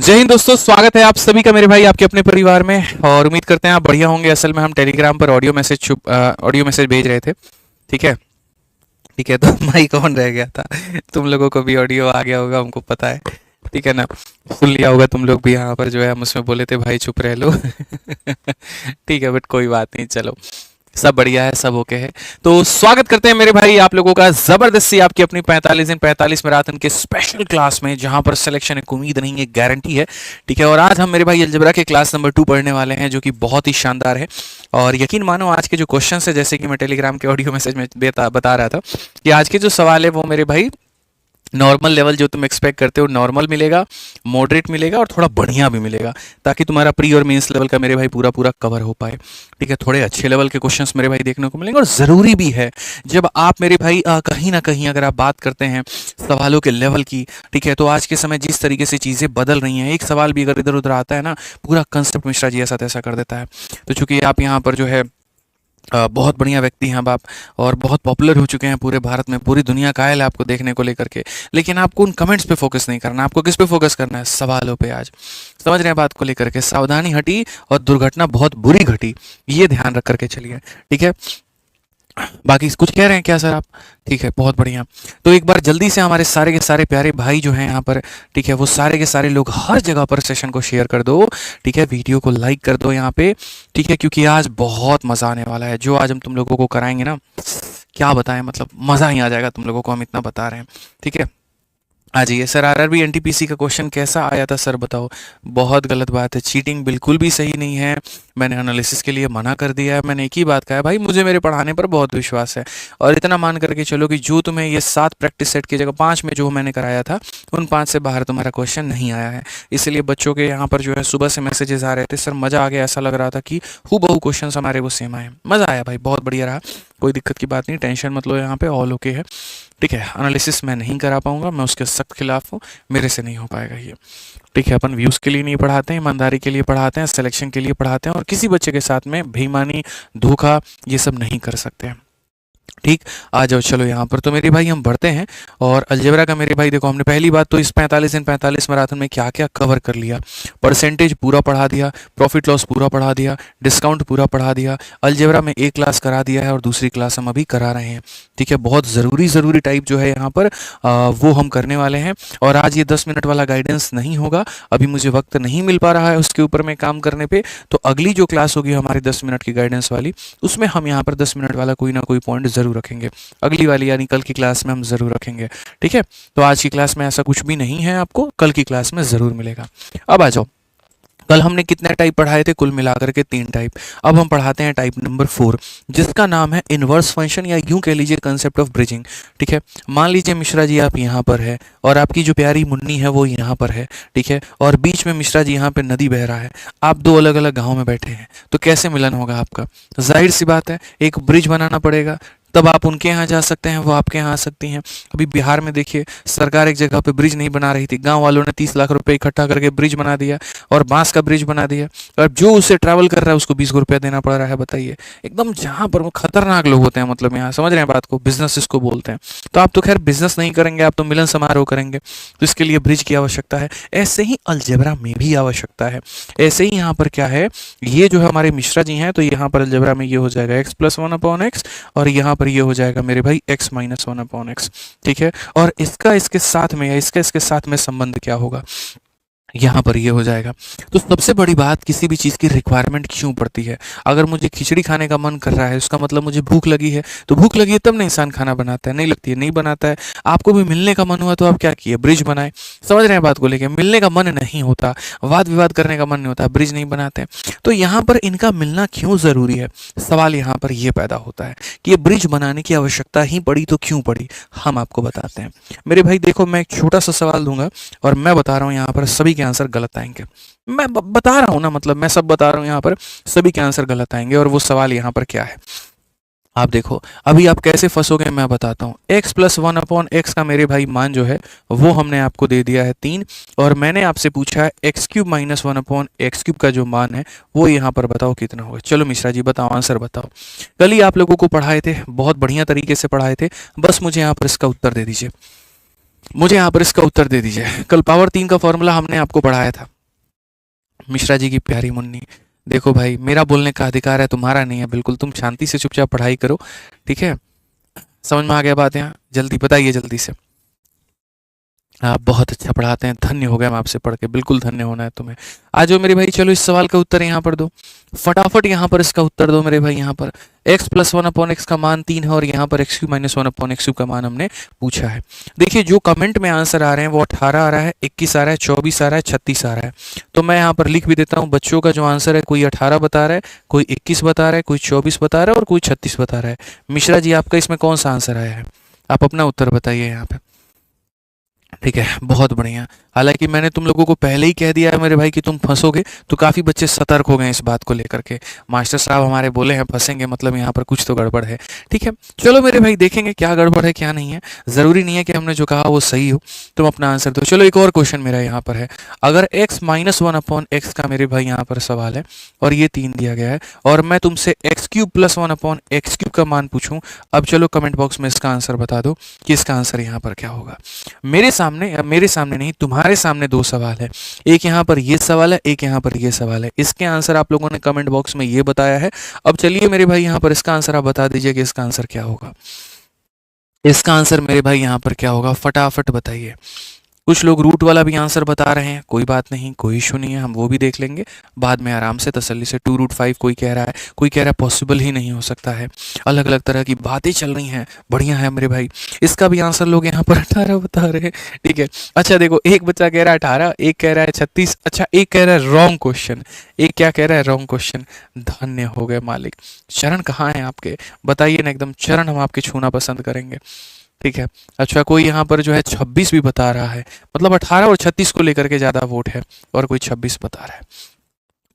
जय हिंद दोस्तों, स्वागत है आप सभी का मेरे भाई आपके अपने परिवार में। और उम्मीद करते हैं आप बढ़िया होंगे। असल में हम टेलीग्राम पर ऑडियो मैसेज भेज रहे थे। ठीक है, ठीक है। तो माइक ऑन रह गया था। तुम लोगों को भी ऑडियो आ गया होगा, हमको पता है। ठीक है ना, सुन लिया होगा तुम लोग भी। यहाँ पर जो है हम उसमें बोले थे भाई चुप रह लो। ठीक है, बट कोई बात नहीं, चलो सब बढ़िया है, सब ओके है। तो स्वागत करते हैं मेरे भाई आप लोगों का जबरदस्ती आपकी अपनी 45 दिन 45 मैराथन के स्पेशल क्लास में, जहां पर सिलेक्शन एक उम्मीद नहीं है, गारंटी है। ठीक है, और आज हम मेरे भाई अलजेब्रा के क्लास नंबर 2 पढ़ने वाले हैं, जो कि बहुत ही शानदार है। और यकीन मानो आज के जो क्वेश्चन है, जैसे कि मैं टेलीग्राम के ऑडियो मैसेज में बता रहा था कि आज के जो सवाल है वो मेरे भाई नॉर्मल लेवल जो तुम एक्सपेक्ट करते हो नॉर्मल मिलेगा, मॉडरेट मिलेगा और थोड़ा बढ़िया भी मिलेगा, ताकि तुम्हारा प्री और मेंस लेवल का मेरे भाई पूरा पूरा कवर हो पाए। ठीक है, थोड़े अच्छे लेवल के क्वेश्चंस मेरे भाई देखने को मिलेंगे। और ज़रूरी भी है, जब आप मेरे भाई कहीं ना कहीं अगर आप बात करते हैं सवालों के लेवल की, ठीक है, तो आज के समय जिस तरीके से चीज़ें बदल रही हैं, एक सवाल भी अगर इधर उधर आता है ना, पूरा कंसेप्ट मिश्रा जी ऐसा तैसा कर देता है। तो चूंकि आप यहाँ पर जो है बहुत बढ़िया व्यक्ति हैं अब आप, और बहुत पॉपुलर हो चुके हैं पूरे भारत में, पूरी दुनिया कायल है आपको देखने को लेकर के। लेकिन आपको उन कमेंट्स पे फोकस नहीं करना, आपको किस पे फोकस करना है? सवालों पे। आज समझ रहे हैं बात को लेकर के? सावधानी हटी और दुर्घटना बहुत बुरी घटी, ये ध्यान रख करके चलिए। ठीक है, बाकी कुछ कह रहे हैं क्या सर आप? ठीक है, बहुत बढ़िया। तो एक बार जल्दी से हमारे सारे के सारे प्यारे भाई जो हैं यहाँ पर, ठीक है, वो सारे के सारे लोग हर जगह पर सेशन को शेयर कर दो। ठीक है, वीडियो को लाइक कर दो यहाँ पे। ठीक है, क्योंकि आज बहुत मज़ा आने वाला है। जो आज हम तुम लोगों को कराएंगे ना, क्या बताएं, मतलब मज़ा ही आ जाएगा तुम लोगों को, हम इतना बता रहे हैं। ठीक है, आ जाइए सर। आरआरबी एनटीपीसी का क्वेश्चन कैसा आया था सर बताओ? बहुत गलत बात है, चीटिंग बिल्कुल भी सही नहीं है। मैंने एनालिसिस के लिए मना कर दिया है। मैंने एक ही बात कहा है भाई, मुझे मेरे पढ़ाने पर बहुत विश्वास है। और इतना मान करके चलो कि जो तुम्हें ये 7 प्रैक्टिस सेट की जगह 5 में जो मैंने कराया था, उन 5 से बाहर तुम्हारा क्वेश्चन नहीं आया है। इसलिए बच्चों के यहाँ पर जो है सुबह से मैसेजेस आ रहे थे, सर मज़ा आ गया, ऐसा लग रहा था कि हूबहू क्वेश्चन हमारे वो सेम आए। मज़ा आया भाई, बहुत बढ़िया रहा, कोई दिक्कत की बात नहीं, टेंशन मत लो, यहाँ पे ऑल ओके है। ठीक है, एनालिसिस मैं नहीं करा पाऊंगा, मैं उसके सख्त खिलाफ हूँ, मेरे से नहीं हो पाएगा ये। ठीक है, अपन व्यूज़ के लिए नहीं पढ़ाते हैं, ईमानदारी के लिए पढ़ाते हैं, सिलेक्शन के लिए पढ़ाते हैं, और किसी बच्चे के साथ में बेईमानी, धोखा, ये सब नहीं कर सकते हैं। ठीक, आ जाओ चलो यहाँ पर। तो मेरे भाई हम बढ़ते हैं। और अलजेब्रा का मेरे भाई देखो, हमने पहली बात तो इस 45 दिन 45 मैराथन में क्या क्या कवर कर लिया। परसेंटेज पूरा पढ़ा दिया, प्रॉफिट लॉस पूरा पढ़ा दिया, डिस्काउंट पूरा पढ़ा दिया। अलजेब्रा में एक क्लास करा दिया है और दूसरी क्लास हम अभी करा रहे हैं। ठीक है, बहुत ज़रूरी टाइप जो है यहाँ पर वो हम करने वाले हैं। और आज ये 10 मिनट वाला गाइडेंस नहीं होगा, अभी मुझे वक्त नहीं मिल पा रहा है उसके ऊपर में काम करने पर। तो अगली जो क्लास होगी हमारी 10 मिनट की गाइडेंस वाली, उसमें हम यहाँ पर 10 मिनट वाला कोई ना कोई पॉइंट ज़रूर रखेंगे। अगली वाली यानी कल की क्लास में हम जरूर रखेंगे। ठीक है, तो आज की क्लास में ऐसा कुछ भी नहीं है, आपको कल की क्लास में जरूर मिलेगा। अब आ जाओ, कल हमने कितने टाइप पढ़ाए थे? कुल मिलाकर के 3 टाइप। अब हम पढ़ाते हैं टाइप नंबर 4, जिसका नाम है इनवर्स फंक्शन, या यूं कह लीजिए कंसेप्ट ऑफ ब्रिजिंग। ठीक है, मान लीजिए मिश्रा जी आप यहाँ पर है और आपकी जो प्यारी मुन्नी है वो यहाँ पर है। ठीक है, और बीच में मिश्रा जी यहाँ पे नदी बह रहा है, आप 2 अलग अलग गाँव में बैठे हैं, तो कैसे मिलन होगा आपका? जाहिर सी बात है, एक ब्रिज बनाना पड़ेगा, तब आप उनके यहाँ जा सकते हैं, वो आपके यहाँ आ सकती हैं। अभी बिहार में देखिए, सरकार एक जगह पे ब्रिज नहीं बना रही थी, गांव वालों ने 30 लाख रुपए इकट्ठा करके ब्रिज बना दिया, और बांस का ब्रिज बना दिया। और जो उसे ट्रैवल कर रहा है उसको 20 रुपया देना पड़ रहा है। बताइए, एकदम जहाँ पर वो खतरनाक लोग होते हैं, मतलब यहाँ समझ रहे हैं बात को, बिजनेस इसको बोलते हैं। तो आप तो खैर बिजनेस नहीं करेंगे, आप तो मिलन समारोह करेंगे, तो इसके लिए ब्रिज की आवश्यकता है। ऐसे ही अलजेब्रा में भी आवश्यकता है। ऐसे ही यहाँ पर क्या है, ये जो है हमारे मिश्रा जी हैं, तो यहाँ पर अलजेब्रा में ये हो जाएगा x+1/x, और यहाँ पर ये हो जाएगा मेरे भाई x-1/x। ठीक है, और इसका इसके साथ में, या इसका इसके साथ में संबंध क्या होगा? यहाँ पर ये हो जाएगा। तो सबसे बड़ी बात, किसी भी चीज़ की रिक्वायरमेंट क्यों पड़ती है? अगर मुझे खिचड़ी खाने का मन कर रहा है, उसका मतलब मुझे भूख लगी है, तो भूख लगी है तब ना इंसान खाना बनाता है, नहीं लगती है नहीं बनाता है। आपको भी मिलने का मन हुआ तो आप क्या किए? ब्रिज बनाए। समझ रहे हैं बात को लेके? मिलने का मन नहीं होता, वाद विवाद करने का मन नहीं होता, ब्रिज नहीं बनाते। तो यहाँ पर इनका मिलना क्यों ज़रूरी है? सवाल यहाँ पर यह पैदा होता है कि ये ब्रिज बनाने की आवश्यकता ही पड़ी तो क्यों पड़ी, हम आपको बताते हैं। मेरे भाई देखो, मैं एक छोटा सा सवाल दूंगा और मैं बता रहा हूँ यहाँ पर सभी के आंसर गलत आएंगे। मैं बता रहा हूं ना, मतलब मैं सब बता रहा हूं, यहाँ पर सभी के आंसर गलत आएंगे। और वो सवाल यहाँ पर क्या है, आप देखो अभी आप कैसे फंसोगे, मैं बताता हूँ। x+1/x का मेरे भाई मान जो है वो हमने आपको दे दिया है 3, और मैंने आपसे पूछा है x³ - 1/x³ का जो मान है वो यहाँ पर बताओ कितना होगा। चलो मिश्रा जी बताओ, आंसर बताओ। कल ही आप लोगों को पढ़ाए थे, बहुत बढ़िया तरीके से पढ़ाए थे, बस मुझे यहाँ पर इसका उत्तर दे दीजिए। मुझे यहाँ पर इसका उत्तर दे दीजिए। कल पावर 3 का फॉर्मूला हमने आपको पढ़ाया था, मिश्रा जी की प्यारी मुन्नी, देखो भाई मेरा बोलने का अधिकार है, तुम्हारा नहीं है, बिल्कुल तुम शांति से चुपचाप पढ़ाई करो, ठीक है। समझ में आ गया बात यहाँ? जल्दी बताइए जल्दी से। आप बहुत अच्छा पढ़ाते हैं, धन्य हो गया मैं आपसे पढ़ के, बिल्कुल धन्य होना है तुम्हें। आ जाओ मेरे भाई, चलो इस सवाल का उत्तर यहाँ पर दो, फटाफट यहाँ पर इसका उत्तर दो मेरे भाई। यहाँ पर x plus one upon x का मान 3 है और यहाँ पर x Q minus one upon x Q का मान हमने पूछा है। देखिए जो कमेंट में आंसर आ रहे हैं वो 18 आ रहा है, 21 आ रहा है, 24 आ रहा है, 36 आ रहा है। तो मैं यहाँ पर लिख भी देता हूँ, बच्चों का जो आंसर है कोई 18 बता रहा है, कोई 21 बता रहा है, कोई 24 बता रहा है और कोई 36 बता रहा है। मिश्रा जी आपका इसमें कौन सा आंसर आया है? आप अपना उत्तर बताइए यहाँ पे। ठीक है, बहुत बढ़िया। हालांकि मैंने तुम लोगों को पहले ही कह दिया है मेरे भाई कि तुम फंसोगे, तो काफ़ी बच्चे सतर्क हो गए इस बात को लेकर के। मास्टर साहब हमारे बोले हैं फंसेंगे, मतलब यहाँ पर कुछ तो गड़बड़ है। ठीक है, चलो मेरे भाई देखेंगे क्या गड़बड़ है क्या नहीं है। ज़रूरी नहीं है कि हमने जो कहा वो सही हो, तुम अपना आंसर दो। चलो एक और क्वेश्चन मेरा यहाँ पर है, अगर x minus one upon x का मेरे भाई यहाँ पर सवाल है और ये 3 दिया गया है और मैं तुमसे x cube plus one upon x cube का मान पूछूं, अब चलो कमेंट बॉक्स में इसका आंसर बता दो कि इसका आंसर यहाँ पर क्या होगा। मेरे सामने नहीं, तुम्हारे सामने दो सवाल है, एक यहाँ पर ये सवाल है, एक यहाँ पर ये सवाल है। इसके आंसर आप लोगों ने कमेंट बॉक्स में ये बताया है। अब चलिए मेरे भाई यहाँ पर इसका आंसर आप बता दीजिए कि इसका आंसर क्या होगा। इसका आंसर मेरे भाई यहाँ पर क्या होगा, फटाफट बताइए। कुछ लोग रूट वाला भी आंसर बता रहे हैं, कोई बात नहीं, कोई इशू नहीं है, हम वो भी देख लेंगे बाद में आराम से तसल्ली से। 2√5 कोई कह रहा है, कोई कह रहा है पॉसिबल ही नहीं हो सकता है। अलग अलग तरह की बातें चल रही हैं, बढ़िया है मेरे भाई। इसका भी आंसर लोग यहाँ पर 18 बता रहे हैं, ठीक है। अच्छा देखो, एक बच्चा कह रहा है 18, एक कह रहा है 36, अच्छा एक कह रहा है रॉन्ग क्वेश्चन, एक क्या कह रहा है रॉन्ग क्वेश्चन। धन्य हो गए मालिक। चरण कहाँ हैं आपके, बताइए ना, एकदम चरण हम आपके छूना पसंद करेंगे, ठीक है। अच्छा कोई यहाँ पर जो है 26 भी बता रहा है, मतलब 18 और 36 को लेकर के ज़्यादा वोट है और कोई 26 बता रहा है।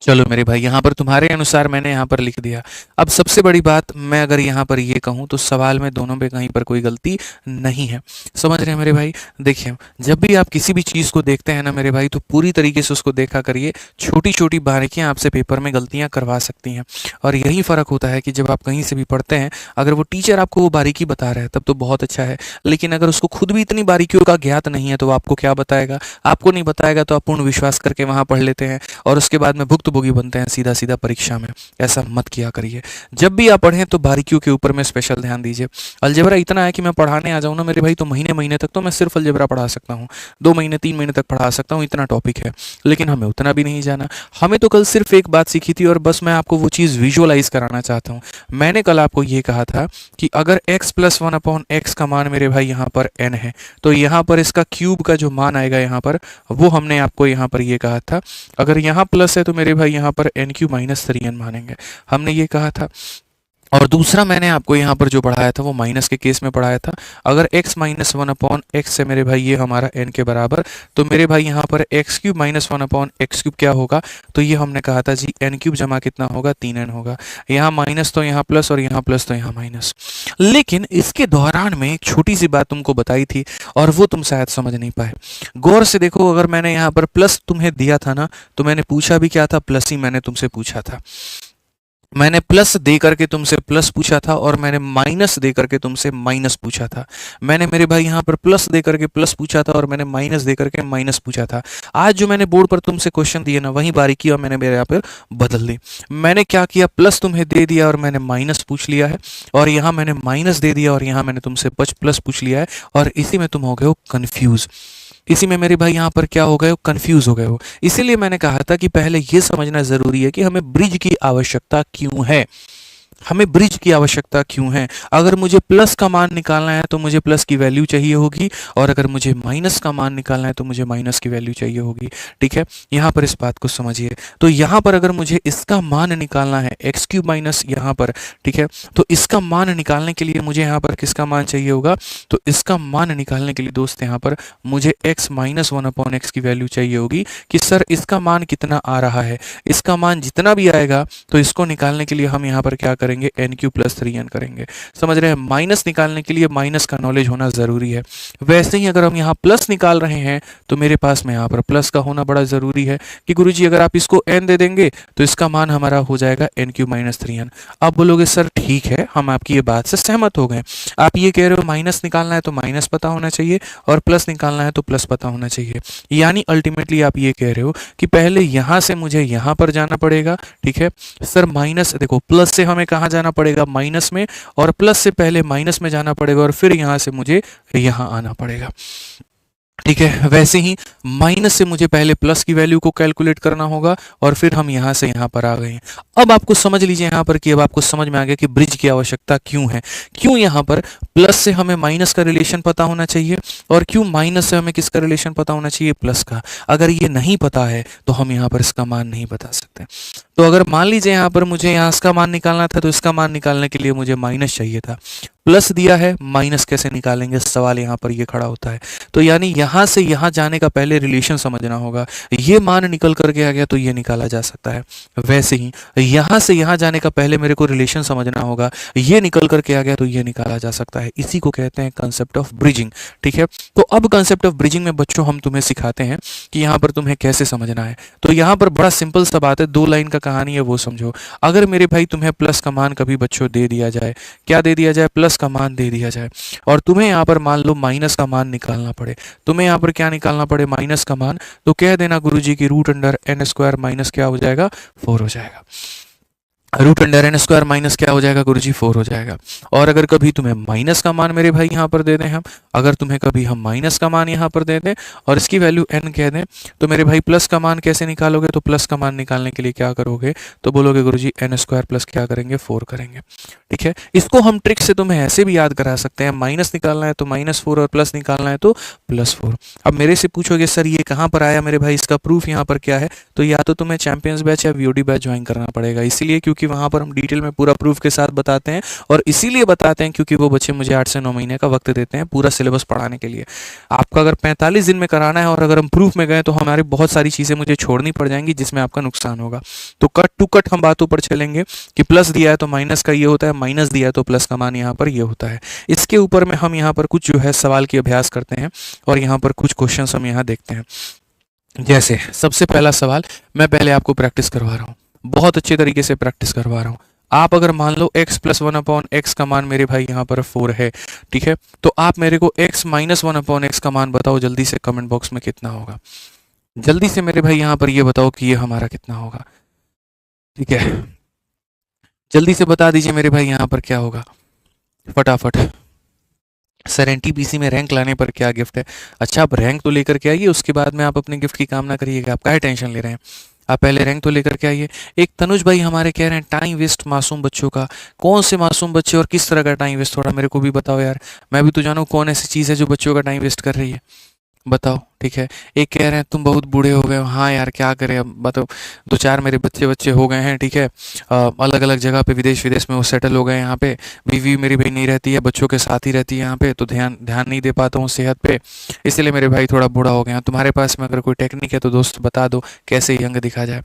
चलो मेरे भाई यहाँ पर तुम्हारे अनुसार मैंने यहाँ पर लिख दिया। अब सबसे बड़ी बात, मैं अगर यहाँ पर ये कहूँ तो सवाल में दोनों पे कहीं पर कोई गलती नहीं है, समझ रहे हैं मेरे भाई। देखिए जब भी आप किसी भी चीज़ को देखते हैं ना मेरे भाई, तो पूरी तरीके से उसको देखा करिए। छोटी छोटी बारीकियाँ आपसे पेपर में गलतियाँ करवा सकती हैं और यही फ़र्क होता है कि जब आप कहीं से भी पढ़ते हैं, अगर वो टीचर आपको वो बारीकी बता रहा है तब तो बहुत अच्छा है, लेकिन अगर उसको खुद भी इतनी बारीकियों का ज्ञात नहीं है तो वो आपको क्या बताएगा, आपको नहीं बताएगा तो आप पूर्ण विश्वास करके वहाँ पढ़ लेते हैं और उसके बाद में भुक्तभोगी बनते हैं सीधा सीधा परीक्षा में। ऐसा मत किया करिए। जब भी आप पढ़ें तो बारीकियों के ऊपर में स्पेशल ध्यान दीजिए। अलजेब्रा इतना है कि मैं पढ़ाने आ जाऊँ ना मेरे भाई तो महीने महीने तक तो मैं सिर्फ अलजेब्रा पढ़ा सकता हूँ, 2 महीने 3 महीने तक पढ़ा सकता हूँ, इतना टॉपिक है। लेकिन हमें उतना भी नहीं जाना, हमें तो कल सिर्फ एक बात सीखी थी और बस मैं आपको वो चीज़ विजुअलाइज कराना चाहता हूँ। मैंने कल आपको ये कहा था कि अगर x plus one upon x का मान मेरे भाई यहाँ पर n है, तो यहाँ पर इसका क्यूब का जो मान आएगा यहाँ पर, वो हमने आपको यहाँ पर ये कहा था। अगर यहाँ प्लस है तो मेरे भाई यहाँ पर एन क्यू माइनस 3n मानेंगे, हमने ये कहा था। और दूसरा मैंने आपको यहाँ पर जो पढ़ाया था वो माइनस के केस में पढ़ाया था। अगर x minus one upon x है मेरे भाई ये हमारा n के बराबर, तो मेरे भाई यहाँ पर x cube minus one upon x cube क्या होगा, तो ये हमने कहा था जी n क्यूब जमा कितना होगा, 3n होगा। यहाँ माइनस तो यहाँ प्लस और यहाँ प्लस तो यहाँ माइनस। लेकिन इसके दौरान में एक छोटी सी बात तुमको बताई थी और वो तुम शायद समझ नहीं पाए। गौर से देखो, अगर मैंने यहाँ पर प्लस तुम्हें दिया था ना, तो मैंने पूछा भी क्या था, प्लस ही मैंने तुमसे पूछा था। मैंने प्लस दे करके तुमसे प्लस पूछा था और मैंने माइनस दे करके तुमसे माइनस पूछा था। मैंने मेरे भाई यहाँ पर प्लस दे करके प्लस पूछा था और मैंने माइनस दे करके माइनस पूछा था। आज जो मैंने बोर्ड पर तुमसे क्वेश्चन दिए ना, वही बारीकी और मैंने मेरे यहाँ पर बदल दी। मैंने क्या किया, प्लस तुम्हें दे दिया और मैंने माइनस पूछ लिया है, और यहाँ मैंने माइनस दे दिया और यहाँ मैंने तुमसे प्लस पूछ लिया है, और इसी में तुम हो गए हो कन्फ्यूज़। इसी में मेरे भाई यहाँ पर क्या हो गए हो, कंफ्यूज हो गए हो। इसीलिए मैंने कहा था कि पहले ये समझना जरूरी है कि हमें ब्रिज की आवश्यकता क्यों है, हमें ब्रिज की आवश्यकता क्यों है। अगर मुझे प्लस का मान निकालना है तो मुझे प्लस की वैल्यू चाहिए होगी, और अगर मुझे माइनस का मान निकालना है तो मुझे माइनस की वैल्यू चाहिए होगी। ठीक है, यहाँ पर इस बात को समझिए। तो यहाँ पर अगर मुझे इसका मान निकालना है एक्स क्यूब माइनस यहाँ पर, ठीक है, तो इसका मान निकालने के लिए मुझे यहाँ पर किसका मान चाहिए होगा, तो इसका मान निकालने के लिए दोस्त यहाँ पर मुझे x minus one upon x की वैल्यू चाहिए होगी कि सर इसका मान कितना आ रहा है। इसका मान जितना भी आएगा तो इसको निकालने के लिए हम यहाँ पर क्या करेंगे, एन क्यू प्लस 3n करेंगे। समझ रहे हैं, माइनस निकालने के लिए माइनस का नॉलेज होना ज़रूरी है। वैसे ही अगर हम यहाँ प्लस निकाल रहे हैं तो मेरे पास में यहाँ पर प्लस का होना बड़ा ज़रूरी है कि गुरुजी अगर आप इसको n दे देंगे तो इसका मान हमारा हो जाएगा एन क्यू माइनस 3n। आप बोलोगे सर ठीक है, हम आपकी ये बात से सहमत हो गए। आप ये कह रहे हो माइनस निकालना है तो माइनस पता होना चाहिए और प्लस निकालना है तो प्लस पता होना चाहिए। यानी अल्टीमेटली आप ये कह रहे हो कि पहले यहाँ से मुझे यहाँ पर जाना पड़ेगा, ठीक है सर। माइनस देखो, प्लस से हमें कहाँ जाना पड़ेगा, माइनस में, और प्लस से पहले माइनस में जाना पड़ेगा और फिर यहाँ से मुझे यहाँ आना पड़ेगा, ठीक है। वैसे ही माइनस से मुझे पहले प्लस की वैल्यू को कैलकुलेट करना होगा और फिर हम यहाँ से यहाँ पर आ गए हैं। अब आपको समझ लीजिए यहाँ पर कि अब आपको समझ में आ गया कि ब्रिज की आवश्यकता क्यों है, क्यों यहाँ पर प्लस से हमें माइनस का रिलेशन पता होना चाहिए और क्यों माइनस से हमें किसका रिलेशन पता होना चाहिए, प्लस का। अगर ये नहीं पता है तो हम यहाँ पर इसका मान नहीं बता सकते। तो अगर मान लीजिए यहाँ पर मुझे यहाँ इसका मान निकालना था तो इसका मान निकालने के लिए मुझे माइनस चाहिए था, प्लस दिया है, माइनस कैसे निकालेंगे, सवाल यहाँ पर ये खड़ा होता है। तो यानी यहाँ से यहाँ जाने का पहले रिलेशन समझना होगा। ये मान निकल करके आ गया तो ये निकाला जा सकता है। वैसे ही यहाँ से यहाँ जाने का पहले मेरे को रिलेशन समझना होगा, ये निकल करके आ गया तो ये निकाला जा सकता है। इसी को कहते हैं कंसेप्ट ऑफ ब्रिजिंग, ठीक है। तो अब कंसेप्ट ऑफ ब्रिजिंग में बच्चों हम तुम्हें सिखाते हैं कि यहाँ पर तुम्हें कैसे समझना है। तो यहाँ पर बड़ा सिंपल सा बात है, 2 लाइन का कहानी है, वो समझो। अगर मेरे भाई तुम्हें प्लस का मान कभी बच्चों दे दिया जाए, क्या दे दिया जाए, प्लस का मान दे दिया जाए, और तुम्हें यहाँ पर मान लो माइनस का मान निकालना पड़े, तुम्हें यहाँ पर क्या निकालना पड़े, माइनस का मान, तो कह देना गुरुजी की root under n square minus क्या हो जाएगा, 4 हो जाएगा। Root under n square minus क्या हो जाएगा गुरुजी, 4 हो जाएगा। और अगर कभी तुम्हें माइनस का मान मेरे भाई यहाँ पर दे दें हम, अगर तुम्हें कभी हम माइनस का मान यहाँ पर दे दें और इसकी वैल्यू n कह दें, तो मेरे भाई प्लस का मान कैसे निकालोगे, तो प्लस का मान निकालने के लिए क्या करोगे, तो बोलोगे गुरुजी एन स्क्वायर प्लस क्या करेंगे, 4 करेंगे, ठीक है। इसको हम ट्रिक से तुम्हें ऐसे भी याद करा सकते हैं, माइनस निकालना है तो -4 और प्लस निकालना है तो +4। अब मेरे से पूछोगे सर ये कहाँ पर आया मेरे भाई, इसका प्रूफ यहाँ पर क्या है, तो या तो तुम्हें चैंपियंस बैच या वीओडी बैच ज्वाइन करना पड़ेगा। इसीलिए क्योंकि वहाँ पर हम डिटेल में पूरा प्रूफ के साथ बताते हैं, और इसीलिए बताते हैं क्योंकि वो बच्चे मुझे 8 से 9 महीने का वक्त देते हैं पूरा सिलेबस पढ़ाने के लिए। आपका अगर 45 दिन में कराना है और अगर हम प्रूफ में गए तो हमारी बहुत सारी चीज़ें मुझे छोड़नी पड़ जाएंगी जिसमें आपका नुकसान होगा। तो कट टू कट हम बातों पर चलेंगे कि प्लस दिया है तो माइनस का ये होता है, माइनस दिया है तो प्लस का मान यहाँ पर ये होता है। इसके ऊपर में हम यहाँ पर कुछ जो है सवाल की अभ्यास करते हैं और यहाँ पर कुछ क्वेश्चन हम यहाँ देखते हैं। जैसे सबसे पहला सवाल मैं पहले आपको प्रैक्टिस करवा रहा हूँ, बहुत अच्छे तरीके से प्रैक्टिस करवा रहा हूँ। आप अगर मान लो x + 1/x का मान मेरे भाई यहाँ पर 4 है, ठीक है, तो आप मेरे को x - 1/x का मान बताओ जल्दी से कमेंट बॉक्स में कितना होगा। जल्दी से मेरे भाई यहाँ पर ये बताओ कि ये हमारा कितना होगा, ठीक है, जल्दी से बता दीजिए मेरे भाई यहाँ पर क्या होगा फटाफट। सर एनटीपीसी में रैंक लाने पर क्या गिफ्ट है, अच्छा आप रैंक तो लेकर के आइए, उसके बाद में आप अपने गिफ्ट की कामना करिएगा, आप काहे टेंशन ले रहे हैं, आप पहले रैंक तो लेकर के आइए। एक तनुज भाई हमारे कह रहे हैं टाइम वेस्ट मासूम बच्चों का, कौन से मासूम बच्चे और किस तरह का टाइम वेस्ट, थोड़ा मेरे को भी बताओ यार, मैं भी तो जानूँ कौन ऐसी चीज़ है जो बच्चों का टाइम वेस्ट कर रही है, बताओ, ठीक है। एक कह रहे हैं तुम बहुत बूढ़े हो गए हो, हाँ यार क्या करें अब बताओ, 2-4 मेरे बच्चे हो गए हैं, ठीक है, अलग अलग जगह पे विदेश में वो सेटल हो गए, यहाँ पे बीवी मेरी भाई नहीं रहती है, बच्चों के साथ ही रहती है यहाँ पे, तो ध्यान नहीं दे पाता हूँ सेहत पे, इसलिए मेरे भाई थोड़ा बूढ़ा हो गया। तुम्हारे पास में अगर कोई टेक्निक है तो दोस्त बता दो कैसे यंग दिखा जाए,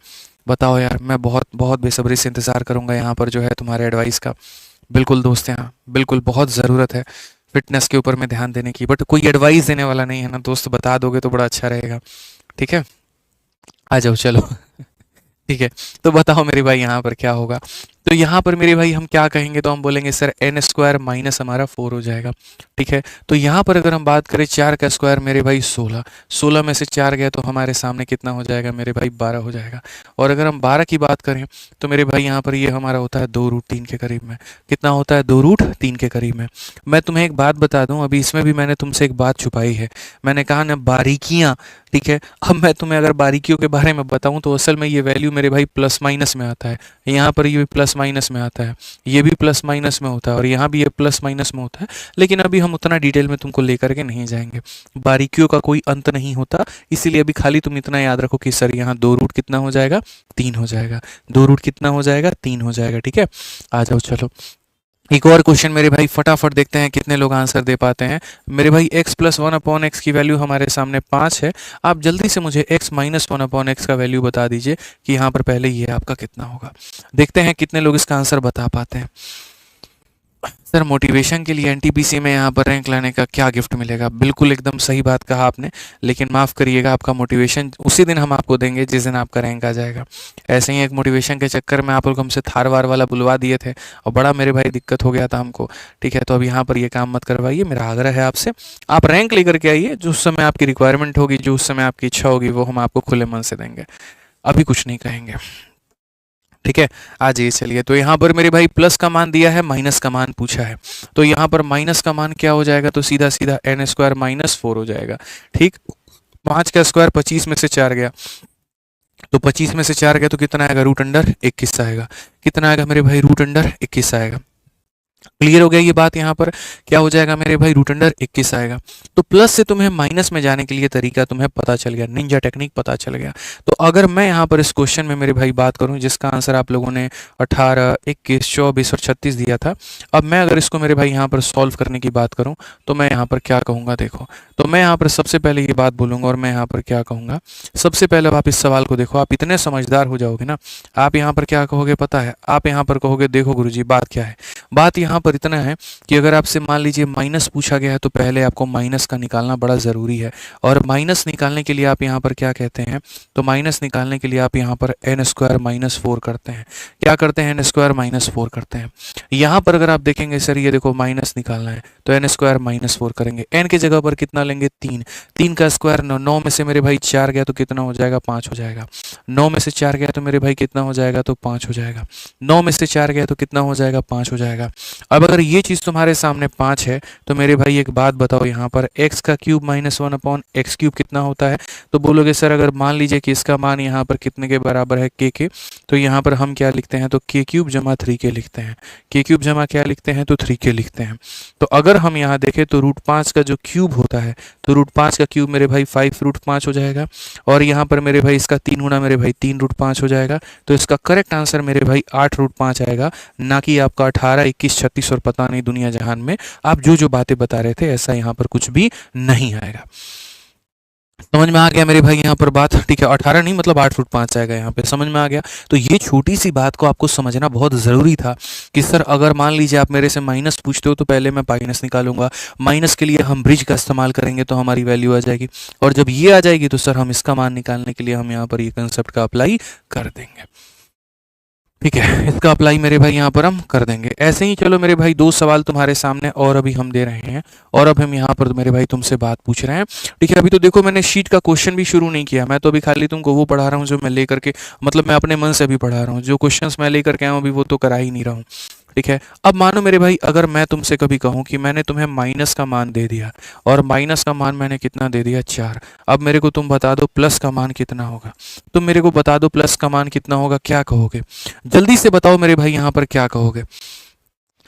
बताओ यार, मैं बहुत बहुत बेसब्री से इंतज़ार करूँगा यहाँ पर जो है तुम्हारे एडवाइस का। बिल्कुल दोस्त यहाँ बिल्कुल बहुत ज़रूरत है फिटनेस के ऊपर में ध्यान देने की, बट कोई एडवाइस देने वाला नहीं है ना दोस्त, बता दोगे तो बड़ा अच्छा रहेगा, ठीक है, आ जाओ चलो ठीक है। तो बताओ मेरे भाई यहाँ पर क्या होगा, तो यहाँ पर मेरे भाई हम क्या कहेंगे, तो हम बोलेंगे सर एन स्क्वायर माइनस हमारा 4 हो जाएगा, ठीक है। तो यहाँ पर अगर हम बात करें 4 का स्क्वायर मेरे भाई 16 में से 4 गया तो हमारे सामने कितना हो जाएगा मेरे भाई 12 हो जाएगा। और अगर हम 12 की बात करें तो मेरे भाई यहाँ पर ये हमारा होता है 2√3 के करीब में, कितना होता है 2√3 के करीब में। मैं तुम्हें एक बात बता दूँ, अभी इसमें भी मैंने तुमसे एक बात छुपाई है, मैंने कहा ना बारीकियाँ, ठीक है। अब मैं तुम्हें अगर बारीकियों के बारे में बताऊँ तो असल में ये वैल्यू मेरे भाई प्लस माइनस में आता है, यहाँ पर ये प्लस माइनस में आता है, ये भी प्लस माइनस में होता है और यहाँ भी ये प्लस माइनस में होता है, लेकिन अभी हम उतना डिटेल में तुमको लेकर के नहीं जाएंगे, बारीकियों का कोई अंत नहीं होता, इसीलिए अभी खाली तुम इतना याद रखो कि सर यहाँ 2 रूट कितना हो जाएगा 3 हो जाएगा, 2 रूट कितना हो जाएगा 3 हो जाएगा, ठीक है। आ जाओ चलो, एक और क्वेश्चन मेरे भाई फटाफट देखते हैं कितने लोग आंसर दे पाते हैं। मेरे भाई x plus one upon x की वैल्यू हमारे सामने 5 है। आप जल्दी से मुझे x minus one upon x का वैल्यू बता दीजिए कि यहाँ पर पहले ये आपका कितना होगा। देखते हैं कितने लोग इसका आंसर बता पाते हैं। सर मोटिवेशन के लिए एनटीपीसी में यहाँ पर रैंक लाने का क्या गिफ्ट मिलेगा? बिल्कुल एकदम सही बात कहा आपने, लेकिन माफ़ करिएगा, आपका मोटिवेशन उसी दिन हम आपको देंगे जिस दिन आपका रैंक आ जाएगा। ऐसे ही एक मोटिवेशन के चक्कर में आप लोग हमसे थार वार वाला बुलवा दिए थे और बड़ा मेरे भाई दिक्कत हो गया था हमको। ठीक है, तो अब यहाँ पर ये काम मत करवाइए, मेरा आग्रह है आपसे। आप रैंक लेकर के आइए, जो उस समय आपकी रिक्वायरमेंट होगी, जो उस समय आपकी इच्छा होगी, वो हम आपको खुले मन से देंगे। अभी कुछ नहीं कहेंगे, ठीक है। आ जाइए, चलिए। तो यहाँ पर मेरे भाई प्लस का मान दिया है, माइनस का मान पूछा है, तो यहाँ पर माइनस का मान क्या हो जाएगा? तो सीधा सीधा एन स्क्वायर माइनस 4 हो जाएगा। ठीक, 5 का स्क्वायर 25 में से 4 गया, तो 25 में से 4 गया तो कितना आएगा? रूट अंडर 21 आएगा। कितना आएगा मेरे भाई? रूट अंडर 21 आएगा। क्लियर हो गया ये बात? यहाँ पर क्या हो जाएगा मेरे भाई? रूट अंडर 21 आएगा। तो प्लस से तुम्हें माइनस में जाने के लिए तरीका तुम्हें पता चल गया, निंजा टेक्निक पता चल गया। तो अगर मैं यहाँ पर इस क्वेश्चन में मेरे भाई बात करूँ जिसका आंसर आप लोगों ने 18, 21, 24 और 36 दिया था, अब मैं अगर इसको मेरे भाई यहाँ पर सॉल्व करने की बात करूँ तो मैं यहाँ पर क्या कहूँगा? देखो, तो मैं यहाँ पर सबसे पहले ये बात बोलूँगा और मैं यहाँ पर क्या कहूँगा? सबसे पहले आप इस सवाल को देखो, आप इतने समझदार हो जाओगे ना, आप यहाँ पर क्या कहोगे पता है? आप यहाँ पर कहोगे देखो गुरुजी बात क्या है। बात यहाँ पर इतना है कि अगर आपसे मान लीजिए माइनस पूछा गया है तो पहले आपको माइनस का निकालना बड़ा ज़रूरी है। और माइनस निकालने के लिए आप यहाँ पर क्या कहते हैं? तो माइनस निकालने के लिए आप यहाँ पर एन स्क्वायर माइनस 4 करते हैं। क्या करते हैं? एन स्क्वायर माइनस 4 करते हैं। यहाँ पर अगर आप देखेंगे सर ये देखो माइनस निकालना है तो एन स्क्वायर माइनस 4 करेंगे। एन की जगह पर कितना लेंगे? 3। 3 का स्क्वायर 9, 9 में से मेरे भाई 4 गया तो कितना हो जाएगा? 5 हो जाएगा। 9 में से 4 गया तो मेरे भाई कितना हो जाएगा? तो 5 हो जाएगा। 9 में से 4 गया तो कितना हो जाएगा? 5 हो जाएगा। अब अगर ये चीज़ तुम्हारे सामने 5 है तो मेरे भाई एक बात बताओ, यहाँ पर x का cube minus 1 upon x cube कितना होता है? तो बोलोगे सर अगर मान लीजिए कि इसका मान यहाँ पर कितने के बराबर है? k के, तो यहाँ पर हम क्या लिखते हैं? तो k क्यूब जमा 3k लिखते हैं। k क्यूब जमा क्या लिखते हैं? तो 3k लिखते हैं। तो अगर हम यहाँ देखें तो रूट 5 का जो क्यूब होता है तो रूट 5 का क्यूब मेरे भाई 5 रूट 5 हो जाएगा। और यहाँ पर मेरे भाई इसका 3 गुना मेरे भाई 3 रूट 5 हो जाएगा। तो इसका करेक्ट आंसर मेरे भाई 8 रूट 5 आएगा, ना कि आपका 18, 21, 36 और पता नहीं दुनिया जहान में आप जो जो बातें बता रहे थे, ऐसा यहाँ पर कुछ भी नहीं आएगा। समझ में आ गया मेरे भाई यहाँ पर बात? ठीक है, 18 नहीं मतलब 8 फुट 5 आएगा, यहाँ पे समझ में आ गया। तो ये छोटी सी बात को आपको समझना बहुत ज़रूरी था कि सर अगर मान लीजिए आप मेरे से माइनस पूछते हो तो पहले मैं माइनस निकालूंगा, माइनस के लिए हम ब्रिज का इस्तेमाल करेंगे तो हमारी वैल्यू आ जाएगी, और जब ये आ जाएगी तो सर हम इसका मान निकालने के लिए हम यहाँ पर ये कंसेप्ट का अप्लाई कर देंगे। ठीक है, इसका अप्लाई मेरे भाई यहाँ पर हम कर देंगे। ऐसे ही चलो मेरे भाई 2 सवाल तुम्हारे सामने और अभी हम दे रहे हैं, और अब हम यहाँ पर मेरे भाई तुमसे बात पूछ रहे हैं। ठीक है, अभी तो देखो मैंने शीट का क्वेश्चन भी शुरू नहीं किया, मैं तो अभी खाली तुमको वो पढ़ा रहा हूँ जो मैं लेकर के, मतलब मैं अपने मन से भी पढ़ा रहा हूँ। जो क्वेश्चंस मैं लेकर के आया हूँ अभी वो तो करा ही नहीं रहा हूँ। ठीक है, अब मानो मेरे भाई अगर मैं तुमसे कभी कहूँ कि मैंने तुम्हें माइनस का मान दे दिया और माइनस का मान मैंने कितना दे दिया? 4। अब मेरे को तुम बता दो प्लस का मान कितना होगा? तुम मेरे को बता दो प्लस का मान कितना होगा? क्या कहोगे? जल्दी से बताओ मेरे भाई यहाँ पर क्या कहोगे?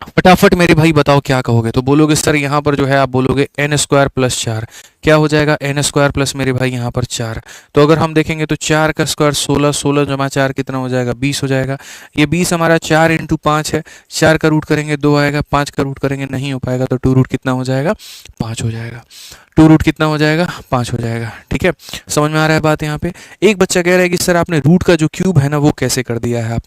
फटाफट मेरे भाई बताओ क्या कहोगे? तो बोलोगे सर यहाँ पर जो है आप बोलोगे एन स्क्वायर प्लस 4। क्या हो जाएगा? एन स्क्वायर प्लस मेरे भाई यहाँ पर 4। तो अगर हम देखेंगे तो 4 का स्क्वायर 16, 16 जमा 4 कितना हो जाएगा? 20 हो जाएगा। ये 20 हमारा 4 इंटू 5 है। 4 का रूट करेंगे 2 आएगा, 5 का रूट करेंगे नहीं हो पाएगा, तो 2 रूट कितना हो जाएगा? 5 हो जाएगा। 2 रूट कितना हो जाएगा? 5 हो जाएगा। ठीक है, समझ में आ रहा है बात यहाँ पे? एक बच्चा कह रहा है कि सर आपने रूट का जो क्यूब है ना वो कैसे कर दिया है?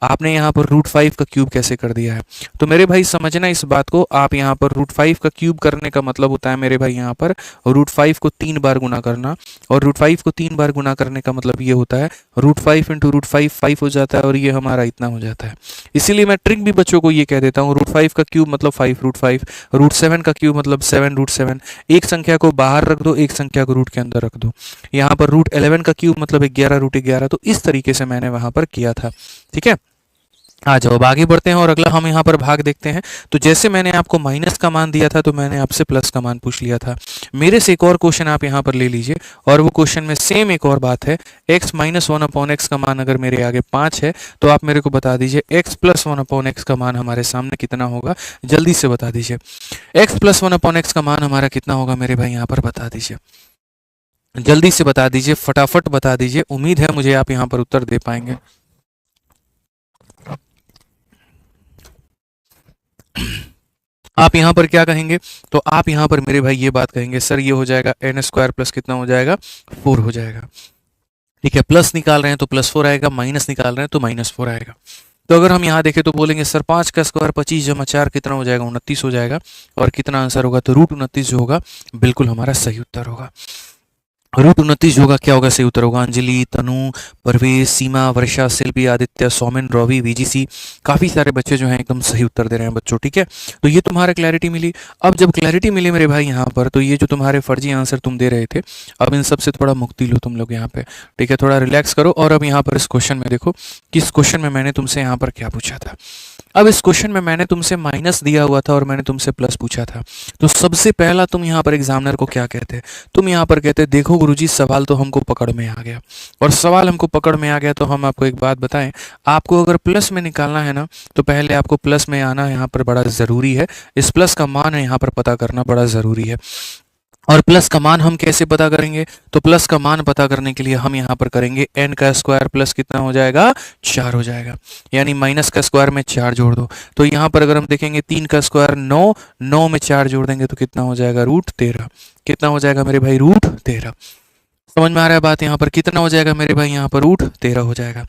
आपने यहाँ पर रूट 5 का क्यूब कैसे कर दिया है? तो मेरे भाई समझना इस बात को, आप यहाँ पर रूट 5 का क्यूब करने का मतलब होता है मेरे भाई यहाँ पर रूट 5 को 3 बार गुना करना, और रूट 5 को 3 बार गुना करने का मतलब ये होता है रूट 5 इंटू रूट 5 5 हो जाता है, और ये हमारा इतना हो जाता है। इसीलिए मैं ट्रिक भी बच्चों को ये कह देता हूँ, रूट 5 का क्यूब मतलब 5 रूट 5, रूट 7 का क्यूब मतलब 7 रूट 7। एक संख्या को बाहर रख दो, एक संख्या को रूट के अंदर रख दो। यहाँ पर रूट 11 का क्यूब मतलब 11 रूट 11। तो इस तरीके से मैंने वहां पर किया था। ठीक है, आ जाओ अब आगे बढ़ते हैं और अगला हम यहाँ पर भाग देखते हैं। तो जैसे मैंने आपको माइनस का मान दिया था तो मैंने आपसे प्लस का मान पूछ लिया था। मेरे से एक और क्वेश्चन आप यहाँ पर ले लीजिए, और वो क्वेश्चन में सेम एक और बात है। x माइनस 1 अपॉन एक्स का मान अगर मेरे आगे 5 है तो आप मेरे को बता दीजिए x प्लस 1 अपॉन एक्स का मान हमारे सामने कितना होगा? जल्दी से बता दीजिए। x प्लस 1 अपॉन एक्स का मान हमारा कितना होगा मेरे भाई? यहाँ पर बता दीजिए, जल्दी से बता दीजिए, फटाफट बता दीजिए। उम्मीद है मुझे आप यहाँ पर उत्तर दे पाएंगे। आप यहाँ पर क्या कहेंगे, तो आप यहाँ पर मेरे भाई ये बात कहेंगे, सर ये हो जाएगा एन स्क्वायर प्लस कितना हो जाएगा, 4 हो जाएगा। ठीक है, प्लस निकाल रहे हैं तो प्लस 4 आएगा, माइनस निकाल रहे हैं तो -4 आएगा। तो अगर हम यहाँ देखें तो बोलेंगे सर 5 का स्क्वायर 25 जमा 4 कितना हो जाएगा, 29 हो जाएगा। और कितना आंसर होगा, तो √29 जो होगा बिल्कुल हमारा सही उत्तर होगा। √29 जो होगा क्या होगा, सही उत्तर होगा। अंजलि, तनु, परवेश, सीमा, वर्षा, शिल्पी, आदित्य, सौमिन, रवि, वीजीसी, काफ़ी सारे बच्चे जो हैं एकदम सही उत्तर दे रहे हैं बच्चों। ठीक है, तो ये तुम्हारा क्लैरिटी मिली। अब जब क्लैरिटी मिली मेरे भाई यहाँ पर, तो ये जो तुम्हारे फर्जी आंसर तुम दे रहे थे, अब इन सब से थोड़ा मुक्ति लो तुम लोग यहाँ पे। ठीक है, थोड़ा रिलैक्स करो। और अब यहाँ पर इस क्वेश्चन में देखो कि इस क्वेश्चन में मैंने तुमसे यहाँ पर क्या पूछा था। अब इस क्वेश्चन में मैंने तुमसे माइनस दिया हुआ था और मैंने तुमसे प्लस पूछा था। तो सबसे पहला तुम यहाँ पर एग्जामिनर को क्या कहते, तुम यहाँ पर कहते देखो गुरुजी सवाल तो हमको पकड़ में आ गया। और सवाल हमको पकड़ में आ गया तो हम आपको एक बात बताएं, आपको अगर प्लस में निकालना है ना, तो पहले आपको प्लस में आना यहाँ पर बड़ा ज़रूरी है। इस प्लस का मान यहाँ पर पता करना बड़ा ज़रूरी है। और प्लस का मान हम कैसे पता करेंगे, तो प्लस का मान पता करने के लिए हम यहाँ पर करेंगे n का स्क्वायर प्लस कितना हो जाएगा, 4 हो जाएगा। यानी माइनस का स्क्वायर में 4 जोड़ दो। तो यहाँ पर अगर हम देखेंगे 3 का स्क्वायर 9, 9 में 4 जोड़ देंगे तो कितना हो जाएगा, √13। कितना हो जाएगा मेरे भाई, √13। समझ में आ रहा है बात, यहाँ पर कितना हो जाएगा मेरे भाई, यहाँ पर √13 हो जाएगा।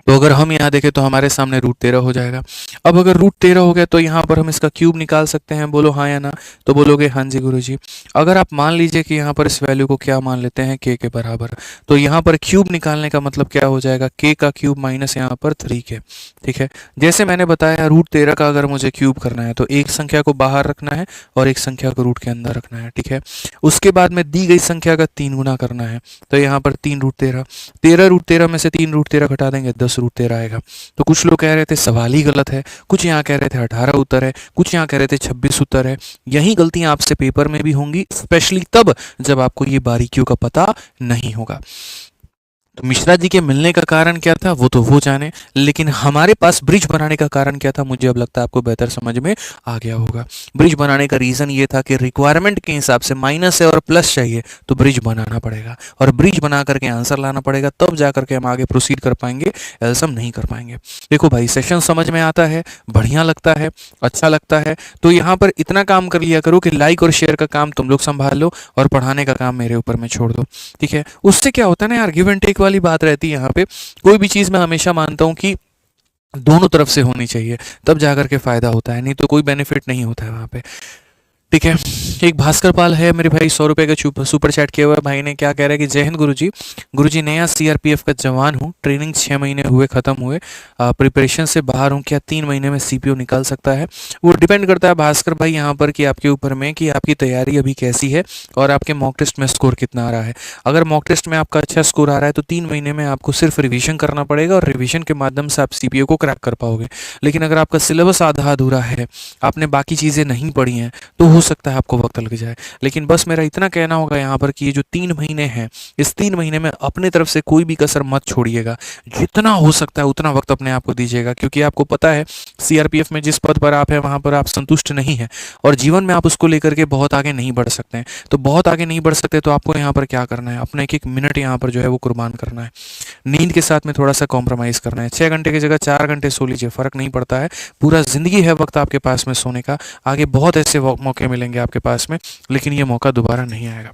तो अगर हम यहाँ देखें तो हमारे सामने √13 हो जाएगा। अब अगर √13 हो गया तो यहाँ पर हम इसका क्यूब निकाल सकते हैं, बोलो हाँ या ना। तो बोलोगे हाँ जी गुरुजी। अगर आप मान लीजिए कि यहाँ पर इस वैल्यू को क्या मान लेते हैं, k के बराबर, तो यहाँ पर क्यूब निकालने का मतलब क्या हो जाएगा, k का क्यूब माइनस यहाँ पर 3k। ठीक है, जैसे मैंने बताया √13 का अगर मुझे क्यूब करना है तो एक संख्या को बाहर रखना है और एक संख्या को रूट के अंदर रखना है। ठीक है, उसके बाद में दी गई संख्या का 3 गुना करना है। तो यहाँ पर 3√13, 13 में से 3√13 घटा देंगे, 10√13 आएगा। तो कुछ लोग कह रहे थे सवाल ही गलत है, कुछ यहाँ कह रहे थे 18 उत्तर है, कुछ यहाँ कह रहे थे 26 उत्तर है। यही गलतियां आपसे पेपर में भी होंगी, स्पेशली तब जब आपको ये बारीकियों का पता नहीं होगा। तो मिश्रा जी के मिलने का कारण क्या था वो तो वो जाने, लेकिन हमारे पास ब्रिज बनाने का कारण क्या था, मुझे अब लगता है आपको बेहतर समझ में आ गया होगा। ब्रिज बनाने का रीज़न ये था कि रिक्वायरमेंट के हिसाब से माइनस है और प्लस चाहिए, तो ब्रिज बनाना पड़ेगा और ब्रिज बना करके आंसर लाना पड़ेगा, तब जा करके हम आगे प्रोसीड कर पाएंगे, एल्स हम नहीं कर पाएंगे। देखो भाई सेशन समझ में आता है, बढ़िया लगता है, अच्छा लगता है, तो यहाँ पर इतना काम कर लिया करो कि लाइक और शेयर का काम तुम लोग संभाल लो और पढ़ाने का काम मेरे ऊपर में छोड़ दो। ठीक है, उससे क्या होता है ना यार, गिव एंड टेक वाली बात रहती है यहाँ पे। कोई भी चीज़ मैं हमेशा मानता हूँ कि दोनों तरफ से होनी चाहिए, तब जाकर के फायदा होता है, नहीं तो कोई बेनिफिट नहीं होता है वहाँ पे। ठीक है, एक भास्कर पाल है मेरे भाई, 100 रुपये का सुपर चैट किया हुआ है भाई ने। क्या कह रहा है कि जय हिंद गुरुजी, गुरुजी नया सीआरपीएफ का जवान हूँ, ट्रेनिंग 6 महीने हुए ख़त्म हुए, प्रिपरेशन से बाहर हूँ, क्या 3 महीने में सीपीओ निकाल सकता है? वो डिपेंड करता है भास्कर भाई यहाँ पर कि आपके ऊपर में कि आपकी तैयारी अभी कैसी है और आपके मॉक टेस्ट में स्कोर कितना आ रहा है। अगर मॉक टेस्ट में आपका अच्छा स्कोर आ रहा है तो 3 महीने में आपको सिर्फ रिविजन करना पड़ेगा और रिविजन के माध्यम से आप सीपीओ को क्रैक कर पाओगे। लेकिन अगर आपका सिलेबस आधा अधूरा है, आपने बाकी चीज़ें नहीं पढ़ी हैं, तो हो सकता है आपको वक्त लग जाए। लेकिन बस मेरा इतना कहना होगा यहाँ पर कि ये जो 3 महीने हैं, इस 3 महीने में अपने तरफ से कोई भी कसर मत छोड़िएगा, जितना हो सकता है उतना वक्त अपने आप को दीजिएगा, क्योंकि आपको पता है सीआरपीएफ में जिस पद पर आप हैं वहाँ पर आप संतुष्ट नहीं हैं और जीवन में आप उसको लेकर के बहुत आगे नहीं बढ़ सकते हैं। तो बहुत आगे नहीं बढ़ सकते तो आपको यहाँ पर क्या करना है, अपना एक एक मिनट यहाँ पर जो है वो कुर्बान करना है। नींद के साथ में थोड़ा सा कॉम्प्रोमाइज़ करना है, 6 घंटे की जगह 4 घंटे सो लीजिए, फ़र्क नहीं पड़ता है। पूरा ज़िंदगी है वक्त आपके पास में सोने का, आगे बहुत ऐसे मौके मिलेंगे आपके पास में, लेकिन ये मौका दोबारा नहीं आएगा।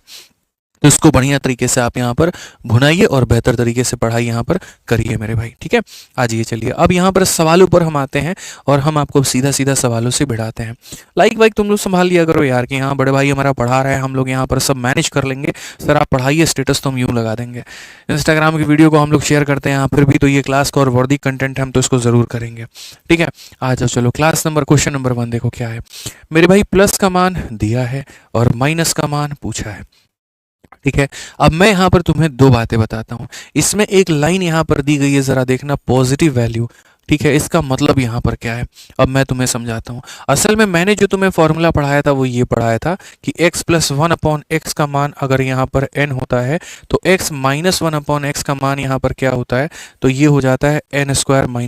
तो इसको बढ़िया तरीके से आप यहाँ पर भुनाइए और बेहतर तरीके से पढ़ाई यहाँ पर करिए मेरे भाई। ठीक है, आइए चलिए अब यहाँ पर सवालों पर हम आते हैं और हम आपको सीधा सीधा सवालों से भिड़ाते हैं। लाइक वाइक तुम लोग संभाल लिया करो यार कि हाँ बड़े भाई हमारा पढ़ा रहा है, हम लोग यहाँ पर सब मैनेज कर लेंगे। सर आप पढ़ाइए, स्टेटस तो हम यूँ लगा देंगे। इंस्टाग्राम की वीडियो को हम लोग शेयर करते हैं यहाँ फिर भी, तो ये क्लास का और वर्दी कंटेंट है, हम तो इसको ज़रूर करेंगे। ठीक है, आ जाओ चलो क्लास नंबर क्वेश्चन नंबर 1 देखो क्या है मेरे भाई। प्लस का मान दिया है और माइनस का मान पूछा है। ठीक है, अब मैं यहाँ पर तुम्हें 2 बातें बताता हूँ। इसमें एक लाइन यहाँ पर दी गई है, ज़रा देखना, पॉजिटिव वैल्यू। ठीक है, इसका मतलब यहाँ पर क्या है अब मैं तुम्हें समझाता हूँ। असल में मैंने जो तुम्हें फॉर्मूला पढ़ाया था वो ये पढ़ाया था कि x + 1/x का मान अगर यहाँ पर n होता है तो x - 1/x का मान यहाँ पर क्या होता है, तो ये हो जाता है n²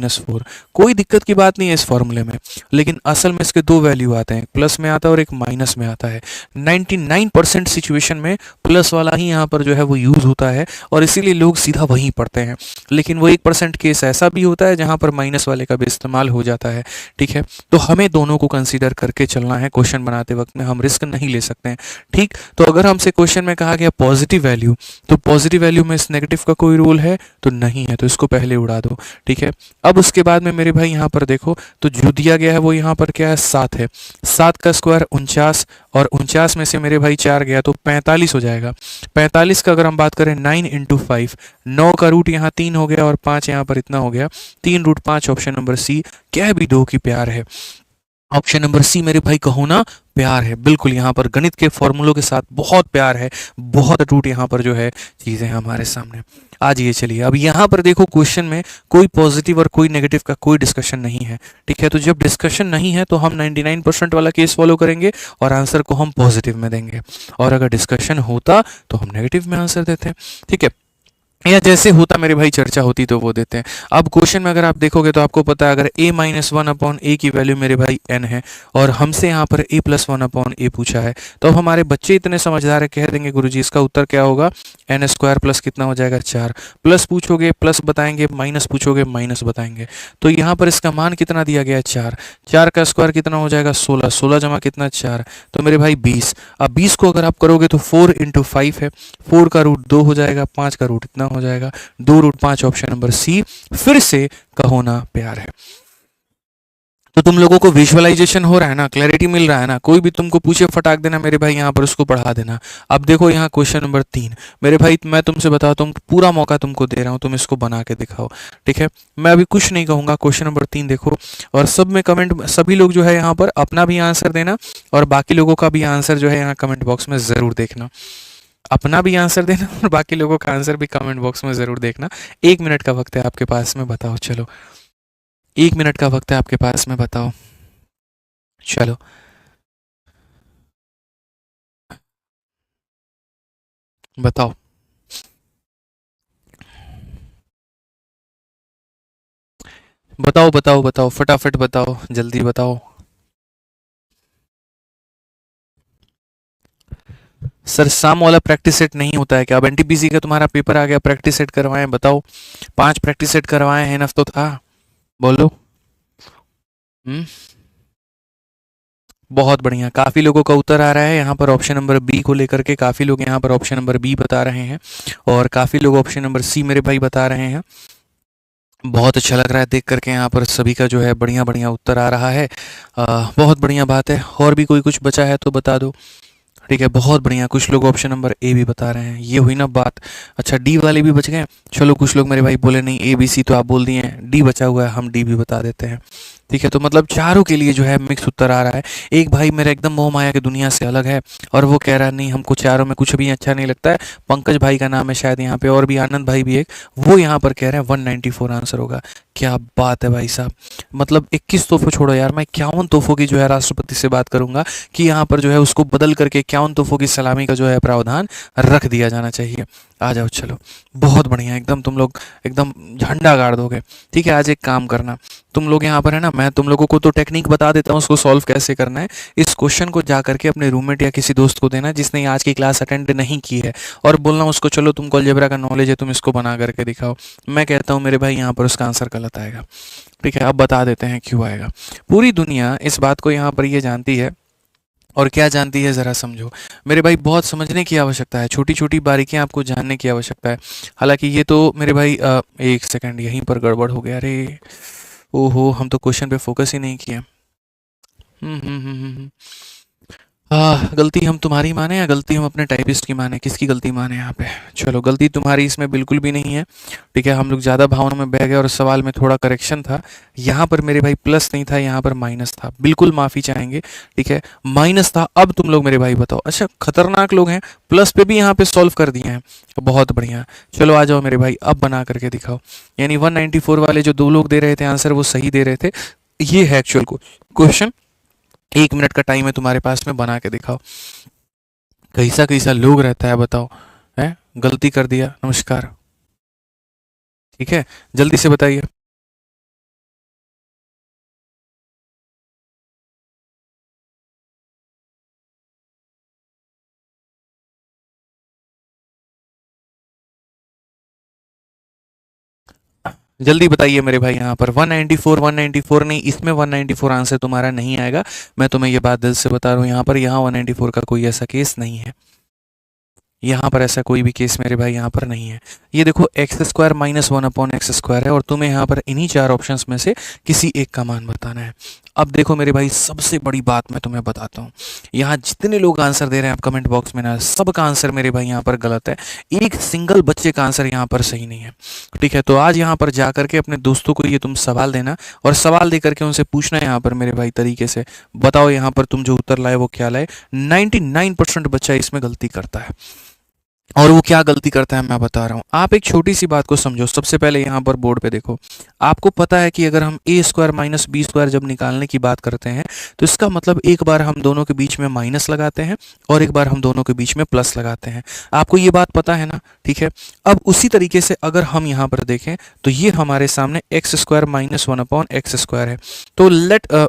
- 4। कोई दिक्कत की बात नहीं है इस फॉर्मूले में, लेकिन असल में इसके 2 वैल्यू आते हैं, प्लस में आता है और एक माइनस में आता है। 99% सिचुएशन में प्लस वाला ही यहाँ पर जो है वो यूज़ होता है और इसीलिए लोग सीधा वहीं पढ़ते हैं। लेकिन वो 1% केस ऐसा भी होता है जहाँ पर माइनस वाले का भी इस्तेमाल हो जाता है। ठीक है, तो हमें दोनों को कंसीडर करके चलना है क्वेश्चन बनाते वक्त में, हम रिस्क नहीं ले सकते हैं। ठीक, तो अगर हमसे क्वेश्चन में कहा गया पॉजिटिव वैल्यू, तो पॉजिटिव वैल्यू में इस नेगेटिव का कोई रूल है तो नहीं है, तो इसको पहले उड़ा दो। ठीक है, अब उसके बाद में मेरे भाई यहाँ पर देखो, तो जो दिया गया है वो यहाँ पर क्या है, 7 है। 7 का स्क्वायर 49, और 49 में से मेरे भाई 4 गया तो 45 हो जाएगा। 45 का अगर हम बात करें 9 इंटू 5, 9 का रूट यहाँ 3 हो गया और 5 यहाँ पर इतना हो गया, 3 रूट 5, ऑप्शन नंबर सी। कह भी दो कि प्यार है, ऑप्शन नंबर सी मेरे भाई कहो ना, प्यार है। बिल्कुल यहाँ पर गणित के फॉर्मूलों के साथ बहुत प्यार है, बहुत अटूट यहाँ पर जो है चीज़ें हैं हमारे सामने। आज ये चलिए, अब यहाँ पर देखो क्वेश्चन में कोई पॉजिटिव और कोई नेगेटिव का कोई डिस्कशन नहीं है। ठीक है, तो जब डिस्कशन नहीं है तो हम 99% वाला केस फॉलो करेंगे और आंसर को हम पॉजिटिव में देंगे, और अगर डिस्कशन होता तो हम नेगेटिव में आंसर देते हैं। ठीक है, या जैसे होता मेरे भाई चर्चा होती तो वो देते हैं। अब क्वेश्चन में अगर आप देखोगे तो आपको पता है, अगर a माइनस वन अपॉन ए की वैल्यू मेरे भाई n है, और हमसे यहाँ पर a प्लस वन अपॉन ए पूछा है, तो अब हमारे बच्चे इतने समझदार है, कह देंगे गुरुजी इसका उत्तर क्या होगा, n स्क्वायर प्लस कितना हो जाएगा 4, प्लस पूछोगे प्लस बताएंगे, माइनस पूछोगे माइनस बताएंगे। तो यहाँ पर इसका मान कितना दिया गया है 4, 4 का स्क्वायर कितना हो जाएगा 16, 16 जमा कितना 4, तो मेरे भाई 20। अब 20 को अगर आप करोगे तो 4 इंटू 5 है, 4 का रूट 2 हो जाएगा, 5 का रूट इतना हो जाएगा, 2 रूट 5, ऑप्शन नंबर सी। फिर से कहो ना प्यार है। तो तुम लोगों को विजुअलाइजेशन हो रहा है ना, क्लैरिटी मिल रहा है ना, कोई भी तुमको पूछे फटाक देना मेरे भाई, यहाँ पर उसको पढ़ा देना। अब देखो यहाँ क्वेश्चन नंबर 3 मेरे भाई, मैं तुमसे बताता हूँ, पूरा मौका तुमको दे रहा हूँ, तुम इसको बना के दिखाओ। ठीक है, मैं अभी कुछ नहीं कहूँगा, क्वेश्चन नंबर 3 देखो, और सब में कमेंट, सभी लोग जो है यहाँ पर अपना भी आंसर देना, और बाकी लोगों का भी आंसर जो है यहाँ कमेंट बॉक्स में ज़रूर देखना। अपना भी आंसर देना और बाकी लोगों का आंसर भी कमेंट बॉक्स में ज़रूर देखना। 1 मिनट का वक्त है आपके पास में, बताओ चलो, 1 मिनट का वक्त है आपके पास में, बताओ चलो। बताओ बताओ बताओ बताओ, फटाफट बताओ, जल्दी बताओ। सर शाम वाला प्रैक्टिस सेट नहीं होता है क्या? अब एनटीपीसी का तुम्हारा पेपर आ गया, प्रैक्टिस सेट करवाएं, बताओ। 5 प्रैक्टिस सेट करवाएं हैं, नफ तो था, बोलो। हम्म, बहुत बढ़िया, काफ़ी लोगों का उत्तर आ रहा है यहाँ पर ऑप्शन नंबर बी को लेकर के, काफ़ी लोग यहाँ पर ऑप्शन नंबर बी बता रहे हैं, और काफ़ी लोग ऑप्शन नंबर सी मेरे भाई बता रहे हैं। बहुत अच्छा लग रहा है देख करके, यहाँ पर सभी का जो है बढ़िया बढ़िया उत्तर आ रहा है। बहुत बढ़िया बात है, और भी कोई कुछ बचा है तो बता दो। ठीक है, बहुत बढ़िया, कुछ लोग ऑप्शन नंबर ए भी बता रहे हैं, ये हुई ना बात। अच्छा, डी वाले भी बच गए। चलो, कुछ लोग मेरे भाई बोले नहीं ए बी सी तो आप बोल दिए हैं, डी बचा हुआ है, हम डी भी बता देते हैं। ठीक है, तो मतलब चारों के लिए जो है मिक्स उत्तर आ रहा है। एक भाई मेरा एकदम मोह माया की दुनिया से अलग है, और वो कह रहा है नहीं हमको चारों में कुछ भी अच्छा नहीं लगता है। पंकज भाई का नाम है शायद यहाँ पे, और भी आनंद भाई भी एक, वो यहाँ पर कह रहे हैं 194 आंसर होगा। क्या बात है भाई साहब, मतलब 21 तोहफे छोड़ो यार, मैं 51 तोहफों की जो है राष्ट्रपति से बात करूंगा कि यहाँ पर जो है उसको बदल करके 51 तोहफों की सलामी का जो है प्रावधान रख दिया जाना चाहिए। आ जाओ चलो, बहुत बढ़िया, एकदम तुम लोग एकदम झंडा गाड़ दोगे। ठीक है, आज एक काम करना, तुम लोग यहाँ पर है ना, मैं तुम लोगों को तो टेक्निक बता देता हूँ उसको सॉल्व कैसे करना है। इस क्वेश्चन को जा करके अपने रूममेट या किसी दोस्त को देना जिसने आज की क्लास अटेंड नहीं की है, और बोलना उसको चलो तुमको अलजेब्रा का नॉलेज है, तुम इसको बना करके दिखाओ। मैं कहता हूँ मेरे भाई यहाँ पर उसका आंसर गलत आएगा। ठीक है, अब बता देते हैं क्यों आएगा। पूरी दुनिया इस बात को यहाँ पर ये जानती है, और क्या जानती है ज़रा समझो मेरे भाई, बहुत समझने की आवश्यकता है, छोटी छोटी बारीकियां आपको जानने की आवश्यकता है। हालांकि ये तो मेरे भाई, एक सेकंड, यहीं पर गड़बड़ हो गया, अरे ओहो, हम तो क्वेश्चन पे फोकस ही नहीं किया। हम्म। गलती हम तुम्हारी माने या गलती हम अपने टाइपिस्ट की माने, किसकी गलती माने यहाँ पे? चलो, गलती तुम्हारी इसमें बिल्कुल भी नहीं है। ठीक है, हम लोग ज़्यादा भावनाओं में बह गए और सवाल में थोड़ा करेक्शन था। यहाँ पर मेरे भाई प्लस नहीं था, यहाँ पर माइनस था, बिल्कुल माफ़ी चाहेंगे। ठीक है, माइनस था। अब तुम लोग मेरे भाई बताओ, अच्छा खतरनाक लोग हैं, प्लस पे भी यहाँ पे सॉल्व कर दिए हैं, बहुत बढ़िया। चलो आ जाओ मेरे भाई, अब बना करके दिखाओ। यानी 194 वाले जो दो लोग दे रहे थे आंसर, वो सही दे रहे थे। ये है एक्चुअल क्वेश्चन। 1 मिनट का टाइम है तुम्हारे पास में, बना के दिखाओ। कैसा कैसा लोग रहता है बताओ, है गलती कर दिया, नमस्कार। ठीक है, जल्दी से बताइए। जल्दी बताइए मेरे भाई यहाँ पर 194 194 नहीं, इसमें 194 आंसर तुम्हारा नहीं आएगा। मैं तुम्हें ये बात दिल से बता रहा हूँ, यहाँ पर यहाँ 194 का कोई ऐसा केस नहीं है। यहाँ पर ऐसा कोई भी केस मेरे भाई यहाँ पर नहीं है। ये देखो x square minus one upon x square है और तुम्हें यहाँ पर इन्हीं चार ऑप्शंस में से किसी एक का मान बताना है। अब देखो मेरे भाई, सबसे बड़ी बात मैं तुम्हें बताता हूँ, यहाँ जितने लोग आंसर दे रहे हैं आप कमेंट बॉक्स में ना, सबका आंसर मेरे भाई यहाँ पर गलत है। एक सिंगल बच्चे का आंसर यहाँ पर सही नहीं है। ठीक है, तो आज यहाँ पर जा करके अपने दोस्तों को ये तुम सवाल देना और सवाल दे करके उनसे पूछना यहाँ पर मेरे भाई तरीके से, बताओ यहाँ पर तुम जो उत्तर लाए वो क्या लाए। 99% बच्चा इसमें गलती करता है। और वो क्या गलती करता है मैं बता रहा हूँ। आप एक छोटी सी बात को समझो। सबसे पहले यहाँ पर बोर्ड पे देखो, आपको पता है कि अगर हम ए स्क्वायर माइनस बी स्क्वायर जब निकालने की बात करते हैं तो इसका मतलब एक बार हम दोनों के बीच में माइनस लगाते हैं और एक बार हम दोनों के बीच में प्लस लगाते हैं। आपको ये बात पता है ना? ठीक है, अब उसी तरीके से अगर हम यहाँ पर देखें तो ये हमारे सामने x square minus one upon x square है। तो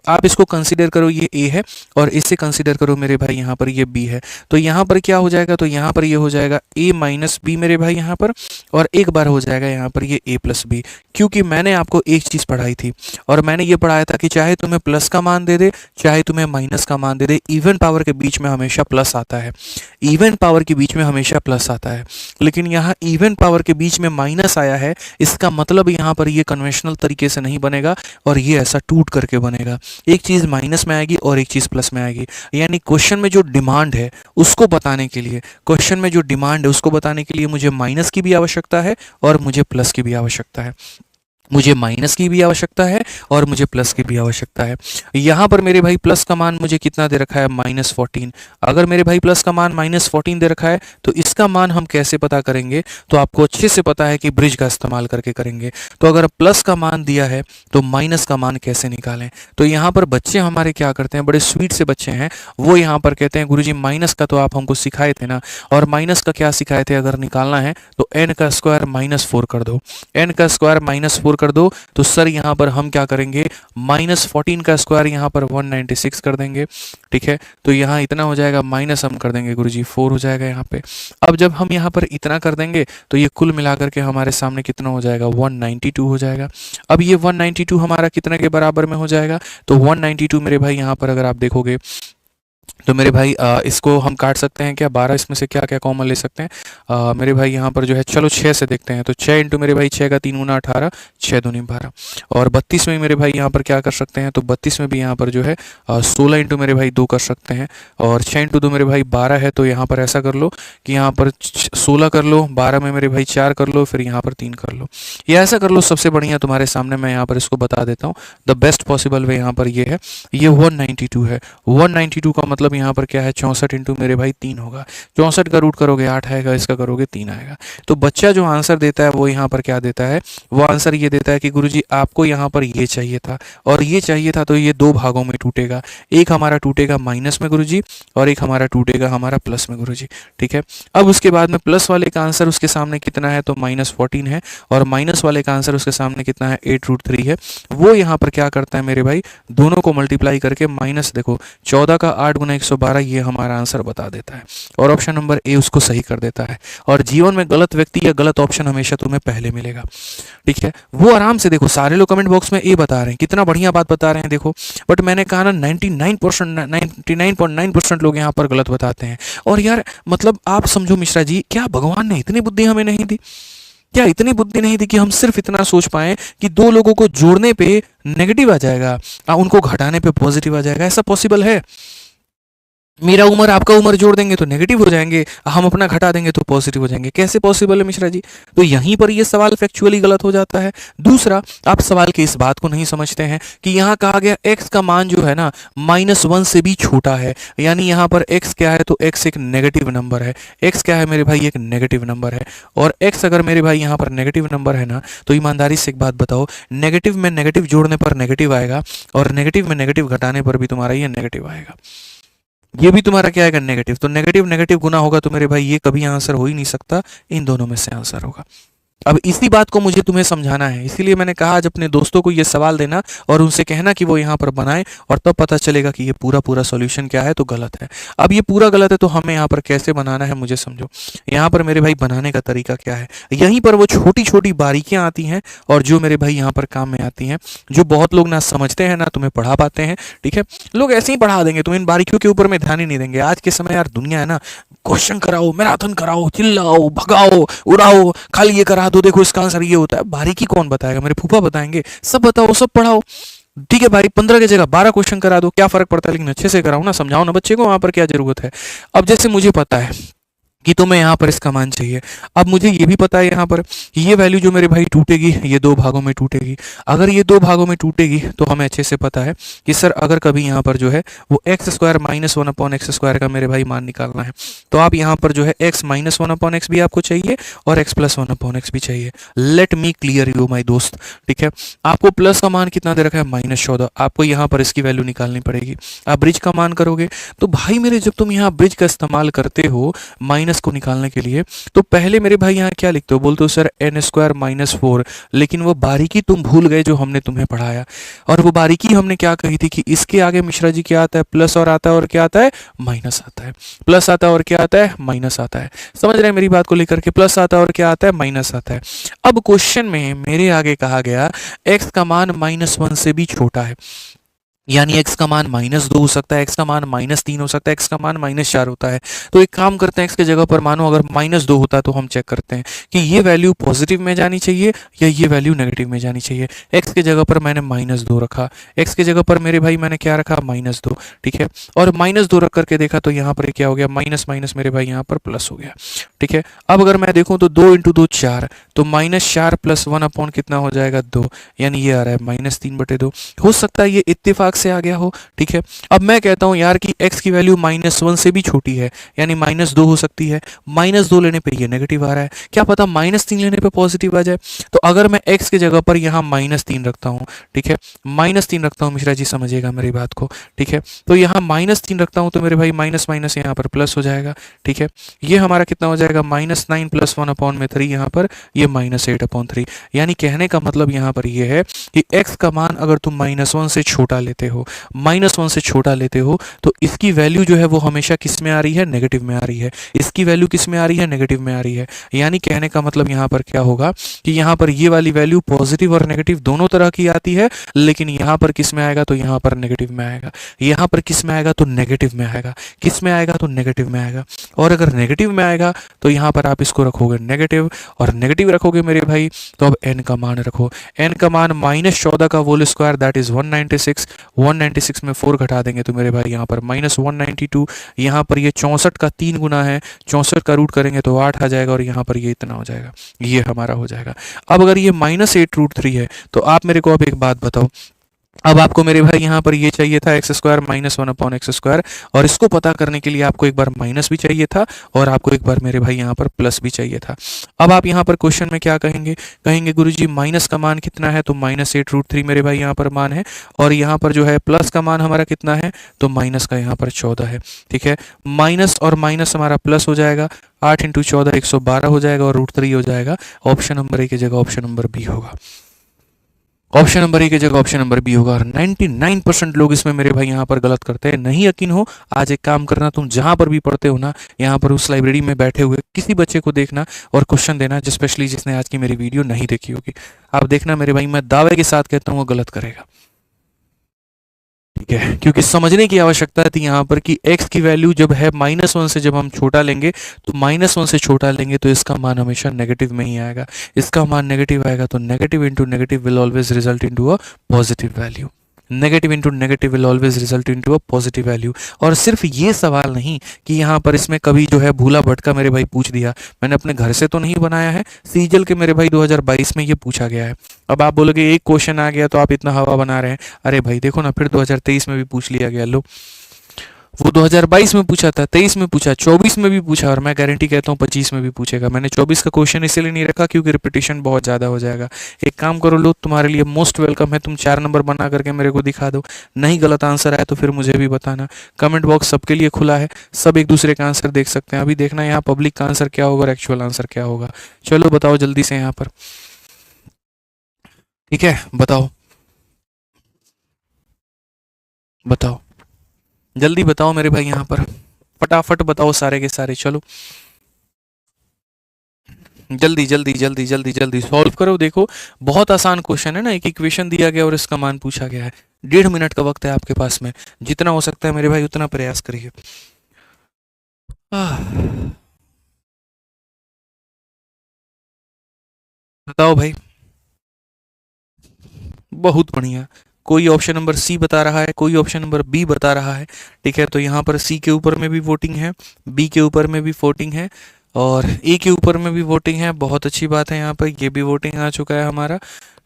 आप इसको कंसिडर करो ये ए है और इसे कंसिडर करो मेरे भाई यहाँ पर ये बी है। तो यहाँ पर क्या हो जाएगा, तो यहाँ पर ये हो जाएगा ए माइनस बी मेरे भाई यहाँ पर, और एक बार हो जाएगा यहाँ पर ये ए प्लस बी। क्योंकि मैंने आपको एक चीज़ पढ़ाई थी और मैंने ये पढ़ाया था कि चाहे तुम्हें प्लस का मान दे दे चाहे तुम्हें माइनस का मान दे दे, इवन पावर के बीच में हमेशा प्लस आता है। इवन पावर के बीच में हमेशा प्लस आता है, लेकिन यहाँ इवन पावर के बीच में माइनस आया है, इसका मतलब यहाँ पर ये कन्वेंशनल तरीके से नहीं बनेगा और ये ऐसा टूट करके बनेगा। एक चीज़ माइनस में आएगी और एक चीज़ प्लस में आएगी। यानी क्वेश्चन में जो डिमांड है उसको बताने के लिए, क्वेश्चन में जो डिमांड है उसको बताने के लिए मुझे माइनस की भी आवश्यकता है और मुझे प्लस की भी आवश्यकता है। मुझे माइनस की भी आवश्यकता है और मुझे प्लस की भी आवश्यकता है। यहाँ पर मेरे भाई प्लस का मान मुझे कितना दे रखा है, -14। अगर मेरे भाई प्लस का मान -14 दे रखा है तो इसका मान हम कैसे पता करेंगे, तो आपको अच्छे से पता है कि ब्रिज का इस्तेमाल करके करेंगे। तो अगर प्लस का मान दिया है तो माइनस का मान कैसे निकालें। तो यहाँ पर बच्चे हमारे क्या करते हैं, बड़े स्वीट से बच्चे हैं, वो यहाँ पर कहते हैं गुरुजी माइनस का तो आप हमको सिखाए थे ना, और माइनस का क्या सिखाए थे, अगर निकालना है तो एन का स्क्वायर -4 कर दो। एन का स्क्वायर -4 कर दो तो सर यहाँ पर हम क्या करेंगे, -14 का स्क्वायर यहाँ पर 196 कर देंगे। ठीक है, तो यहाँ इतना हो जाएगा, माइनस हम कर देंगे गुरुजी 4 हो जाएगा यहाँ पे। अब जब हम यहाँ पर इतना कर देंगे तो ये कुल मिलाकर के हमारे सामने कितना हो जाएगा, 192 हो जाएगा। अब ये 192 हमारा कितने के बराबर में हो जाएगा, तो 192 मेरे भाई यहाँ पर अगर आप देखोगे तो मेरे भाई इसको हम काट सकते हैं क्या, 12 इसमें से क्या क्या कॉमन ले सकते हैं मेरे भाई यहाँ पर जो है, चलो 6 से देखते हैं। तो 6 इंटू मेरे भाई 6 का 3 गुना 18, 6 दूनी 12, और 32 में मेरे भाई यहाँ पर क्या कर सकते हैं, तो 32 में भी यहाँ पर जो है 16 इंटू मेरे भाई 2 कर सकते हैं, और 6 इंटू 2 मेरे भाई 12 है। तो यहाँ पर ऐसा कर लो कि यहाँ पर 16 कर लो, 12 में मेरे भाई 4 कर लो, फिर यहाँ पर 3 कर लो, या ऐसा कर लो। सबसे बढ़िया तुम्हारे सामने मैं यहाँ पर इसको बता देता हूँ, द बेस्ट पॉसिबल वे यहाँ पर ये है, ये 192 है। 192 का मतलब यहाँ पर क्या है, 64 इंटू मेरे भाई 3 होगा। 64 का रूट करोगे 8 आएगा, इसका करोगे 3 आएगा। तो बच्चा जो आंसर देता है वो यहाँ पर क्या देता है, वो आंसर ये देता है कि गुरुजी आपको यहाँ पर ये चाहिए था और ये चाहिए था, तो ये दो भागों में टूटेगा। एक हमारा टूटेगा माइनस में गुरुजी और एक हमारा टूटेगा हमारा प्लस में गुरुजी। ठीक है, अब उसके बाद में प्लस वाले का आंसर उसके सामने कितना है, तो -14 है, और माइनस वाले का आंसर उसके सामने कितना है, 8√3 है। वो यहाँ पर क्या करता है मेरे भाई, दोनों को मल्टीप्लाई करके माइनस, देखो 14 का 8 गुना 112, ये हमारा आंसर बता देता है और ऑप्शन नंबर ए उसको सही कर देता है। और जीवन में गलत व्यक्ति या गलत ऑप्शन हमेशा तुम्हें पहले मिलेगा। ठीक है, वो आराम से देखो, सारे लोग कमेंट बॉक्स में ए बता रहे हैं, कितना बढ़िया बात बता रहे हैं देखो, बट मैंने कहा ना 99.9% लोग यहाँ पर गलत बताते हैं। और यार मतलब आप समझो मिश्रा जी, क्या भगवान ने इतनी बुद्धि हमें नहीं दी, क्या इतनी बुद्धि नहीं थी कि हम सिर्फ इतना सोच पाए कि दो लोगों को जोड़ने पे नेगेटिव आ जाएगा, उनको घटाने पे पॉजिटिव आ जाएगा। ऐसा पॉसिबल है? मेरा उम्र आपका उम्र जोड़ देंगे तो नेगेटिव हो जाएंगे, हम अपना घटा देंगे तो पॉजिटिव हो जाएंगे, कैसे पॉसिबल है मिश्रा जी? तो यहीं पर ये सवाल फैक्चुअली गलत हो जाता है। दूसरा, आप सवाल की इस बात को नहीं समझते हैं कि यहाँ कहा गया x का मान जो है ना -1 से भी छोटा है, यानी यहाँ पर x क्या है, तो x एक नेगेटिव नंबर है। x क्या है मेरे भाई, एक नेगेटिव नंबर है। और x अगर मेरे भाई यहाँ पर नेगेटिव नंबर है ना, तो ईमानदारी से एक बात बताओ, नेगेटिव में नेगेटिव जोड़ने पर नेगेटिव आएगा और नेगेटिव में नेगेटिव घटाने पर भी तुम्हारा ये नेगेटिव आएगा, ये भी तुम्हारा क्या आएगा, नेगेटिव। तो नेगेटिव नेगेटिव गुना होगा तो मेरे भाई ये कभी आंसर हो ही नहीं सकता, इन दोनों में से आंसर होगा। अब इसी बात को मुझे तुम्हें समझाना है, इसीलिए मैंने कहा आज अपने दोस्तों को ये सवाल देना और उनसे कहना कि वो यहाँ पर बनाएं, और तब पता चलेगा कि ये पूरा पूरा सॉल्यूशन क्या है तो गलत है। अब ये पूरा गलत है तो हमें यहाँ पर कैसे बनाना है मुझे समझो। यहाँ पर मेरे भाई बनाने का तरीका क्या है, यहीं पर वो छोटी छोटी बारीकियां आती हैं और जो मेरे भाई यहाँ पर काम में आती हैं, जो बहुत लोग ना समझते हैं ना तुम्हें पढ़ा पाते हैं। ठीक है, लोग ऐसे ही पढ़ा देंगे, तुम इन बारीकियों के ऊपर में ध्यान ही नहीं देंगे। आज के समय यार दुनिया है ना, क्वेश्चन कराओ, मैराथन कराओ, चिल्लाओ, भगाओ, उड़ाओ, खाली ये करा दो, देखो इसका आंसर ये होता है। बारीकी कौन बताएगा, मेरे फूफा बताएंगे। सब बताओ, सब पढ़ाओ। ठीक है भाई, 15 की जगह 12 क्वेश्चन करा दो, क्या फर्क पड़ता है, लेकिन अच्छे से कराओ ना, समझाओ ना बच्चे को वहां पर क्या जरूरत है। अब जैसे मुझे पता है कि तुम्हें यहाँ पर इसका मान चाहिए, अब मुझे ये भी पता है यहाँ पर कि ये वैल्यू जो मेरे भाई टूटेगी ये दो भागों में टूटेगी। अगर ये दो भागों में टूटेगी तो हमें अच्छे से पता है कि सर अगर कभी यहाँ पर जो है वो x square minus one upon x square का मेरे भाई मान निकालना है, तो आप यहाँ पर जो है x minus one upon x भी आपको चाहिए और x plus one upon x भी चाहिए। लेट मी क्लियर यू माई दोस्त। ठीक है, आपको प्लस का मान कितना दे रखा है, -14, आपको यहाँ पर इसकी वैल्यू निकालनी पड़ेगी। आप ब्रिज का मान करोगे तो भाई मेरे, जब तुम यहाँ ब्रिज का इस्तेमाल करते हो माइनस को निकालने के लिए, तो पहले मेरे भाई यहाँ क्या लिखते हो, बोलते हो सर एन स्क्वायर -4, लेकिन वो बारीकी तुम भूल गए जो हमने तुम्हें पढ़ाया। और वो बारीकी हमने क्या कही थी कि इसके आगे मिश्रा जी क्या आता है, प्लस और आता है, और क्या आता है, माइनस आता है। प्लस आता है और क्या आता है, माइनस आता है। समझ रहे हैं मेरी बात को लेकर के, प्लस आता है और क्या आता है, माइनस आता है। अब क्वेश्चन में मेरे आगे कहा गया एक्स का मान -1 से भी छोटा है, यानी x का मान -2 हो सकता है, x का मान -3 हो सकता है, x का मान -4 होता है। तो एक काम करते हैं, x के जगह पर मानो अगर -2 होता है तो हम चेक करते हैं कि ये वैल्यू पॉजिटिव में जानी चाहिए या ये वैल्यू नेगेटिव में जानी चाहिए। x के जगह पर मैंने -2 रखा, x के जगह पर मेरे भाई मैंने क्या रखा, -2। ठीक है, और -2 रख करके देखा तो यहाँ पर क्या हो गया, माइनस माइनस मेरे भाई यहाँ पर प्लस हो गया। ठीक है, अब अगर मैं देखूँ तो 2 × 2 4, तो -4 + 1 अपॉन कितना हो जाएगा, 2, यानी ये आ रहा है -3/2। हो सकता है ये इत्तेफाक से आ गया हो। ठीक है, अब मैं कहता हूं यार कि x की वैल्यू -1 से भी छोटी है, यानी -2 हो सकती है। -2 लेने पे ये नेगेटिव आ रहा है, क्या पता -3 लेने पे पॉजिटिव आ जाए। तो अगर मैं x की जगह पर यहाँ -3 रखता हूँ, ठीक है, -3 रखता हूँ, मिश्रा जी समझिएगा मेरी बात को। ठीक है, तो यहाँ -3 रखता हूँ तो मेरे भाई माइनस माइनस यहाँ पर प्लस हो जाएगा। ठीक है, ये हमारा कितना हो जाएगा, -9 + 1 अपॉन में 3, यहाँ पर ये -8/3। यानी कहने का मतलब यहाँ पर ये है कि x का मान अगर तुम -1 से छोटा लेते हो, -1 से छोटा लेते हो, तो इसकी वैल्यू जो है वो हमेशा किस में आ रही है, नेगेटिव में आ रही है। इसकी वैल्यू किस में आ रही है, नेगेटिव में आ रही है। यानी कहने का मतलब यहाँ पर क्या होगा कि यहाँ पर ये वाली वैल्यू पॉजिटिव और नेगेटिव दोनों तरह की आती है, लेकिन यहाँ पर किस में आएगा, तो यहाँ पर नेगेटिव में आएगा। यहाँ पर किस में आएगा, तो नेगेटिव में आएगा। किस में आएगा, तो नेगेटिव में आएगा। और अगर नेगेटिव में आएगा तो यहाँ पर आप इसको रखोगे नेगेटिव, और नेगेटिव रखोगे मेरे भाई तो अब n का मान रखो। n का मान -14 का होल स्क्वायर, दैट इज 196। 196 में 4 घटा देंगे तो मेरे भाई यहाँ पर -192। यहाँ पर ये 64 का 3 गुना है, 64 का रूट करेंगे तो 8 आ जाएगा, और यहाँ पर ये इतना हो जाएगा, ये हमारा हो जाएगा। अब अगर ये -8√3 है तो आप मेरे को अब एक बात बताओ, अब आपको मेरे भाई यहाँ पर ये चाहिए था x square -1 upon x square, और इसको पता करने के लिए आपको एक बार माइनस भी चाहिए था और आपको एक बार मेरे भाई यहाँ पर प्लस भी चाहिए था। अब आप यहाँ पर क्वेश्चन में क्या कहेंगे, कहेंगे गुरुजी माइनस का मान कितना है, तो -8√3 मेरे भाई यहाँ पर मान है, और यहाँ पर जो है प्लस का मान हमारा कितना है, तो माइनस का यहाँ पर 14 है। ठीक है, माइनस और माइनस हमारा प्लस हो जाएगा, 8 × 14 112 हो जाएगा, और √3 हो जाएगा। ऑप्शन नंबर ए की जगह ऑप्शन नंबर बी होगा। ऑप्शन नंबर ए की जगह ऑप्शन नंबर बी होगा। और 99% लोग इसमें मेरे भाई यहाँ पर गलत करते हैं। नहीं यकीन हो, आज एक काम करना, तुम जहाँ पर भी पढ़ते हो ना, यहाँ पर उस लाइब्रेरी में बैठे हुए किसी बच्चे को देखना और क्वेश्चन देना, स्पेशली जिसने आज की मेरी वीडियो नहीं देखी होगी। आप देखना मेरे भाई, मैं दावे के साथ कहता हूँ वो गलत करेगा। ठीक है, क्योंकि समझने की आवश्यकता थी यहाँ पर कि x की वैल्यू जब है -1 से जब हम छोटा लेंगे, तो -1 से छोटा लेंगे तो इसका मान हमेशा नेगेटिव में ही आएगा। इसका मान नेगेटिव आएगा तो negative into negative will always result into a positive value. Negative into negative will always result into a positive value. और सिर्फ ये सवाल नहीं कि यहाँ पर इसमें कभी जो है भूला भटका मेरे भाई पूछ दिया, मैंने अपने घर से तो नहीं बनाया है, सीजल के मेरे भाई 2022 में ये पूछा गया है। अब आप बोलोगे एक क्वेश्चन आ गया तो आप इतना हवा बना रहे हैं, अरे भाई देखो ना, फिर 2023 में भी पूछ लिया गया। लो वो 2022 में पूछा था, 23 में पूछा, 24 में भी पूछा, और मैं गारंटी कहता हूँ 25 में भी पूछेगा। मैंने 24 का क्वेश्चन इसलिए नहीं रखा क्योंकि रिपीटिशन बहुत ज़्यादा हो जाएगा। एक काम करो लो, तुम्हारे लिए मोस्ट वेलकम है, तुम 4 नंबर बना करके मेरे को दिखा दो। नहीं गलत आंसर आया तो फिर मुझे भी बताना। कमेंट बॉक्स सबके लिए खुला है, सब एक दूसरे का आंसर देख सकते हैं। अभी देखना यहाँ पब्लिक का आंसर क्या होगा और एक्चुअल आंसर क्या होगा। चलो बताओ जल्दी से यहाँ पर, ठीक है, बताओ बताओ, जल्दी बताओ मेरे भाई यहाँ पर, फटाफट बताओ सारे के सारे। चलो जल्दी जल्दी जल्दी जल्दी जल्दी सॉल्व करो। देखो बहुत आसान क्वेश्चन है ना, एक इक्वेशन दिया गया और इसका मान पूछा गया है। 1.5 मिनट का वक्त है आपके पास में, जितना हो सकता है मेरे भाई उतना प्रयास करिए। आह, बताओ भाई। बहुत बढ़िया। कोई ऑप्शन नंबर सी बता रहा है, कोई ऑप्शन नंबर बी बता रहा है। ठीक है, तो यहाँ पर सी के ऊपर में भी वोटिंग है, बी के ऊपर में भी वोटिंग है, और ए के ऊपर में भी वोटिंग है। बहुत अच्छी बात है, यहाँ पर ये भी वोटिंग आ चुका है हमारा।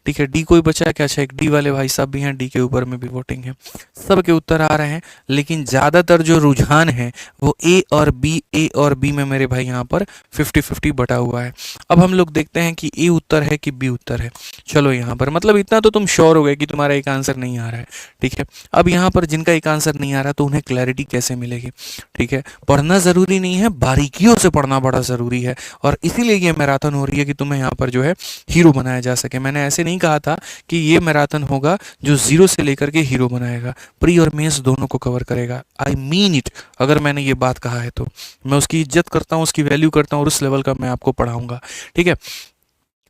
ठीक है, डी कोई बचा है क्या? अच्छा, एक डी वाले भाई साहब भी हैं, डी के ऊपर में भी वोटिंग है। सबके उत्तर आ रहे हैं, लेकिन ज़्यादातर जो रुझान है वो ए और बी में मेरे भाई यहाँ पर 50-50 बटा हुआ है। अब हम लोग देखते हैं कि ए उत्तर है कि बी उत्तर है। चलो यहाँ पर मतलब इतना तो तुम श्योर हो गए कि तुम्हारा एक आंसर नहीं आ रहा है। ठीक है, अब यहाँ पर जिनका एक आंसर नहीं आ रहा तो उन्हें क्लैरिटी कैसे मिलेगी? ठीक है, पढ़ना ज़रूरी नहीं है, बारीकियों से पढ़ना बड़ा ज़रूरी है, और इसीलिए ये मैराथन हो रही है कि तुम्हें यहाँ पर जो है हीरो बनाया जा सके। मैंने ऐसे नहीं कहा था कि ये मैराथन होगा जो जीरो से लेकर के हीरो बनाएगा, प्री और मेंस दोनों को कवर करेगा। I mean it. अगर मैंने ये बात कहा है तो मैं उसकी इज्जत करता हूँ, उसकी वैल्यू करता हूँ, और उस लेवल का मैं आपको पढ़ाऊंगा। ठीक है,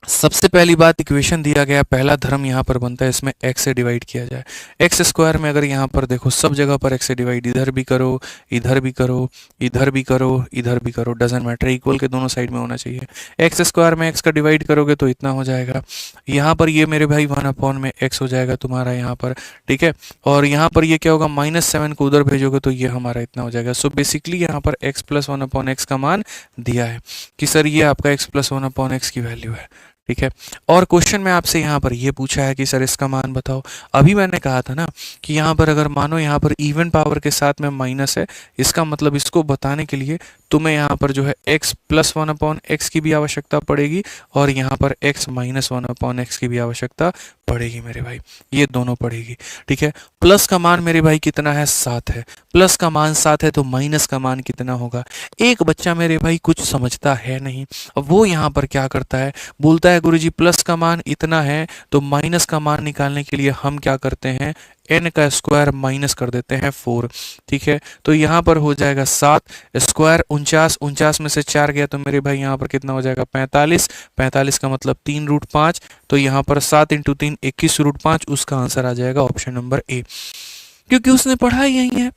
सबसे पहली बात, इक्वेशन दिया गया, पहला धर्म यहाँ पर बनता है, इसमें x से डिवाइड किया जाए। एक्स स्क्वायर में अगर यहाँ पर देखो सब जगह पर x से डिवाइड, इधर भी करो, इधर भी करो, इधर भी करो, इधर भी करो, डजेंट मैटर, इक्वल के दोनों साइड में होना चाहिए। एक्स स्क्वायर में x का डिवाइड करोगे तो इतना हो जाएगा। यहाँ पर ये मेरे भाई 1 अपॉन में x हो जाएगा तुम्हारा यहाँ पर। ठीक है, और यहाँ पर ये क्या होगा, -7 को उधर भेजोगे तो ये हमारा इतना हो जाएगा। सो बेसिकली यहाँ पर x प्लस 1/x का मान दिया है कि सर ये आपका x प्लस 1/x की वैल्यू है। ठीक है, और क्वेश्चन में आपसे यहाँ पर ये पूछा है कि सर इसका मान बताओ। अभी मैंने कहा था ना कि यहाँ पर अगर मानो यहाँ पर इवन पावर के साथ में माइनस है, इसका मतलब इसको बताने के लिए तुम्हें यहाँ पर जो है x प्लस 1/x की भी आवश्यकता पड़ेगी, और यहाँ पर x माइनस 1/x की भी आवश्यकता पड़ेगी मेरे भाई, ये दोनों पड़ेगी। ठीक है, प्लस का मान मेरे भाई कितना है? 7 है। प्लस का मान 7 है तो माइनस का मान कितना होगा? एक बच्चा मेरे भाई कुछ समझता है नहीं, अब वो यहाँ पर क्या करता है, बोलता है गुरुजी प्लस का मान इतना है तो माइनस का मान निकालने के लिए हम क्या करते हैं, n का स्क्वायर माइनस कर देते हैं 4। ठीक है, तो यहाँ पर हो जाएगा 7 स्क्वायर 49, 49 में से 4 गया तो मेरे भाई यहाँ पर कितना हो जाएगा, 45। 45 का मतलब 3√5, तो यहाँ पर 7 × 3 21√5, उसका आंसर आ जाएगा ऑप्शन नंबर ए, क्योंकि उसने पढ़ा यही है,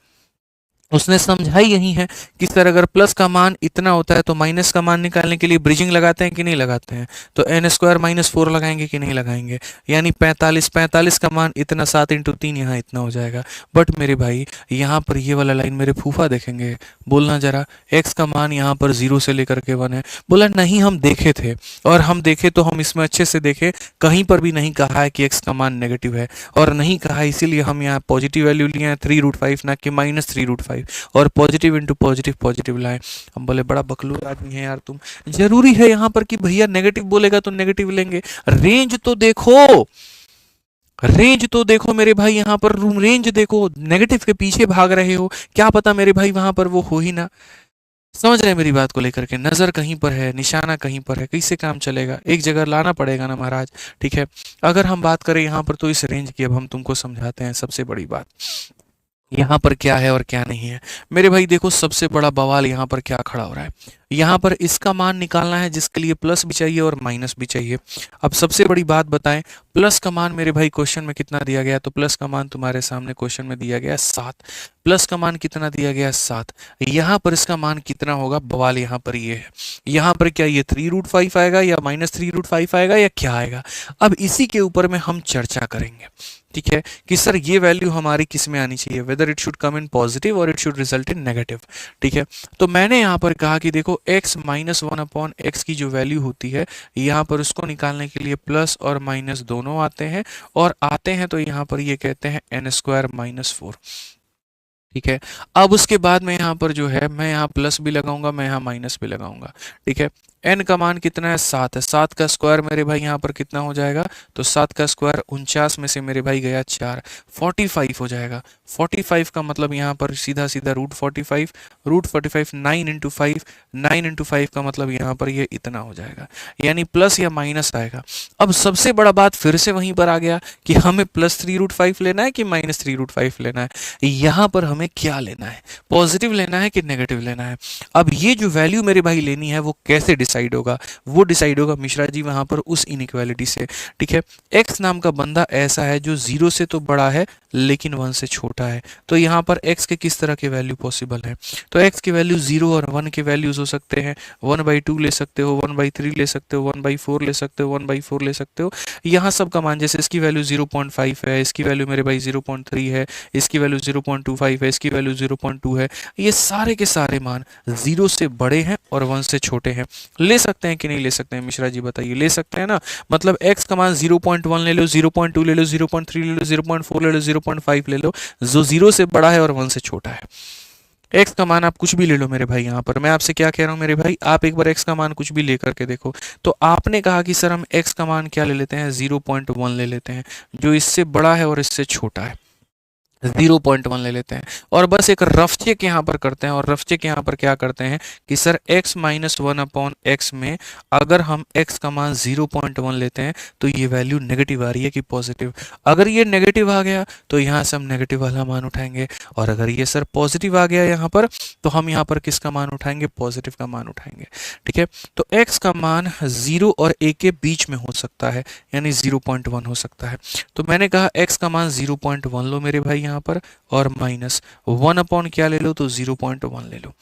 उसने समझा यही है कि सर अगर प्लस का मान इतना होता है तो माइनस का मान निकालने के लिए ब्रिजिंग लगाते हैं कि नहीं लगाते हैं, तो n स्क्वायर -4 लगाएंगे कि नहीं लगाएंगे, यानी 45, 45 का मान इतना, 7 × 3 यहाँ इतना हो जाएगा। बट मेरे भाई यहाँ पर ये वाला लाइन मेरे फूफा देखेंगे, बोलना जरा x का मान यहाँ पर 0 से लेकर के 1 है। बोला नहीं हम देखे थे, और हम देखे तो हम इसमें अच्छे से देखे, कहीं पर भी नहीं कहा है कि x का मान नेगेटिव है, और नहीं कहा, इसीलिए हम यहाँ पॉजिटिव वैल्यू लिए हैं 3√5 ना कि -3√5, और पॉजिटिव इंटू पॉजिटिव पॉजिटिव लाए। हम बोले बड़ा बकलूर आदमी है यार तुम, जरूरी है यहाँ पर कि भैया नेगेटिव बोलेगा तो नेगेटिव लेंगे? रेंज तो देखो, रेंज तो देखो मेरे भाई, यहाँ पर रूम रेंज देखो, नेगेटिव के पीछे भाग रहे हो, क्या पता मेरे भाई वहां पर वो हो ही ना। समझ रहे हैं मेरी बात को लेकर के? नजर कहीं पर है, निशाना कहीं पर है, कैसे काम चलेगा? एक जगह लाना पड़ेगा ना महाराज। ठीक है, अगर हम बात करें यहाँ पर तो इस रेंज की, अब हम तुमको समझाते हैं सबसे बड़ी बात यहाँ पर क्या है और क्या नहीं है। मेरे भाई देखो सबसे बड़ा बवाल यहाँ पर क्या खड़ा हो रहा है, यहाँ पर इसका मान निकालना है जिसके लिए प्लस भी चाहिए और माइनस भी चाहिए। अब सबसे बड़ी बात बताएं, प्लस का मान मेरे भाई क्वेश्चन में कितना दिया गया, तो प्लस का मान तुम्हारे सामने क्वेश्चन में दिया गया 7। प्लस का मान कितना दिया गया, 7। यहाँ पर इसका मान कितना होगा, बवाल यहाँ पर ये है, यहाँ पर क्या ये 3√5 आएगा या -3√5 आएगा या क्या आएगा? अब इसी के ऊपर में हम चर्चा करेंगे। ठीक है, कि सर ये वैल्यू हमारी किस में आनी चाहिए, whether it should come in positive और it should result in negative. ठीक है, तो मैंने यहाँ पर कहा कि देखो x -1/x की जो वैल्यू होती है, यहाँ पर उसको निकालने के लिए प्लस और माइनस दोनों आते हैं, और आते हैं तो यहाँ पर ये कहते हैं n² -4। ठीक है। अब उसके बाद में यहाँ पर जो है मैं यहाँ प्लस भी लगाऊंगा, मैं यहाँ माइनस भी लगाऊंगा। ठीक है। n का मान कितना है? 7 है। 7 का स्क्वायर मेरे भाई यहाँ पर कितना हो जाएगा? तो 7 का स्क्वायर 49 में से मेरे भाई गया 4, 45 हो जाएगा। 45 का मतलब यहाँ पर सीधा सीधा √45, √45 9 इंटू 5, 9 इंटू 5 का मतलब यहाँ पर ये इतना हो जाएगा, यानी प्लस या माइनस आएगा। अब सबसे बड़ा बात फिर से वहीं पर आ गया कि हमें +3√5 लेना है कि -3√5 लेना है। यहाँ पर हमें क्या लेना है? पॉजिटिव लेना है कि नेगेटिव लेना है? अब ये जो वैल्यू मेरे भाई लेनी है वो कैसे डिसाइड होगा? वो डिसाइड होगा मिश्रा जी वहां पर उस इनइक्वालिटी से। ठीक है। एक्स नाम का बंदा ऐसा है जो 0 से तो बड़ा है लेकिन 1 से छोटा है। तो यहाँ पर x के किस तरह के वैल्यू पॉसिबल है? तो x की वैल्यू 0 और 1 के वैल्यूज हो सकते हैं। 1/2 ले सकते हो, 1/3 ले सकते हो, 1/4 ले सकते हो, 1/4 ले सकते हो। यहाँ सब का मान, जैसे इसकी वैल्यू 0.5 है, इसकी वैल्यू मेरे भाई 0.3 है, इसकी वैल्यू 0.25 है, इसकी वैल्यू 0.2 है। ये सारे के सारे मान 0 से बड़े हैं और 1 से छोटे हैं। ले सकते हैं कि नहीं ले सकते हैं मिश्रा जी बताइए? ले सकते हैं ना। मतलब x का मान 0.1 ले लो, 0.2 ले लो, 0.3 ले लो, 0.4 ले लो, 0.5 ले लो, जो 0 से बड़ा है और 1 से छोटा है। x का मान आप कुछ भी ले लो मेरे भाई। यहाँ पर मैं आपसे क्या कह रहा हूँ मेरे भाई, आप एक बार x का मान कुछ भी लेकर के देखो। तो आपने कहा कि सर हम x का मान क्या ले लेते हैं? 0.1 ले लेते हैं, जो इससे बड़ा है और इससे छोटा है। 0.1 ले लेते हैं और बस एक रफ चेक यहाँ पर करते हैं। और रफ चेक यहाँ पर क्या करते हैं कि सर x - 1/x में अगर हम x का मान 0.1 लेते हैं तो ये वैल्यू नेगेटिव आ रही है कि पॉजिटिव? अगर ये नेगेटिव आ गया तो यहाँ से हम नेगेटिव वाला मान उठाएंगे, और अगर ये सर पॉजिटिव आ गया यहाँ पर तो हम यहाँ पर किसका मान उठाएंगे? पॉजिटिव का मान उठाएंगे। ठीक है। तो x का मान 0 और 1 के बीच में हो सकता है, यानी 0.1 हो सकता है। तो मैंने कहा x का मान 0.1 लो मेरे भाई यहाँ पर, और -1 अपॉन क्या ले लो? तो 0.1 ले लो।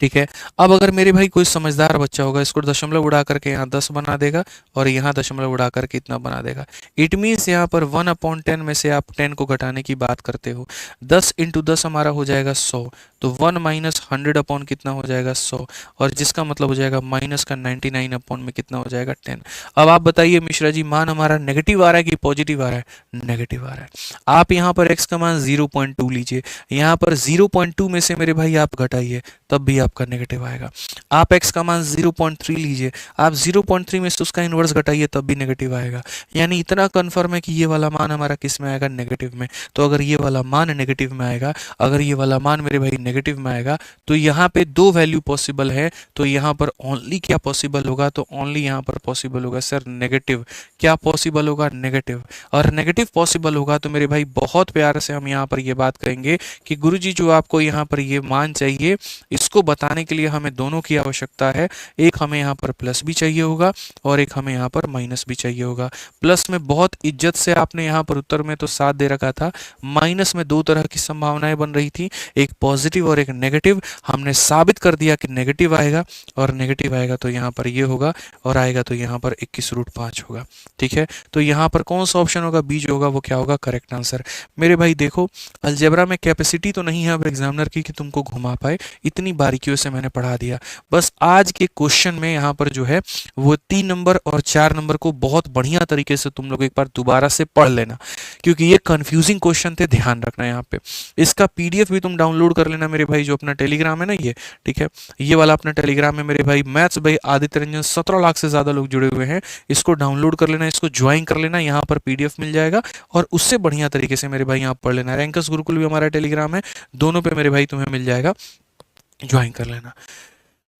ठीक है। अब अगर मेरे भाई कोई समझदार बच्चा होगा, इसको दशमलव उड़ा करके यहाँ 10 बना देगा और यहाँ दशमलव उड़ा करके इतना बना देगा। इट मीन्स यहाँ पर 1/10 में से आप 10 को घटाने की बात करते हो। 10 × 10 हमारा हो जाएगा 100, तो 1 - 100 अपॉन कितना हो जाएगा? 100, और जिसका मतलब हो जाएगा माइनस का 99 अपॉन में कितना हो जाएगा? 10। अब आप बताइए मिश्रा जी, मान हमारा नेगेटिव आ रहा है कि पॉजिटिव आ रहा है? नेगेटिव आ रहा है। आप यहाँ पर x का मान 0.2 लीजिए, यहाँ पर 0.2 में से मेरे भाई आप घटाइए, तब भी आपका नेगेटिव आएगा। आप x का मान 0.3 लीजिए, आप 0.3 में से उसका इन्वर्स घटाइए, तब भी नेगेटिव आएगा। यानी इतना कन्फर्म है कि ये वाला मान हमारा किस में आएगा? नेगेटिव में। तो अगर ये वाला मान नेगेटिव में आएगा, अगर ये वाला मान मेरे भाई नेगेटिव में आएगा, तो यहाँ पे दो वैल्यू पॉसिबल है। तो यहाँ पर ओनली क्या पॉसिबल होगा? तो ओनली यहाँ पर पॉसिबल होगा सर नेगेटिव। क्या पॉसिबल होगा? नेगेटिव। और नेगेटिव पॉसिबल होगा तो मेरे भाई बहुत प्यार से हम यहाँ पर ये बात कहेंगे कि गुरुजी जो आपको यहाँ पर ये मान चाहिए, इसको बताने के लिए हमें दोनों की आवश्यकता है। एक हमें यहाँ पर प्लस भी चाहिए होगा और एक हमें यहाँ पर माइनस भी चाहिए होगा। प्लस में बहुत इज्जत से आपने यहाँ पर उत्तर में तो 7 दे रखा था, माइनस में दो तरह की संभावनाएं बन रही थी, एक पॉजिटिव और एक नेगेटिव। हमने साबित कर दिया कि नेगेटिव आएगा, और नेगेटिव आएगा तो यहाँ पर ये होगा, और आएगा तो यहाँ पर 21√5 होगा। ठीक है। तो यहाँ पर कौन सा ऑप्शन होगा? बी जो होगा वो क्या होगा? Correct answer. मेरे भाई देखो, अलजेब्रा में कैपेसिटी तो नहीं है अब एग्जामिनर की कि तुमको घुमा पाए, इतनी बारीकियों से मैंने पढ़ा दिया। बस आज के क्वेश्चन में यहाँ पर जो है वो 3 नंबर और 4 नंबर को बहुत बढ़िया तरीके से तुम लोग एक बार दोबारा से पढ़ लेना, क्योंकि ये कंफ्यूजिंग क्वेश्चन थे, ध्यान रखना यहाँ पे। इसका पीडीएफ भी तुम डाउनलोड कर लेना मेरे भाई, जो अपना टेलीग्राम है ना ये, ठीक है, ये वाला अपना टेलीग्राम है मेरे भाई। मैथ्स भाई आदित्य रंजन 17 लाख से ज्यादा लोग जुड़े हुए हैं, इसको डाउनलोड कर लेना, इसको ज्वाइन कर लेना, यहाँ पर पीडीएफ मिल जाएगा और उससे बढ़िया तरीके से मेरे भाई यहाँ पढ़ लेना। रैंकर्स गुरुकुल भी हमारा टेलीग्राम है, दोनों पे मेरे भाई तुम्हें मिल जाएगा, ज्वाइन कर लेना।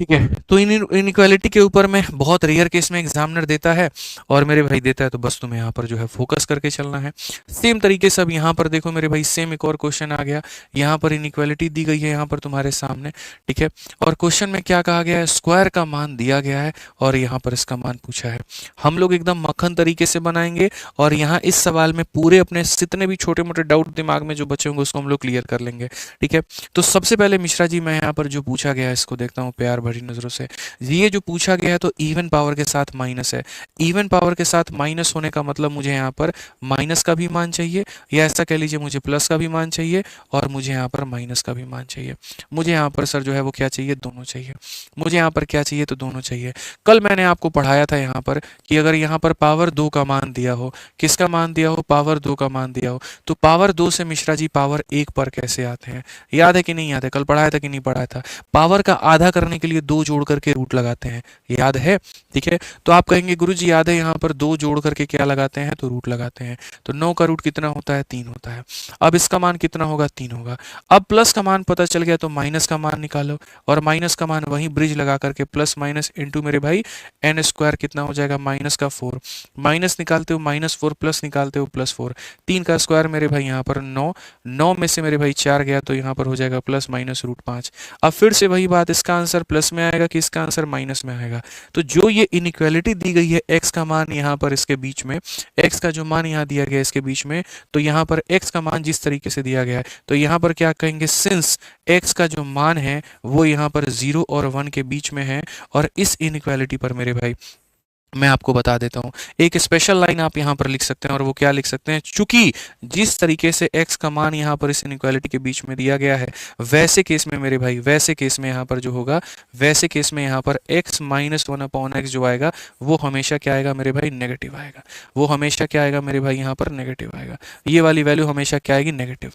ठीक है। तो इनइक्वालिटी के ऊपर में बहुत रेयर केस में एग्जामिनर देता है और मेरे भाई देता है, तो बस तुम्हें यहाँ पर जो है फोकस करके चलना है। सेम तरीके से अब यहाँ पर देखो मेरे भाई, सेम एक और क्वेश्चन आ गया। यहाँ पर इनइक्वालिटी दी गई है यहाँ पर तुम्हारे सामने, ठीक है, और क्वेश्चन में क्या कहा गया है? स्क्वायर का मान दिया गया है और यहाँ पर इसका मान पूछा है। हम लोग एकदम मक्खन तरीके से बनाएंगे और यहाँ इस सवाल में पूरे अपने जितने भी छोटे मोटे डाउट दिमाग में जो बचे होंगे उसको हम लोग क्लियर कर लेंगे। ठीक है। तो सबसे पहले मिश्रा जी मैं यहाँ पर जो पूछा गया है इसको देखता हूँ प्यार भरी हमारी नज़रों से। ये जो पूछा गया है तो इवन पावर के साथ माइनस है। इवन पावर के साथ माइनस होने का मतलब मुझे यहाँ पर माइनस का भी मान चाहिए, या ऐसा कह लीजिए मुझे प्लस का भी मान चाहिए और मुझे यहाँ पर माइनस का भी मान चाहिए। मुझे यहाँ पर सर जो है वो क्या चाहिए, दोनों चाहिए। मुझे यहाँ पर क्या चाहिए, तो दोनों चाहिए। कल मैंने आपको पढ़ाया था यहाँ पर कि अगर यहाँ पर पावर 2 का मान दिया हो, किसका मान दिया हो, पावर 2 का मान दिया हो, तो पावर 2 से मिश्रा जी पावर 1 पर कैसे आते हैं? याद है कि नहीं याद है? कल पढ़ाया था कि नहीं पढ़ाया था? पावर का आधा करने के लिए 2 जोड़ करके रूट लगाते हैं, याद है? ठीक है, तो आप कहेंगे गुरुजी याद है, यहाँ पर 2 जोड़ करके क्या लगाते हैं, तो रूट लगाते हैं। तो 9 का रूट कितना होता है, 3 होता है। अब इसका मान कितना होगा, 3 होगा। अब प्लस का मान पता चल गया तो माइनस का मान निकालो, और माइनस का मान वहीं ब्रिज लगा करके प्लस माइनस इंटू मेरे भाई एन स्क्वायर कितना हो जाएगा, माइनस का 4। माइनस निकालते हो -4, प्लस निकालते हो +4। 3 का स्क्वायर मेरे भाई यहाँ पर 9, 9 में से मेरे भाई 4 गया तो यहाँ पर हो जाएगा प्लस माइनस √5। अब फिर से वही बात, इसका आंसर प्लस में आएगा कि इसका आंसर माइनस में आएगा? तो जो ये इनइक्वालिटी दी गई है x का मान यहाँ पर इसके बीच में, x का जो मान यहाँ दिया गया है इसके बीच में, तो यहाँ पर x का मान जिस तरीके से दिया गया है तो यहाँ पर क्या कहेंगे, सिंस x का जो मान है वो यहाँ पर 0 और 1 के बीच में है, और इस इनइक्वालिटी पर मेरे भाई मैं आपको बता देता हूँ, एक स्पेशल लाइन आप यहाँ पर लिख सकते हैं, और वो क्या लिख सकते हैं, चूंकि जिस तरीके से x का मान यहाँ पर इस इनइक्वालिटी के बीच में दिया गया है, वैसे केस में मेरे भाई, वैसे केस में यहाँ पर जो होगा, वैसे केस में यहाँ पर x -1/x जो आएगा वो हमेशा क्या आएगा मेरे भाई, नेगेटिव आएगा। वो हमेशा क्या आएगा मेरे भाई, यहाँ पर नेगेटिव आएगा। ये वाली वैल्यू हमेशा क्या आएगी, नेगेटिव।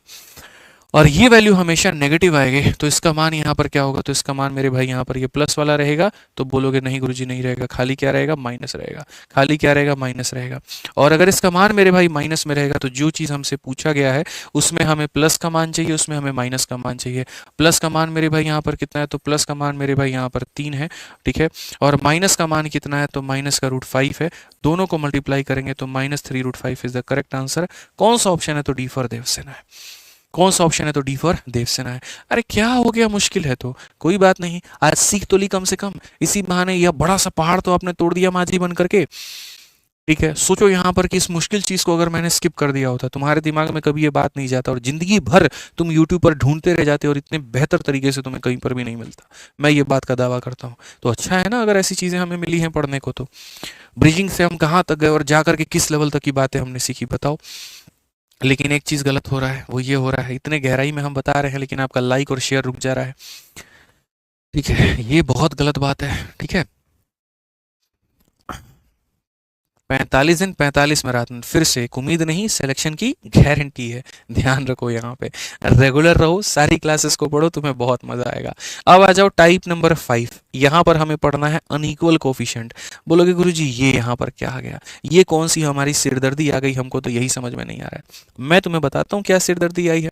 और ये वैल्यू हमेशा नेगेटिव आएगी तो इसका मान यहाँ पर क्या होगा, तो इसका मान मेरे भाई यहाँ पर ये प्लस वाला रहेगा। तो बोलोगे नहीं गुरुजी नहीं रहेगा, खाली क्या रहेगा, माइनस रहेगा। खाली क्या रहेगा, माइनस रहेगा। और अगर इसका मान मेरे भाई माइनस में रहेगा तो जो चीज़ हमसे पूछा गया है उसमें हमें प्लस का मान चाहिए, उसमें हमें माइनस का मान चाहिए। प्लस का मान मेरे भाई यहाँ पर कितना है, तो प्लस का मान मेरे भाई यहाँ पर 3 है, ठीक है। और माइनस का मान कितना है, तो माइनस का √5 है। दोनों को मल्टीप्लाई करेंगे तो -3√5 इज द करेक्ट आंसर। कौन सा ऑप्शन है, तो डी फॉर देवसेना है। कौन सा ऑप्शन है, तो डी फॉर देवसेना है। अरे क्या हो गया, मुश्किल है तो कोई बात नहीं, आज सीख तो ली कम से कम। इसी बहाने यह बड़ा सा पहाड़ तो आपने तोड़ दिया माझी बन करके, ठीक है। सोचो यहाँ पर कि इस मुश्किल चीज को अगर मैंने स्किप कर दिया होता, तुम्हारे दिमाग में कभी ये बात नहीं जाता, और जिंदगी भर तुम यूट्यूब पर ढूंढते रह जाते और इतने बेहतर तरीके से तुम्हें कहीं पर भी नहीं मिलता। मैं ये बात का दावा करता हूँ। तो अच्छा है ना अगर ऐसी चीजें हमें मिली हैं पढ़ने को। तो ब्रिजिंग से हम कहाँ तक गए और जाकर के किस लेवल तक की बातें हमने सीखी, बताओ। लेकिन एक चीज़ गलत हो रहा है, वो ये हो रहा है, इतने गहराई में हम बता रहे हैं लेकिन आपका लाइक और शेयर रुक जा रहा है, ठीक है। ये बहुत गलत बात है, ठीक है। 45 दिन 45 मैराथन, फिर से एक उम्मीद नहीं, सिलेक्शन की गारंटी है। ध्यान रखो, यहाँ पे रेगुलर रहो, सारी क्लासेस को पढ़ो, तुम्हें बहुत मजा आएगा। अब आ जाओ टाइप नंबर 5। यहाँ पर हमें पढ़ना है अनइक्वल कोफिशिएंट। बोलोगे गुरुजी ये यहाँ पर क्या आ गया, ये कौन सी हमारी सिरदर्दी आ गई, हमको तो यही समझ में नहीं आ रहा है। मैं तुम्हें बताता हूँ क्या सिरदर्दी आई है,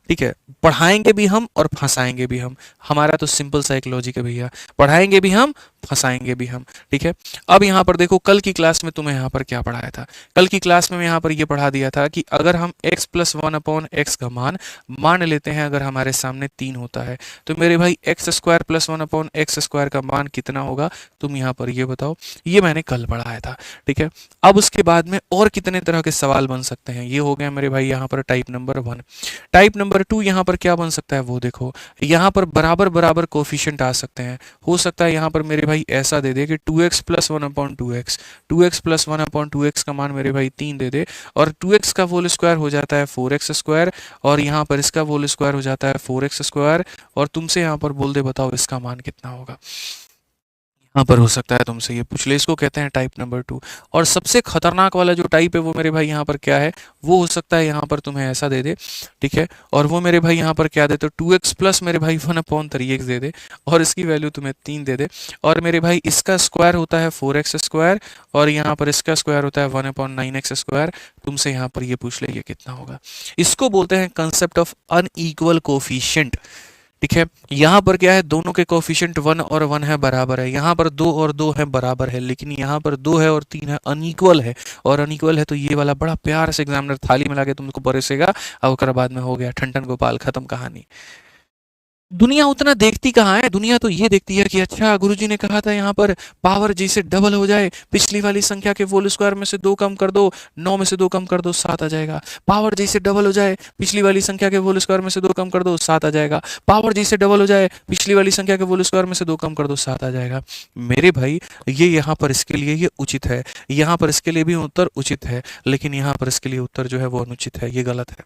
ठीक है। पढ़ाएंगे भी हम और फंसाएंगे भी हम, हमारा तो सिंपल साइकोलॉजी है भैया। पढ़ाएंगे भी हम, फंसाएंगे भी हम, ठीक है। अब यहाँ पर देखो, कल की क्लास में तुम्हें यहाँ पर क्या पढ़ाया था। कल की क्लास में यहाँ पर ये पढ़ा दिया था कि अगर हम x + 1/x का मान लेते हैं, अगर हमारे सामने 3 होता है, तो मेरे भाई x² + 1/x² का मान कितना होगा, तुम यहाँ पर ये बताओ। ये मैंने कल पढ़ाया था, ठीक है। अब उसके बाद में और कितने तरह के सवाल बन सकते हैं, ये हो गया मेरे भाई यहाँ पर टाइप नंबर 1। टाइप नंबर 2 यहाँ पर क्या बन सकता है, वो देखो। यहाँ पर बराबर बराबर कोफिशिएंट आ सकते हैं। हो सकता है यहाँ पर मेरे भाई ऐसा दे दे कि 2x + 1/2x, 2x + 1/2x का मान मेरे भाई 3 दे दे, और 2x का होल स्क्वायर हो जाता है 4x², और यहाँ पर इसका होल स्क्वायर हो जाता है 4x², और तुमसे यहाँ पर बोल दे बताओ इसका मान कितना होगा। यहाँ पर हो सकता है तुमसे ये पूछ ले, इसको कहते हैं टाइप नंबर 2। और सबसे खतरनाक वाला जो टाइप है वो मेरे भाई यहाँ पर क्या है, वो हो सकता है यहाँ पर तुम्हें ऐसा दे दे, ठीक है। और वो मेरे भाई यहाँ पर क्या दे, तो 2x + मेरे भाई 1/3x दे दे, और इसकी वैल्यू तुम्हें 3 दे दे, और मेरे भाई इसका स्क्वायर होता है 4x², और यहाँ पर इसका स्क्वायर होता है 1/9x²। तुमसे यहाँ पर ये पूछ ले ये कितना होगा। इसको बोलते हैं कंसेप्ट ऑफ अनइक्वल कोफिशिएंट, ठीक है। यहाँ पर क्या है, दोनों के कोफिशिएंट 1 और 1 है, बराबर है। यहाँ पर 2 और 2 है, बराबर है। लेकिन यहाँ पर 2 है और 3 है, अनइक्वल है। और अनइक्वल है तो ये वाला बड़ा प्यार से एग्जामिनर थाली में लाके तुमको परोसेगा, और उसके बाद में हो गया ठंडन गोपाल, खत्म कहानी। दुनिया उतना देखती कहाँ है, दुनिया तो ये देखती है कि अच्छा गुरुजी ने कहा था यहाँ पर पावर जैसे डबल हो जाए, पिछली वाली संख्या के होल स्क्वायर में से 2 कम कर दो, 9 में से 2 कम कर दो 7 आ जाएगा। पावर जैसे डबल हो जाए, पिछली वाली संख्या के होल स्क्वायर में से 2 कम कर दो 7 आ जाएगा। पावर जैसे डबल हो जाए, पिछली वाली संख्या के होल स्क्वायर में से 2 कम कर दो 7 आ जाएगा। मेरे भाई ये यहाँ पर इसके लिए ये उचित है, यहाँ पर इसके लिए भी उत्तर उचित है, लेकिन यहाँ पर इसके लिए उत्तर जो है वो अनुचित है, ये गलत है,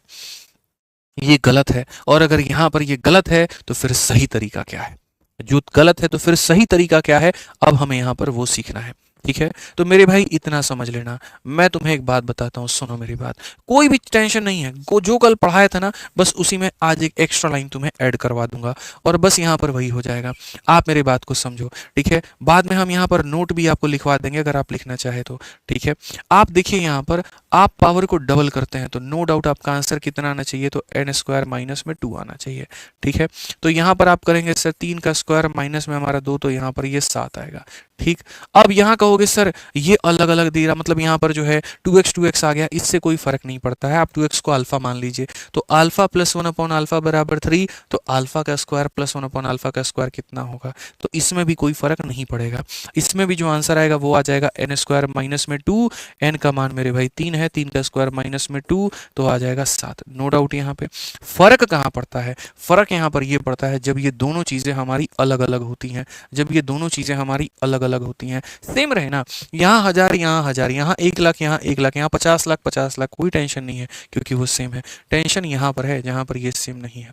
ये गलत है। और अगर यहाँ पर ये गलत है तो फिर सही तरीका क्या है? जो गलत है तो फिर सही तरीका क्या है? अब हमें यहाँ पर वो सीखना है। ठीक है, तो मेरे भाई इतना समझ लेना। मैं तुम्हें एक बात बताता हूँ, सुनो मेरी बात, कोई भी टेंशन नहीं है, जो कल पढ़ाया था ना बस उसी में आज एक एक्स्ट्रा लाइन तुम्हें ऐड करवा दूंगा और बस यहाँ पर वही हो जाएगा। आप मेरी बात को समझो, ठीक है? बाद में हम यहाँ पर नोट भी आपको लिखवा देंगे अगर आप लिखना चाहे तो। ठीक है, आप देखिए यहाँ पर आप पावर को डबल करते हैं तो नो डाउट आपका आंसर कितना आना चाहिए? तो एन स्क्वायर माइनस में 2 आना चाहिए। ठीक है, तो यहाँ पर आप करेंगे सर 3 का स्क्वायर माइनस में हमारा 2, तो यहाँ पर ये 7 आएगा। ठीक, अब यहाँ कहोगे सर ये अलग अलग दे रहा, मतलब यहाँ पर जो है 2x आ गया, इससे कोई फर्क नहीं पड़ता है। आप 2x को अल्फा मान लीजिए, तो अल्फा प्लस 1 अपॉन अल्फा बराबर 3, तो अल्फा का स्क्वायर प्लस 1 अपॉन अल्फा का स्क्वायर कितना होगा? तो इसमें भी कोई फर्क नहीं पड़ेगा, इसमें भी जो आंसर आएगा वो आ जाएगा एन स्क्वायर माइनस में 2, एन का मान मेरे भाई 3 है, 3 का स्क्वायर माइनस में 2 तो आ जाएगा 7। नो डाउट यहाँ पे फर्क कहाँ पड़ता है? फर्क यहाँ पर ये पड़ता है जब ये दोनों चीजें हमारी अलग अलग होती हैं, जब ये दोनों चीजें हमारी अलग अलग होती हैं। सेम रहे ना, यहाँ 1000 यहाँ 1000, यहाँ 1 लाख यहाँ 1 लाख, यहाँ 50 लाख 50 लाख, कोई टेंशन नहीं है क्योंकि वो सेम है। टेंशन यहाँ पर है जहाँ पर ये सेम नहीं है,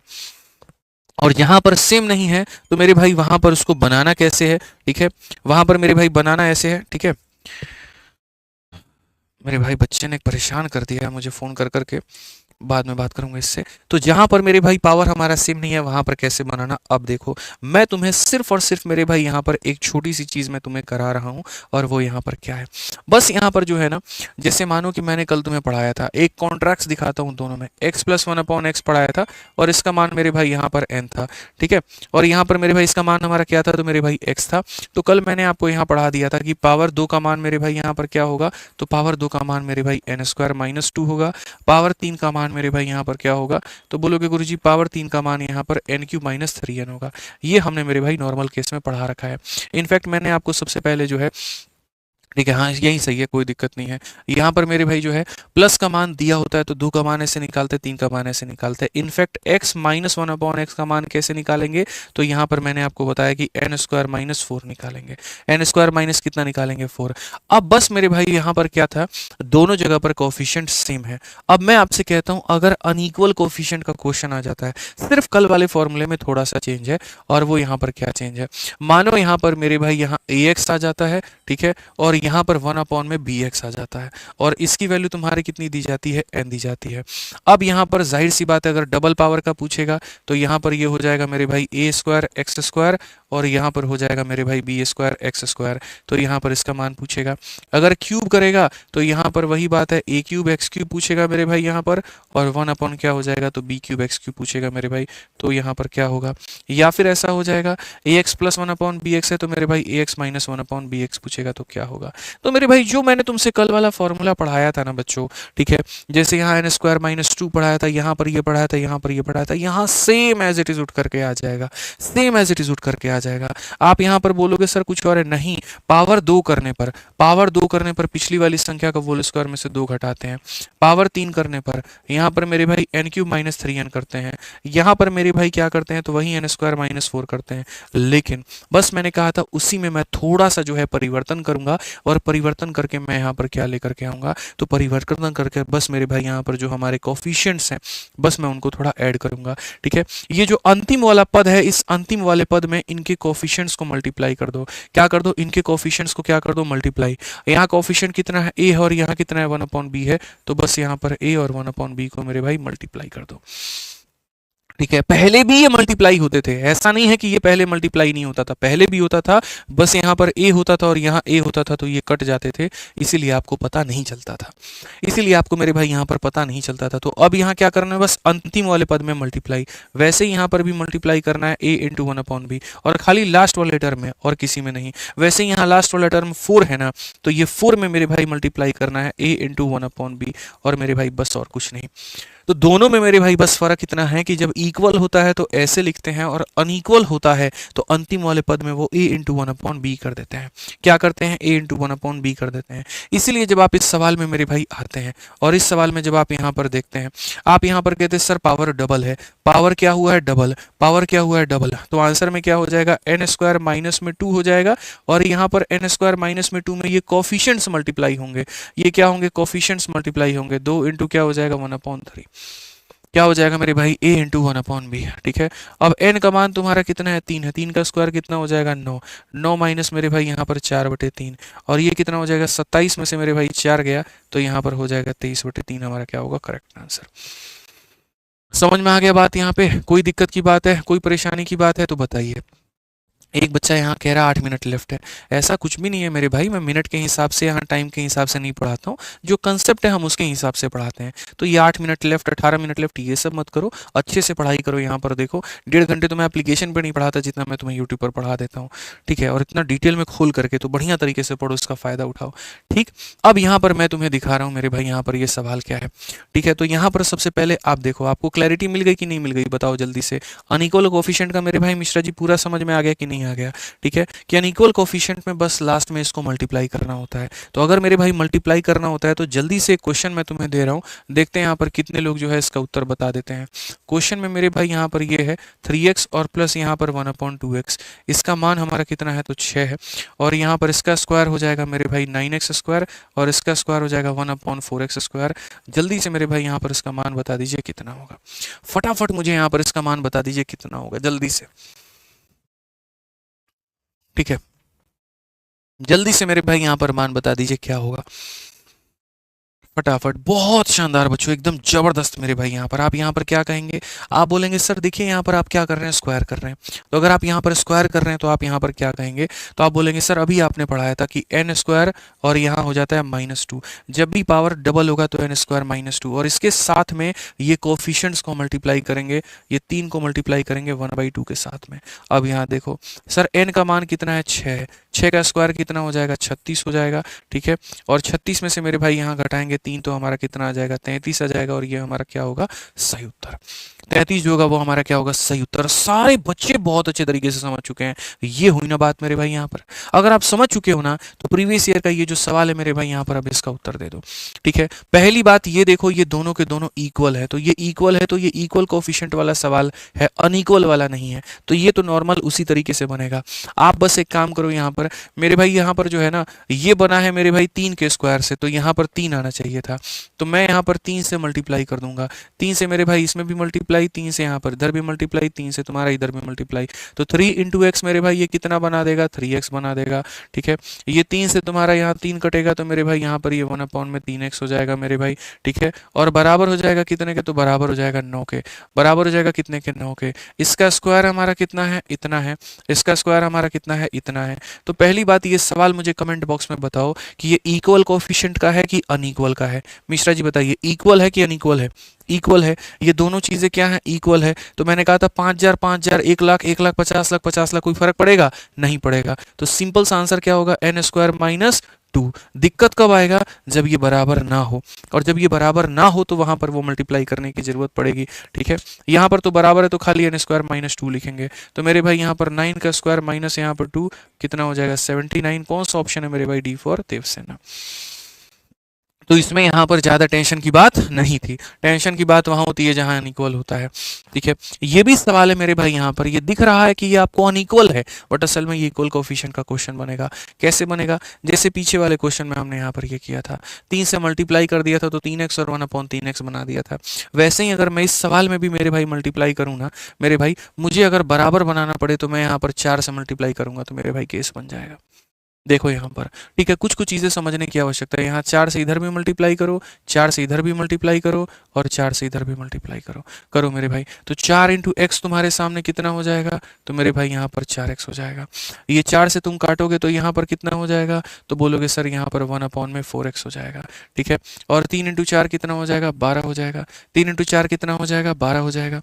और जहां पर सेम नहीं है तो मेरे भाई वहां पर उसको बनाना कैसे है? ठीक है, वहां पर मेरे भाई बनाना ऐसे है। ठीक है, मेरे भाई बच्चे ने परेशान कर दिया है मुझे फ़ोन कर करके, बाद में बात करूंगा इससे। तो जहां पर मेरे भाई पावर हमारा सेम नहीं है वहां पर कैसे बनाना, अब देखो मैं तुम्हें सिर्फ और सिर्फ मेरे भाई यहाँ पर एक छोटी सी चीज़ मैं तुम्हें करा रहा हूँ, और वो यहाँ पर क्या है, बस यहाँ पर जो है ना, जैसे मानो कि मैंने कल तुम्हें पढ़ाया था, एक कॉन्ट्रैक्ट दिखाता हूँ दोनों में, x प्लस 1 अपॉन एक्स पढ़ाया था और इसका मान मेरे भाई यहाँ पर n था। ठीक है, और यहाँ पर मेरे भाई इसका मान हमारा क्या था? तो मेरे भाई x था। तो कल मैंने आपको यहाँ पढ़ा दिया था कि पावर 2 का मान मेरे भाई यहाँ पर क्या होगा? तो पावर 2 का मान मेरे भाई एन स्क्वायर माइनस 2 होगा। पावर 3 का मान मेरे भाई यहाँ पर क्या होगा? तो बोलोगे गुरुजी पावर 3 का मान यहाँ पर एन क्यू माइनस 3n होगा। ये हमने मेरे भाई नॉर्मल केस में पढ़ा रखा है। इनफैक्ट मैंने आपको सबसे पहले जो है, ठीक है, हाँ यही सही है, कोई दिक्कत नहीं है। यहाँ पर मेरे भाई जो है प्लस का मान दिया होता है तो 2 का मान ऐसे निकालते हैं, 3 का मान ऐसे निकालते हैं। In fact x minus 1 upon x का मान कैसे निकालेंगे? तो यहाँ पर मैंने आपको बताया कि एन स्क्वायर माइनस 4 निकालेंगे। एन स्क्वायर माइनस कितना निकालेंगे? 4। अब बस मेरे भाई यहाँ पर क्या था, दोनों जगह पर कोफिशिएंट सेम है। अब मैं आपसे कहता हूँ अगर अनइक्वल कोफिशिएंट का क्वेश्चन आ जाता है, सिर्फ कल वाले फॉर्मूले में थोड़ा सा चेंज है, और वो यहाँ पर क्या चेंज है, मानो यहाँ पर मेरे भाई यहाँ ax आ जाता है, ठीक है, और यहाँ पर 1 अपॉन में bx आ जाता है, और इसकी वैल्यू तुम्हारी कितनी दी जाती है? n दी जाती है। अब यहाँ पर जाहिर सी बात है अगर डबल पावर का पूछेगा तो यहाँ पर ये हो जाएगा मेरे भाई a स्क्वायर एक्स स्क्वायर, और यहाँ पर हो जाएगा मेरे भाई बी स्क्वायर एक्स स्क्वायर। तो यहाँ पर इसका मान पूछेगा। अगर क्यूब करेगा तो यहाँ पर वही बात है, ए क्यूब एक्स क्यूब पूछेगा मेरे भाई यहाँ पर, और 1 अपॉन क्या हो जाएगा? तो बी क्यूब एक्स क्यूब पूछेगा मेरे भाई। तो यहाँ पर क्या होगा, या फिर ऐसा हो जाएगा a x plus 1 upon b x है तो मेरे भाई a x minus 1 upon b x पूछेगा तो क्या होगा? तो मेरे भाई जो मैंने तुमसे कल वाला फॉर्मूला पढ़ाया था ना बच्चों, ठीक है, जैसे यहाँ एन स्क्वायर माइनस 2 पढ़ाया था, यहाँ पर ये पढ़ाया था, यहाँ पर ये पढ़ाया था, यहाँ सेम एज इट इज उठ करके आ जाएगा, सेम एज इट इज उठ करके आ जाएगा। आप यहाँ पर बोलोगे सर कुछ और है, नहीं, पावर 2 करने पर, पावर 2 करने पर पिछली वाली संख्या का होल स्क्वायर में से 2 घटाते हैं। पावर 3 करने पर यहाँ पर मेरे भाई एन क्यूब माइनस 3n करते हैं। यहाँ पर मेरे भाई क्या करते हैं? तो वही एन स्क्वायर माइनस 4 करते हैं। लेकिन बस मैंने कहा था उसी में मैं थोड़ा सा जो है परिवर्तन करूंगा, और परिवर्तन करके मैं यहाँ पर क्या लेकर के आऊंगा? तो परिवर्तन करके बस मेरे भाई यहाँ पर जो हमारे कोफिशिएंट्स हैं बस मैं उनको थोड़ा ऐड करूंगा। ठीक है, ये जो अंतिम वाला पद है, इस अंतिम वाले पद में इनके कोफिशिएंट्स को मल्टीप्लाई कर दो। क्या कर दो? इनके कोफिशिएंट्स को क्या कर दो? मल्टीप्लाई। यहाँ कोफिशिएंट कितना है? ए है, और यहाँ कितना है? 1 अपॉन बी है। तो बस यहाँ पर ए और 1 अपॉन बी को मेरे भाई मल्टीप्लाई कर दो। ठीक है, पहले भी ये मल्टीप्लाई होते थे, ऐसा नहीं है कि ये पहले मल्टीप्लाई नहीं होता था, पहले भी होता था, बस यहाँ पर ए होता था और यहाँ ए होता था तो ये कट जाते थे, इसीलिए आपको पता नहीं चलता था, इसीलिए आपको मेरे भाई यहाँ पर पता नहीं चलता था। तो अब यहाँ क्या करना है? बस अंतिम वाले पद में मल्टीप्लाई, वैसे ही यहाँ पर भी मल्टीप्लाई करना है ए इंटू 1 अपॉन बी, और खाली लास्ट वाले टर्म में और किसी में नहीं। वैसे यहाँ लास्ट वाला टर्म 4 है ना, तो ये 4 में मेरे भाई मल्टीप्लाई करना है ए इंटू 1 अपॉन बी, और मेरे भाई बस और कुछ नहीं। तो दोनों में मेरे भाई बस फर्क इतना है कि जब इक्वल होता है तो ऐसे लिखते हैं, और अनइक्वल होता है तो अंतिम वाले पद में वो a into one upon b कर देते हैं। क्या करते हैं? a into one upon b कर देते हैं। इसीलिए जब आप इस सवाल में मेरे भाई आते हैं और इस सवाल में जब आप यहाँ पर देखते हैं, आप यहाँ पर कहते हैं सर पावर डबल है, पावर क्या हुआ है? डबल। पावर क्या हुआ है? डबल। तो आंसर में क्या हो जाएगा? एन स्क्वायर माइनस में 2 हो जाएगा, और यहाँ पर एन स्क्वायर माइनस में 2 में ये कोफिशिएंट्स मल्टीप्लाई होंगे। ये क्या होंगे? कोफिशिएंट्स मल्टीप्लाई होंगे। 2 इंटू क्या हो जाएगा? 1/3। क्या हो जाएगा मेरे भाई? a into one upon b. ठीक है, अब n का मान तुम्हारा कितना है? 3 है। 3 का स्क्वायर कितना हो जाएगा? 9। 9 माइनस मेरे भाई यहाँ पर 4/3, और ये कितना हो जाएगा? 27 में से मेरे भाई 4 गया तो यहाँ पर हो जाएगा 23/3। हमारा क्या होगा? Correct answer. समझ में आ गया बात? यहाँ पे कोई दिक्कत की बात है, कोई परेशानी की बात है तो बताइए। एक बच्चा यहाँ कह रहा 8 मिनट लेफ्ट है। ऐसा कुछ भी नहीं है मेरे भाई, मैं मिनट के हिसाब से यहाँ टाइम के हिसाब से नहीं पढ़ाता हूँ। जो कंसेप्ट है हम उसके हिसाब से पढ़ाते हैं। तो ये 8 मिनट लेफ्ट, 18 मिनट लेफ्ट, ये सब मत करो, अच्छे से पढ़ाई करो। यहाँ पर देखो 1.5 घंटे तो मैं एप्लीकेशन पर नहीं पढ़ाता जितना मैं तुम्हें यूट्यूब पर पढ़ा देता हूँ। ठीक है, और इतना डिटेल में खोल करके तो बढ़िया तरीके से पढ़ो, इसका फ़ायदा उठाओ। ठीक, अब यहाँ पर मैं तुम्हें दिखा रहा हूँ मेरे भाई, यहाँ पर ये सवाल क्या है। ठीक है, तो यहाँ पर सबसे पहले आप देखो, आपको क्लैरिटी मिल गई कि नहीं मिल गई? बताओ जल्दी से। अनइक्वल कोफिशिएंट का मेरे भाई मिश्रा जी पूरा समझ में आ गया कि नहीं आ गया? ठीक है, कि अनइक्वल कोफिशिएंट में बस लास्ट में इसको मल्टीप्लाई करना होता है। तो अगर मेरे भाई मल्टीप्लाई करना होता है तो जल्दी से क्वेश्चन मैं तुम्हें दे रहा हूँ, देखते हैं यहाँ पर कितने लोग जो है इसका उत्तर बता देते हैं। क्वेश्चन में मेरे भाई यहाँ पर ये है 3x और प्लस यहाँ पर 1/2x। इसका मान हमारा कितना है? तो 6 है। और यहाँ पर इसका स्क्वायर हो जाएगा मेरे भाई 9x स्क्वायर, और इसका स्क्वायर हो जाएगा 1/4x स्क्वायर। जल्दी से मेरे भाई यहाँ पर इसका मान बता दीजिए कितना होगा। फटाफट मुझे यहाँ पर इसका मान बता दीजिए कितना होगा, जल्दी से। ठीक है, जल्दी से मेरे भाई यहाँ पर मान बता दीजिए क्या होगा फटाफट। बहुत शानदार बच्चों, एकदम जबरदस्त मेरे भाई। यहाँ पर आप यहाँ पर क्या कहेंगे? आप बोलेंगे सर देखिए यहाँ पर आप क्या कर रहे हैं? स्क्वायर कर रहे हैं। तो अगर आप यहाँ पर स्क्वायर कर रहे हैं तो आप यहाँ पर क्या कहेंगे? तो आप बोलेंगे सर अभी आपने पढ़ाया था कि एन स्क्वायर और यहाँ हो जाता है -2। जब भी पावर डबल होगा तो एन स्क्वायर -2, और इसके साथ में ये कोफिशिएंट्स को मल्टीप्लाई करेंगे, ये 3 को मल्टीप्लाई करेंगे 1/2 के साथ में। अब यहाँ देखो सर एन का मान कितना है? 6 है। 6 का स्क्वायर कितना हो जाएगा? 36 हो जाएगा। ठीक है, और 36 में से मेरे भाई यहाँ घटाएंगे 3 तो हमारा कितना आ जाएगा? 33 आ जाएगा, और ये हमारा क्या होगा? सही उत्तर। 33 जो होगा वो हमारा क्या होगा? सही उत्तर। सारे बच्चे बहुत अच्छे तरीके से समझ चुके हैं। ये हुई ना बात मेरे भाई। यहाँ पर अगर आप समझ चुके हो ना तो प्रीवियस ईयर का ये जो सवाल है मेरे भाई यहाँ पर अब इसका उत्तर दे दो। ठीक है, पहली बात ये देखो, ये दोनों के दोनों इक्वल है, तो ये इक्वल है तो ये इक्वल कोफिशिएंट वाला सवाल है, अनइक्वल वाला नहीं है। तो ये तो नॉर्मल उसी तरीके से बनेगा। आप बस एक काम करो, यहाँ पर मेरे भाई यहाँ पर जो है ना ये बना है मेरे भाई 3 के स्क्वायर से, तो यहाँ पर 3 आना चाहिए था। तो मैं यहाँ पर 3 से मल्टीप्लाई कर दूंगा। 3 से मेरे भाई इसमें भी मल्टीप्लाई, 3 से यहाँ पर इधर भी मल्टीप्लाई, 3 से तुम्हारा इधर भी मल्टीप्लाई। तो 3 इंटू एक्स मेरे भाई ये कितना बना देगा? 3x बना देगा। ठीक है, ये 3 से तुम्हारा यहाँ 3 कटेगा तो मेरे भाई यहाँ पर ये 1/3x हो जाएगा मेरे भाई। ठीक है, और बराबर हो जाएगा कितने के? तो बराबर हो जाएगा 9 के। बराबर हो जाएगा कितने के? 9 के। इसका स्क्वायर हमारा कितना है? इतना है। इसका स्क्वायर हमारा कितना है? इतना है। तो पहली बात ये सवाल मुझे कमेंट बॉक्स में बताओ कि ये इक्वल कोफिशिएंट का है कि अनइक्वल का है? मिश्रा जी बताइए, इक्वल है कि अनइक्वल है? इक्वल है। ये दोनों चीजें क्या है? इक्वल है। तो मैंने कहा था 5,000 5,000, 1,00,000 1,00,000, 50,00,000 50,00,000, कोई फर्क पड़ेगा? नहीं पड़ेगा। तो सिंपल सा आंसर क्या होगा? N square -2। दिक्कत कब आएगा? जब ये बराबर ना हो, और जब ये बराबर ना हो तो वहां पर वो मल्टीप्लाई करने की जरूरत पड़ेगी। ठीक है, यहाँ पर तो बराबर है तो खाली एन स्क्वायर -2 लिखेंगे। तो मेरे भाई यहाँ पर 9 का स्क्वायर माइनस यहाँ पर 2 कितना हो जाएगा? 79। कौन सा ऑप्शन है मेरे भाई? D for Devsena. तो इसमें यहाँ पर ज़्यादा टेंशन की बात नहीं थी। टेंशन की बात वहाँ होती है जहाँ अनइक्वल होता है। ठीक है, ये भी सवाल है मेरे भाई। यहाँ पर ये दिख रहा है कि ये आपको अनइक्वल है, बट असल में ये इक्वल कोफिशिएंट का क्वेश्चन बनेगा। कैसे बनेगा? जैसे पीछे वाले क्वेश्चन में हमने यहाँ पर ये किया था, 3 से मल्टीप्लाई कर दिया था तो 3x और 1/3x बना दिया था। वैसे ही अगर मैं इस सवाल में भी मेरे भाई मल्टीप्लाई करूँ ना मेरे भाई, मुझे अगर बराबर बनाना पड़े तो मैं यहाँ पर 4 से मल्टीप्लाई करूंगा तो मेरे भाई केस बन जाएगा। देखो यहाँ पर, ठीक है, कुछ कुछ चीज़ें समझने की आवश्यकता है। यहाँ 4 से इधर भी मल्टीप्लाई करो, 4 से इधर भी मल्टीप्लाई करो, और 4 से इधर भी मल्टीप्लाई करो। करो मेरे भाई, तो 4 इंटू एक्स तुम्हारे सामने कितना हो जाएगा? तो मेरे भाई यहाँ पर 4x हो जाएगा। ये 4 से तुम काटोगे तो यहाँ पर कितना हो जाएगा? तो बोलोगे सर यहाँ पर 1/4x हो जाएगा। ठीक है, और 3 इंटू 4 कितना हो जाएगा? 12 हो जाएगा। 3 इंटू 4 कितना हो जाएगा? 12 हो जाएगा।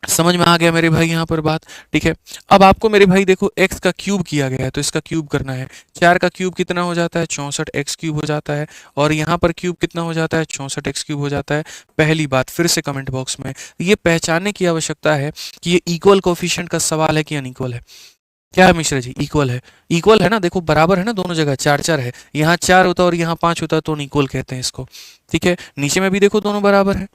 समझ में आ गया मेरे भाई यहाँ पर बात। ठीक है, अब आपको मेरे भाई देखो x का क्यूब किया गया है तो इसका क्यूब करना है। 4 का क्यूब कितना हो जाता है, 64x क्यूब हो जाता है। और यहाँ पर क्यूब कितना हो जाता है, 64x क्यूब हो जाता है। पहली बात फिर से कमेंट बॉक्स में ये पहचानने की आवश्यकता है कि ये इक्वल कोफिशिएंट का सवाल है कि अनइक्वल है। क्या है मिश्रा जी, इक्वल है। इक्वल है ना, देखो बराबर है ना, दोनों जगह 4 4 है। यहाँ 4 होता है और यहाँ 5 होता है तो अनइक्वल कहते हैं इसको। ठीक है, नीचे में भी देखो दोनों बराबर है।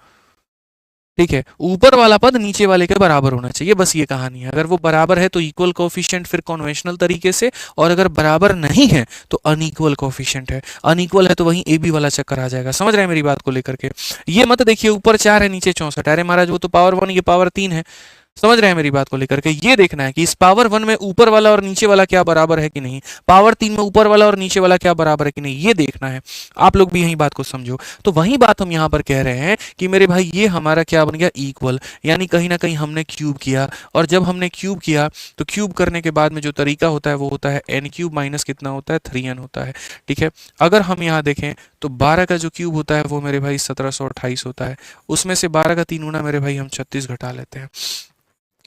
ठीक है, ऊपर वाला पद नीचे वाले के बराबर होना चाहिए, बस ये कहानी है। अगर वो बराबर है तो इक्वल कोफिशिएंट फिर कन्वेंशनल तरीके से, और अगर बराबर नहीं है तो अनइक्वल कोफिशिएंट है। अनइक्वल है तो वहीं ए बी वाला चक्कर आ जाएगा। समझ रहे हैं मेरी बात को लेकर के? ये मत देखिए ऊपर 4 है नीचे 64, अरे महाराज वो तो पावर 1 ये पावर 3 है। समझ रहे हैं मेरी बात को लेकर के? ये देखना है कि इस पावर 1 में ऊपर वाला और नीचे वाला क्या बराबर है कि नहीं, पावर 3 में ऊपर वाला और नीचे वाला क्या बराबर है कि नहीं, ये देखना है। आप लोग भी यही बात को समझो। तो वही बात हम यहाँ पर कह रहे हैं कि मेरे भाई ये हमारा क्या बन गया, इक्वल। यानी कहीं ना कहीं हमने क्यूब किया, और जब हमने क्यूब किया तो क्यूब करने के बाद में जो तरीका होता है वो होता है एन क्यूब माइनस कितना होता है, 3n होता है। ठीक है, अगर हम यहाँ देखें तो 12 का जो क्यूब होता है वो मेरे भाई 1728 होता है। उसमें से 12 का 3 गुना मेरे भाई हम 36 घटा लेते हैं।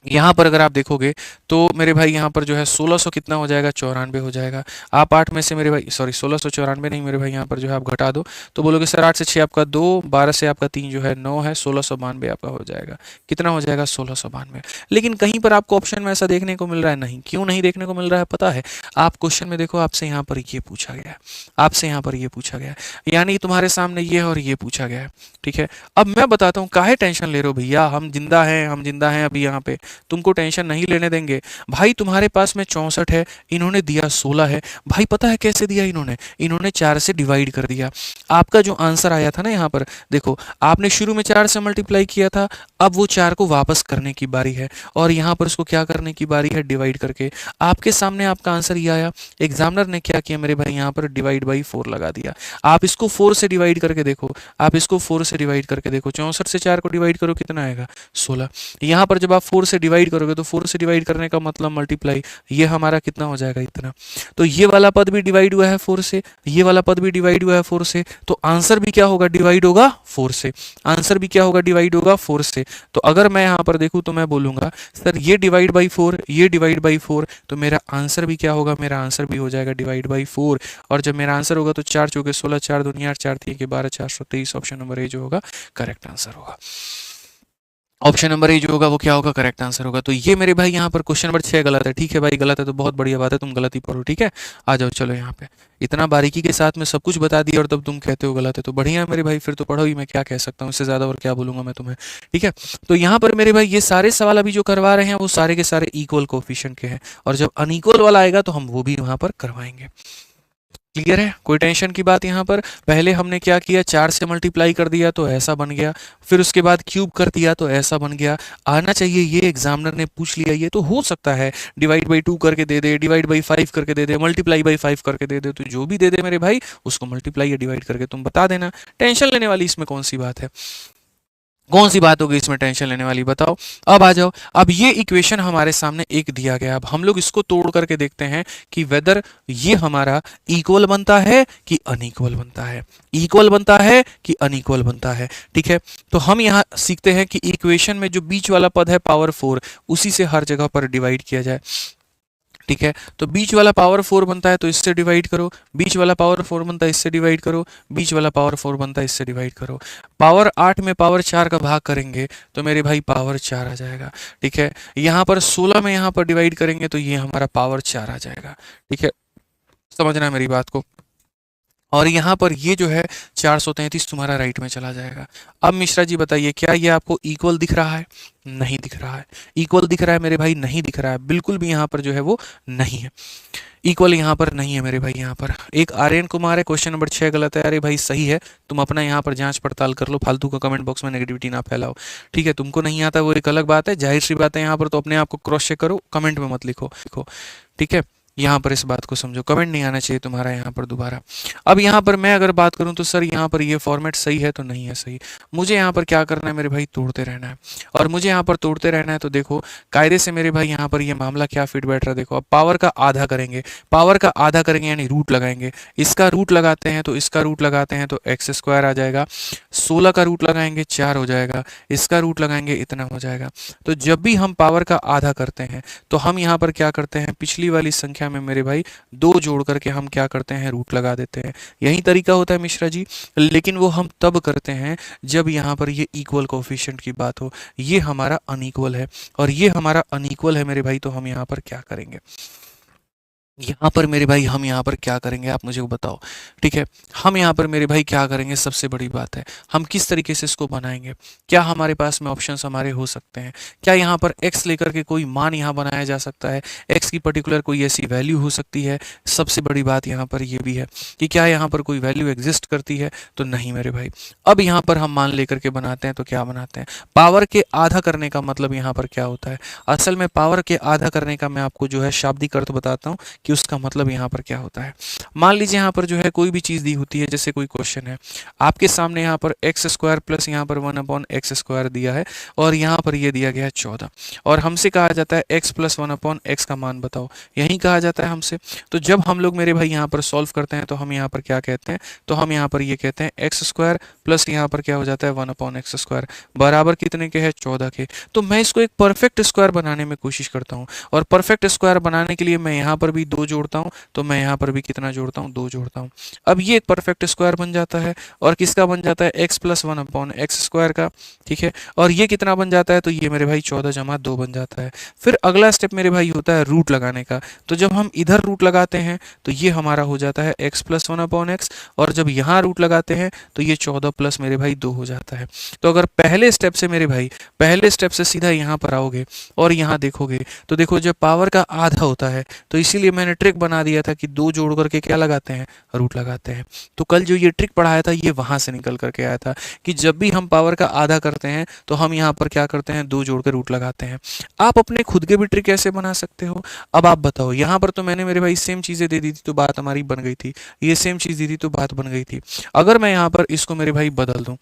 यहाँ पर अगर आप देखोगे तो मेरे भाई यहाँ पर जो है 1600 कितना हो जाएगा, 94 हो जाएगा। आप 8 में से मेरे भाई, सॉरी 1694 नहीं मेरे भाई, यहाँ पर जो है आप घटा दो तो बोलोगे सर 8 से 6 आपका 2, 12 से आपका 3 जो है 9 है, 1692 आपका हो जाएगा। कितना हो जाएगा, 1692। लेकिन कहीं पर आपको ऑप्शन में ऐसा देखने को मिल रहा है नहीं। क्यों नहीं देखने को मिल रहा है पता है? आप क्वेश्चन में देखो, आपसे यहाँ पर ये पूछा गया है, आपसे यहाँ पर ये पूछा गया है, यानी तुम्हारे सामने ये और ये पूछा गया है। ठीक है, अब मैं बताता हूँ काहे टेंशन ले रहे हो भैया, हम जिंदा हैं, हम जिंदा हैं अभी यहाँ पे, तुमको टेंशन नहीं लेने देंगे। भाई तुम्हारे पास में 64 है, इन्होंने दिया 16 है। भाई पता है कैसे दिया इन्होंने 4 से डिवाइड कर दिया। आपका जो आंसर आया था ना यहाँ पर देखो, आपने शुरू में 4 से मल्टीप्लाई किया था, अब वो 4 को वापस करने की बारी है, और यहाँ पर उसको क्या करने की बारी है, डिवाइड करके। आपके सामने आपका आंसर ये आया। एग्जामिनर ने क्या किया मेरे भाई, यहाँ पर डिवाइड बाई 4 लगा दिया। आप इसको 4 से डिवाइड करके देखो, आप इसको 4 से डिवाइड करके देखो, 64 से 4 को डिवाइड करो कितना आएगा, 16। यहाँ पर जब आप 4 से डिवाइड करोगे तो 4 से डिवाइड करने का मतलब मल्टीप्लाई, ये हमारा कितना हो जाएगा, इतना। तो ये वाला पद भी डिवाइड हुआ है 4 से, ये वाला पद भी डिवाइड हुआ है 4 से, तो आंसर भी क्या होगा, डिवाइड होगा 4 से। आंसर भी क्या होगा, डिवाइड होगा 4 से। तो अगर मैं यहाँ पर देखूँ तो मैं बोलूंगा सर ये डिवाइड बाई 4, ये डिवाइड बाई 4, तो मेरा आंसर भी क्या होगा, मेरा आंसर भी हो जाएगा डिवाइड बाई 4। और जब मेरा आंसर होगा तो 4 चौके 16, 4 दूनी 8, 4 3 के 12, 423। ऑप्शन नंबर ए जो होगा करेक्ट आंसर होगा। ऑप्शन नंबर ए जो होगा वो क्या होगा, करेक्ट आंसर होगा। तो ये मेरे भाई यहाँ पर क्वेश्चन नंबर 6 गलत है। ठीक है भाई, गलत है तो बहुत बढ़िया बात है, तुम गलत ही पढ़ो। ठीक है, आ जाओ चलो यहाँ पे। इतना बारीकी के साथ में सब कुछ बता दिया और तब तुम कहते हो गलत है, तो बढ़िया है मेरे भाई, फिर तो पढ़ो ही, मैं क्या कह सकता हूँ इससे ज़्यादा, और क्या बोलूँगा मैं तुम्हें। ठीक है, तो यहाँ पर मेरे भाई ये सारे सवाल अभी जो करवा रहे हैं वो सारे के सारे इक्वल कोफिशिएंट के हैं, और जब अनइक्वल वाला आएगा तो हम वो भी वहाँ पर करवाएंगे। क्लियर है, कोई टेंशन की बात यहाँ पर? पहले हमने क्या किया, 4 से मल्टीप्लाई कर दिया तो ऐसा बन गया, फिर उसके बाद क्यूब कर दिया तो ऐसा बन गया। आना चाहिए ये, एग्जामिनर ने पूछ लिया, ये तो हो सकता है डिवाइड बाई 2 करके दे दे, डिवाइड बाई 5 करके दे दे, मल्टीप्लाई बाई 5 करके दे दे, तो जो भी दे दे मेरे भाई उसको मल्टीप्लाई या डिवाइड करके तुम बता देना। टेंशन लेने वाली इसमें कौन सी बात है, कौन सी बात होगी इसमें टेंशन लेने वाली, बताओ। अब आ जाओ, अब ये इक्वेशन हमारे सामने एक दिया गया, अब हम लोग इसको तोड़ करके देखते हैं कि वेदर ये हमारा इक्वल बनता है कि अनइक्वल बनता है, इक्वल बनता है कि अनइक्वल बनता है। ठीक है, तो हम यहाँ सीखते हैं कि इक्वेशन में जो बीच वाला पद है पावर 4, उसी से हर जगह पर डिवाइड किया जाए। ठीक है, तो बीच वाला पावर 4 बनता है तो इससे डिवाइड करो, बीच वाला पावर 4 बनता है इससे डिवाइड करो, बीच वाला पावर 4 बनता है इससे डिवाइड करो। पावर 8 में पावर 4 का भाग करेंगे तो मेरे भाई पावर 4 आ जाएगा। ठीक है, यहाँ पर 16 में यहाँ पर डिवाइड करेंगे तो ये हमारा पावर 4 आ जाएगा। ठीक है, समझना है मेरी बात को। और यहाँ पर ये जो है 433 तुम्हारा राइट में चला जाएगा। अब मिश्रा जी बताइए, क्या ये आपको इक्वल दिख रहा है? नहीं दिख रहा है। इक्वल दिख रहा है मेरे भाई? नहीं दिख रहा है, बिल्कुल भी यहाँ पर जो है वो नहीं है, इक्वल यहाँ पर नहीं है मेरे भाई। यहाँ पर एक आर्यन कुमार है, क्वेश्चन नंबर 6 गलत है। अरे भाई सही है, तुम अपना यहाँ पर जांच पड़ताल कर लो, फालतू का कमेंट बॉक्स में नेगेटिविटी ना फैलाओ। ठीक है, तुमको नहीं आता वो एक अलग बात है, जाहिर सी बात है, यहाँ पर तो अपने आप को क्रॉस चेक करो, कमेंट में मत लिखो। ठीक है, यहाँ पर इस बात को समझो, कमेंट नहीं आना चाहिए तुम्हारा यहाँ पर दोबारा। अब यहाँ पर मैं अगर बात करूँ तो सर यहाँ पर ये फॉर्मेट सही है तो नहीं है सही, मुझे यहाँ पर क्या करना है मेरे भाई, तोड़ते रहना है। और मुझे यहाँ पर तोड़ते रहना है तो देखो कायदे से मेरे भाई यहाँ पर ये मामला क्या फिट बैठ रहा है। देखो अब पावर का आधा करेंगे, पावर का आधा करेंगे यानी रूट लगाएंगे, इसका रूट लगाते हैं तो इसका रूट लगाते हैं तो एक्स स्क्वायर आ जाएगा, 16 का रूट लगाएंगे 4 हो जाएगा, इसका रूट लगाएंगे इतना हो जाएगा। तो जब भी हम पावर का आधा करते हैं तो हम यहाँ पर क्या करते हैं, पिछली वाली संख्या में मेरे भाई 2 जोड़ करके हम क्या करते हैं, रूट लगा देते हैं। यही तरीका होता है मिश्रा जी, लेकिन वो हम तब करते हैं जब यहाँ पर ये इक्वल कोफिशिएंट की बात हो। ये हमारा अनइक्वल है और ये हमारा अनइक्वल है मेरे भाई, तो हम यहाँ पर क्या करेंगे, यहाँ पर मेरे भाई हम यहाँ पर क्या करेंगे आप मुझे बताओ। ठीक है, हम यहाँ पर मेरे भाई क्या करेंगे, सबसे बड़ी बात है हम किस तरीके से इसको बनाएंगे। क्या हमारे पास में ऑप्शंस हमारे हो सकते हैं, क्या यहाँ पर x लेकर के कोई मान यहाँ बनाया जा सकता है, x की पर्टिकुलर कोई ऐसी वैल्यू हो सकती है। सबसे बड़ी बात यहाँ पर ये भी है कि क्या यहाँ पर कोई वैल्यू एग्जिस्ट करती है, तो नहीं मेरे भाई। अब यहाँ पर हम मान लेकर के बनाते हैं तो क्या बनाते हैं, पावर के आधा करने का मतलब यहाँ पर क्या होता है। असल में पावर के आधा करने का मैं आपको जो है शाब्दिक अर्थ बताता हूँ कि उसका मतलब यहाँ पर क्या होता है। मान लीजिए यहाँ पर जो है कोई भी चीज़ दी होती है, जैसे कोई क्वेश्चन है आपके सामने, यहाँ पर एक्स स्क्वायर प्लस यहाँ पर 1/x स्क्वायर दिया है और यहाँ पर ये दिया गया है 14, और हमसे कहा जाता है x प्लस 1/x का मान बताओ, यही कहा जाता है हमसे। तो जब हम लोग मेरे भाई यहाँ पर सॉल्व करते हैं तो हम यहाँ पर क्या कहते हैं, तो हम यहाँ पर ये कहते हैं एक्स स्क्वायर प्लस यहाँ पर क्या हो जाता है 1/x स्क्वायर बराबर कितने के है, 14 के। तो मैं इसको एक परफेक्ट स्क्वायर बनाने में कोशिश करता हूँ, और परफेक्ट स्क्वायर बनाने के लिए मैं यहाँ पर भी 2 जोड़ता हूँ, तो मैं यहाँ पर भी कितना जोड़ता हूँ, 2 जोड़ता हूँ। अब ये एक परफेक्ट स्क्वायर बन जाता है, और किसका बन जाता है, x प्लस 1/x स्क्वायर का। ठीक है, और ये कितना बन जाता है, तो ये मेरे भाई 14 जमा 2 बन जाता है। फिर अगला स्टेप मेरे भाई होता है रूट लगाने का। तो जब हम इधर रूट लगाते हैं तो ये हमारा हो जाता है x प्लस 1/x, और जब यहाँ रूट लगाते हैं तो ये 14 प्लस मेरे भाई 2 हो जाता है। तो अगर पहले स्टेप से मेरे भाई, पहले स्टेप से सीधा यहाँ पर आओगे और यहाँ देखोगे तो देखो जब पावर का आधा होता है तो इसीलिए मैंने ट्रिक बना दिया था कि 2 जोड़ करके क्या लगाते हैं, रूट लगाते हैं। तो कल जो ये ट्रिक पढ़ाया था ये वहां से निकल करके आया था कि जब भी हम पावर का आधा करते हैं तो हम यहाँ पर क्या करते हैं, 2 जोड़ कर रूट लगाते हैं। आप अपने खुद के भी ट्रिक ऐसे बना सकते हो। अब आप बताओ, यहाँ पर तो मैंने मेरे भाई सेम चीजें दे दी थी तो बात हमारी बन गई थी, ये सेम चीज दी थी तो बात बन गई थी। अगर मैं यहाँ पर इसको मेरे भाई बदल दूं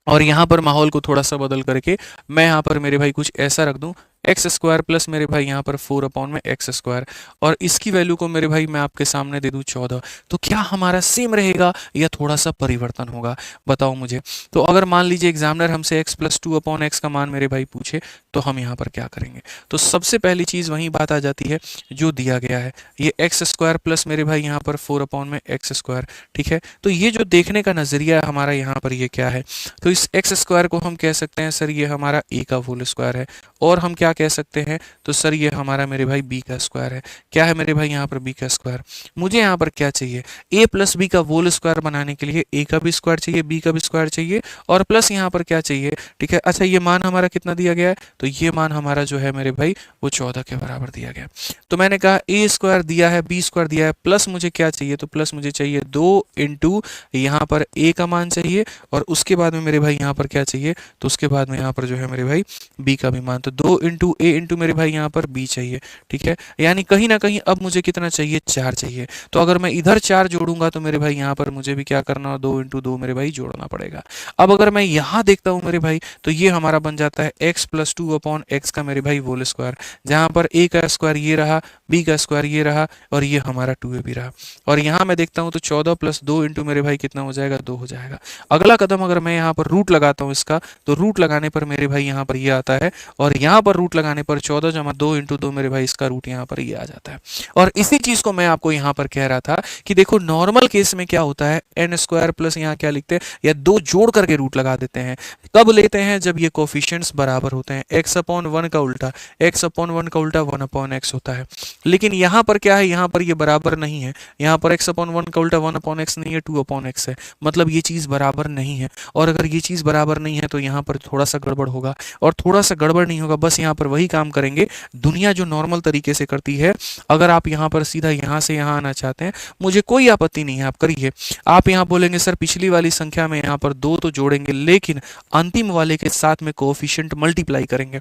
और यहाँ पर माहौल को थोड़ा सा बदल करके मैं यहाँ पर मेरे भाई कुछ ऐसा रख दूं, एक्स स्क्वायर प्लस मेरे भाई यहाँ पर 4/x स्क्वायर, और इसकी वैल्यू को मेरे भाई मैं आपके सामने दे दूं 14, तो क्या हमारा सेम रहेगा या थोड़ा सा परिवर्तन होगा, बताओ मुझे। तो अगर मान लीजिए एग्जामिनर हमसे x प्लस 2/x का मान मेरे भाई पूछे तो हम यहाँ पर क्या करेंगे। तो सबसे पहली चीज़ वही बात आ जाती है जो दिया गया है, ये एक्स स्क्वायर प्लस मेरे भाई यहाँ पर 4/x स्क्वायर। ठीक है, तो ये जो देखने का नजरिया है हमारा यहाँ पर ये क्या है, तो इस एक्स स्क्वायर को हम कह सकते हैं सर ये हमारा a का होल स्क्वायर है, और हम क्या कह सकते हैं, तो सर ये हमारा मेरे भाई b का स्क्वायर है। क्या है मेरे भाई यहाँ पर b का स्क्वायर। मुझे यहाँ पर क्या चाहिए, a प्लस b का होल स्क्वायर बनाने के लिए a का भी स्क्वायर चाहिए, b का भी स्क्वायर चाहिए, और प्लस यहाँ पर क्या चाहिए। ठीक है, अच्छा ये मान हमारा कितना दिया गया है, तो ये मान हमारा जो है मेरे भाई वो 14 के बराबर दिया गया। तो मैंने कहा a स्क्वायर दिया है, b स्क्वायर दिया है, प्लस मुझे क्या चाहिए, तो प्लस मुझे चाहिए 2 इंटू यहाँ पर a का मान चाहिए, और उसके बाद में मेरे भाई यहाँ पर क्या चाहिए, तो उसके बाद में यहाँ पर जो है मेरे भाई b का भी मान, तो 2 इंटू a इंटू मेरे भाई यहाँ पर b चाहिए। ठीक है, यानी कहीं ना कहीं अब मुझे कितना चाहिए, 4 चाहिए। तो अगर मैं इधर 4 जोड़ूंगा तो मेरे भाई यहाँ पर मुझे भी क्या करना, 2 इंटू 2 मेरे भाई जोड़ना पड़ेगा। अब अगर मैं यहाँ देखता हूँ मेरे भाई तो ये हमारा बन जाता है x प्लस 2/x का मेरे भाई होल स्क्वायर, जहाँ पर a का स्क्वायर ये रहा, b का स्क्वायर ये रहा, और ये हमारा 2a भी रहा। और यहाँ मैं देखता हूँ तो 14 प्लस 2 इंटू मेरे भाई कितना हो जाएगा, 2 हो जाएगा। अगला कदम अगर मैं यहाँ पर रूट लगाता हूँ इसका, तो रूट लगाने पर मेरे भाई यहाँ पर ये आता है, और यहाँ पर रूट लगाने पर 14 जमा 2 इंटू 2 मेरे भाई इसका रूट यहाँ पर ये आ जाता है। और इसी चीज को मैं आपको यहाँ पर कह रहा था कि देखो नॉर्मल केस में क्या होता है, एन स्क्वायर प्लस यहाँ क्या लिखते हैं, या 2 जोड़ करके रूट लगा देते हैं। कब लेते हैं, जब ये कोफिशिएंट्स बराबर होते हैं, x/1 का उल्टा, x/1 का उल्टा 1/x होता है। लेकिन यहाँ पर क्या है, यहाँ पर ये बराबर नहीं है, यहाँ पर x/1 का उल्टा 1/x नहीं है, 2/x है, मतलब ये चीज बराबर नहीं है। और अगर ये चीज बराबर नहीं है तो यहाँ पर थोड़ा सा गड़बड़ होगा, और थोड़ा सा गड़बड़ नहीं होगा, बस यहाँ पर वही काम करेंगे दुनिया जो नॉर्मल तरीके से करती है। अगर आप यहाँ पर सीधा यहाँ से यहाँ आना चाहते हैं, मुझे कोई आपत्ति नहीं है, आप करिए। आप यहाँ बोलेंगे सर पिछली वाली संख्या में यहाँ पर 2 तो जोड़ेंगे, लेकिन अंतिम वाले के साथ में कोएफिशिएंट मल्टीप्लाई करेंगे।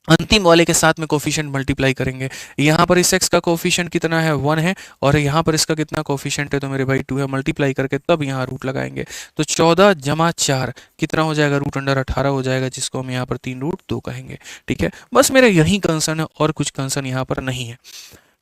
अंतिम वाले के साथ में कोफिशिएंट मल्टीप्लाई करेंगे। यहाँ पर इस x का कोफिशिएंट कितना है 1 है, और यहाँ पर इसका कितना कोफिशिएंट है तो मेरे भाई 2 है। मल्टीप्लाई करके तब यहाँ रूट लगाएंगे, तो 14 जमा 4 कितना हो जाएगा, रूट अंडर 18 हो जाएगा, जिसको हम यहाँ पर 3 रूट 2 कहेंगे। ठीक है, बस मेरा यही कंसर्न है और कुछ कंसर्न यहाँ पर नहीं है।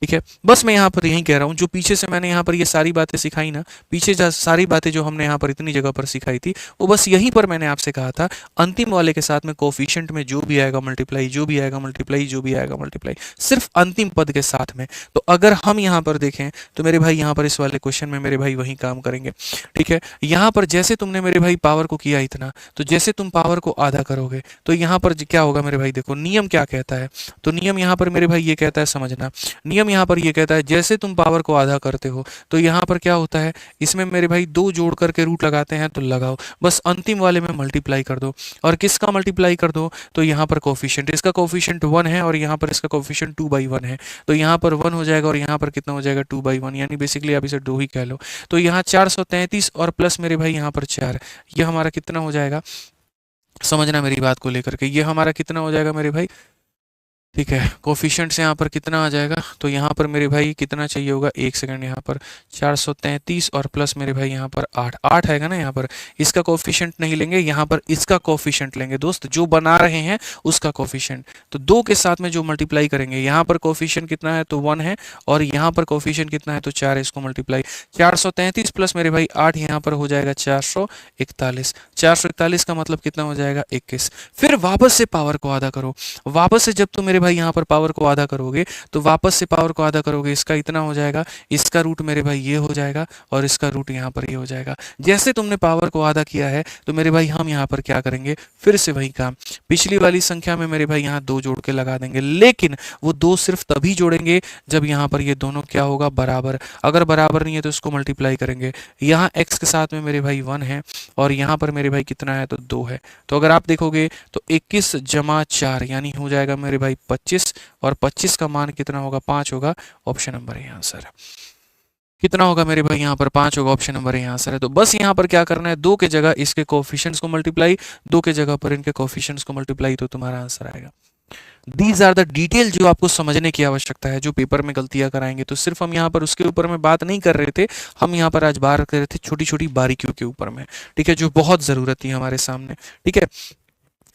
ठीक है, बस मैं यहाँ पर यही कह रहा हूँ, जो पीछे से मैंने यहाँ पर ये सारी बातें सिखाई ना, पीछे सारी बातें जो हमने यहाँ पर इतनी जगह पर सिखाई थी, वो बस यहीं पर मैंने आपसे कहा था अंतिम वाले के साथ में कोफिशिएंट में जो भी आएगा मल्टीप्लाई, जो भी आएगा मल्टीप्लाई, जो भी आएगा मल्टीप्लाई, सिर्फ अंतिम पद के साथ में। तो अगर हम यहाँ पर देखें तो मेरे भाई यहाँ पर इस वाले क्वेश्चन में मेरे भाई वही काम करेंगे। ठीक है, यहाँ पर जैसे तुमने मेरे भाई पावर को किया इतना, तो जैसे तुम पावर को आधा करोगे तो यहाँ पर क्या होगा मेरे भाई, देखो नियम क्या कहता है। तो नियम यहाँ पर मेरे भाई ये कहता है, समझना, नियम यहाँ पर ये कहता है जैसे तुम पावर को आधा करते हो तो यहाँ पर क्या होता है, इसमें मेरे भाई 2 जोड़ करके रूट लगाते हैं, तो लगाओ, बस अंतिम वाले में मल्टीप्लाई कर दो। और किसका मल्टीप्लाई कर दो, तो यहाँ पर कोफिशिएंट, इसका कोफिशिएंट 1 है और यहाँ पर इसका कोफिशिएंट 2/1 है, तो यहाँ पर 1 हो जाएगा और यहाँ पर कितना हो जाएगा 2/1, यानी बेसिकली आप इसे 2 ही कह लो। तो यहाँ 433 और प्लस मेरे भाई यहाँ पर 4, ये हमारा कितना हो जाएगा, समझना मेरी बात को लेकर के, ये हमारा कितना हो जाएगा मेरे भाई। ठीक है, कोफिशिएंट से यहाँ पर कितना आ जाएगा, तो यहाँ पर मेरे भाई कितना चाहिए होगा, एक सेकंड, यहाँ पर 433 और प्लस मेरे भाई यहाँ पर 8 8 आएगा ना। यहाँ पर इसका कोफिशिएंट नहीं लेंगे, यहाँ पर इसका कोफिशिएंट लेंगे दोस्त, जो बना रहे हैं उसका कोफिशिएंट। तो 2 के साथ में जो मल्टीप्लाई करेंगे, यहाँ पर कोफिशिएंट कितना है तो 1 है, और यहाँ पर कोफिशिएंट कितना है तो 4 है, इसको मल्टीप्लाई 433 प्लस मेरे भाई 8, यहाँ पर हो जाएगा 441। 441 का मतलब कितना हो जाएगा 21। फिर वापस से पावर को आधा करो, वापस से जब तुम मेरे भाई यहाँ पर पावर को आधा करोगे तो वापस से पावर को आधा करोगे, इसका इतना हो जाएगा, इसका रूट मेरे भाई ये हो जाएगा और इसका रूट यहाँ पर ये हो जाएगा। जैसे तुमने पावर को आधा किया है तो मेरे भाई हम यहाँ पर क्या करेंगे, फिर से वही काम, पिछली वाली संख्या में मेरे भाई यहाँ 2 जोड़ के लगा देंगे, लेकिन वो 2 सिर्फ तभी जोड़ेंगे जब यहाँ पर ये दोनों क्या होगा, बराबर। अगर बराबर नहीं है तो इसको मल्टीप्लाई करेंगे। यहाँ x के साथ में मेरे भाई 1 है और यहाँ पर मेरे भाई कितना है तो 2 है। तो अगर आप देखोगे तो 21 जमा 4 यानी हो जाएगा मेरे भाई 25, और 25 का मान कितना होगा, 5 होगा। ऑप्शन नंबर है आंसर। कितना होगा मेरे भाई यहाँ पर 5 होगा, ऑप्शन नंबर है आंसर है। तो बस यहाँ पर क्या करना है, 2 के जगह इसके कोफिशिएंट्स को मल्टीप्लाई, 2 के जगह पर इनके कोफिशिएंट्स को मल्टीप्लाई, तो तुम्हारा आंसर आएगा। दीज आर द डिटेल जो आपको समझने की आवश्यकता है, जो पेपर में गलतियां कराएंगे। तो सिर्फ हम यहाँ पर उसके ऊपर में बात नहीं कर रहे थे, हम यहाँ पर आज बात कर रहे थे छोटी छोटी बारीकियों के ऊपर में। ठीक है, जो बहुत ज़रूरत थी हमारे सामने। ठीक है,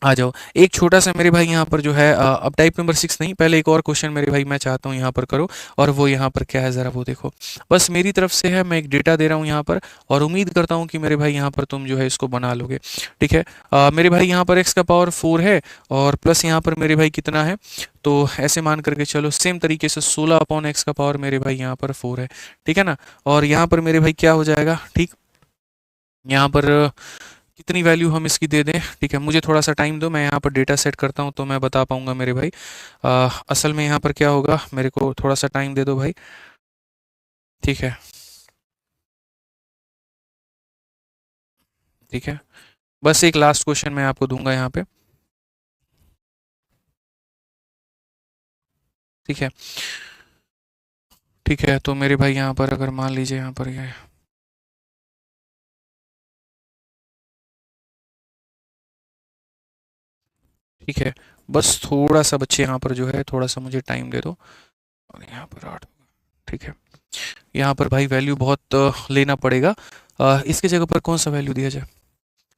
आ जाओ एक छोटा सा मेरे भाई यहाँ पर जो है, अब टाइप नंबर 6 नहीं, पहले एक और क्वेश्चन मेरे भाई मैं चाहता हूँ यहाँ पर करो, और वो यहाँ पर क्या है ज़रा वो देखो। बस मेरी तरफ से है, मैं एक डेटा दे रहा हूँ यहाँ पर, और उम्मीद करता हूँ कि मेरे भाई यहाँ पर तुम जो है इसको बना लोगे। ठीक है, मेरे भाई यहाँ पर x का पावर 4 है और प्लस यहाँ पर मेरे भाई कितना है, तो ऐसे मान करके चलो, सेम तरीके से 16/x का पावर मेरे भाई यहाँ पर 4 है। ठीक है ना, और यहाँ पर मेरे भाई क्या हो जाएगा, ठीक, यहाँ पर कितनी वैल्यू हम इसकी दे दें। ठीक है, मुझे थोड़ा सा टाइम दो, मैं यहाँ पर डेटा सेट करता हूँ तो मैं बता पाऊंगा मेरे भाई। असल में यहाँ पर क्या होगा, मेरे को थोड़ा सा टाइम दे दो भाई। ठीक है, ठीक है, बस एक लास्ट क्वेश्चन मैं आपको दूंगा यहाँ पे। ठीक है, ठीक है, तो मेरे भाई यहाँ पर अगर मान लीजिए यहाँ पर ये, ठीक है, बस थोड़ा सा बच्चे यहाँ पर जो है थोड़ा सा मुझे टाइम दे दो, और यहाँ पर 8। ठीक है, यहाँ पर भाई वैल्यू बहुत लेना पड़ेगा, इसके जगह पर कौन सा वैल्यू दिया जाए।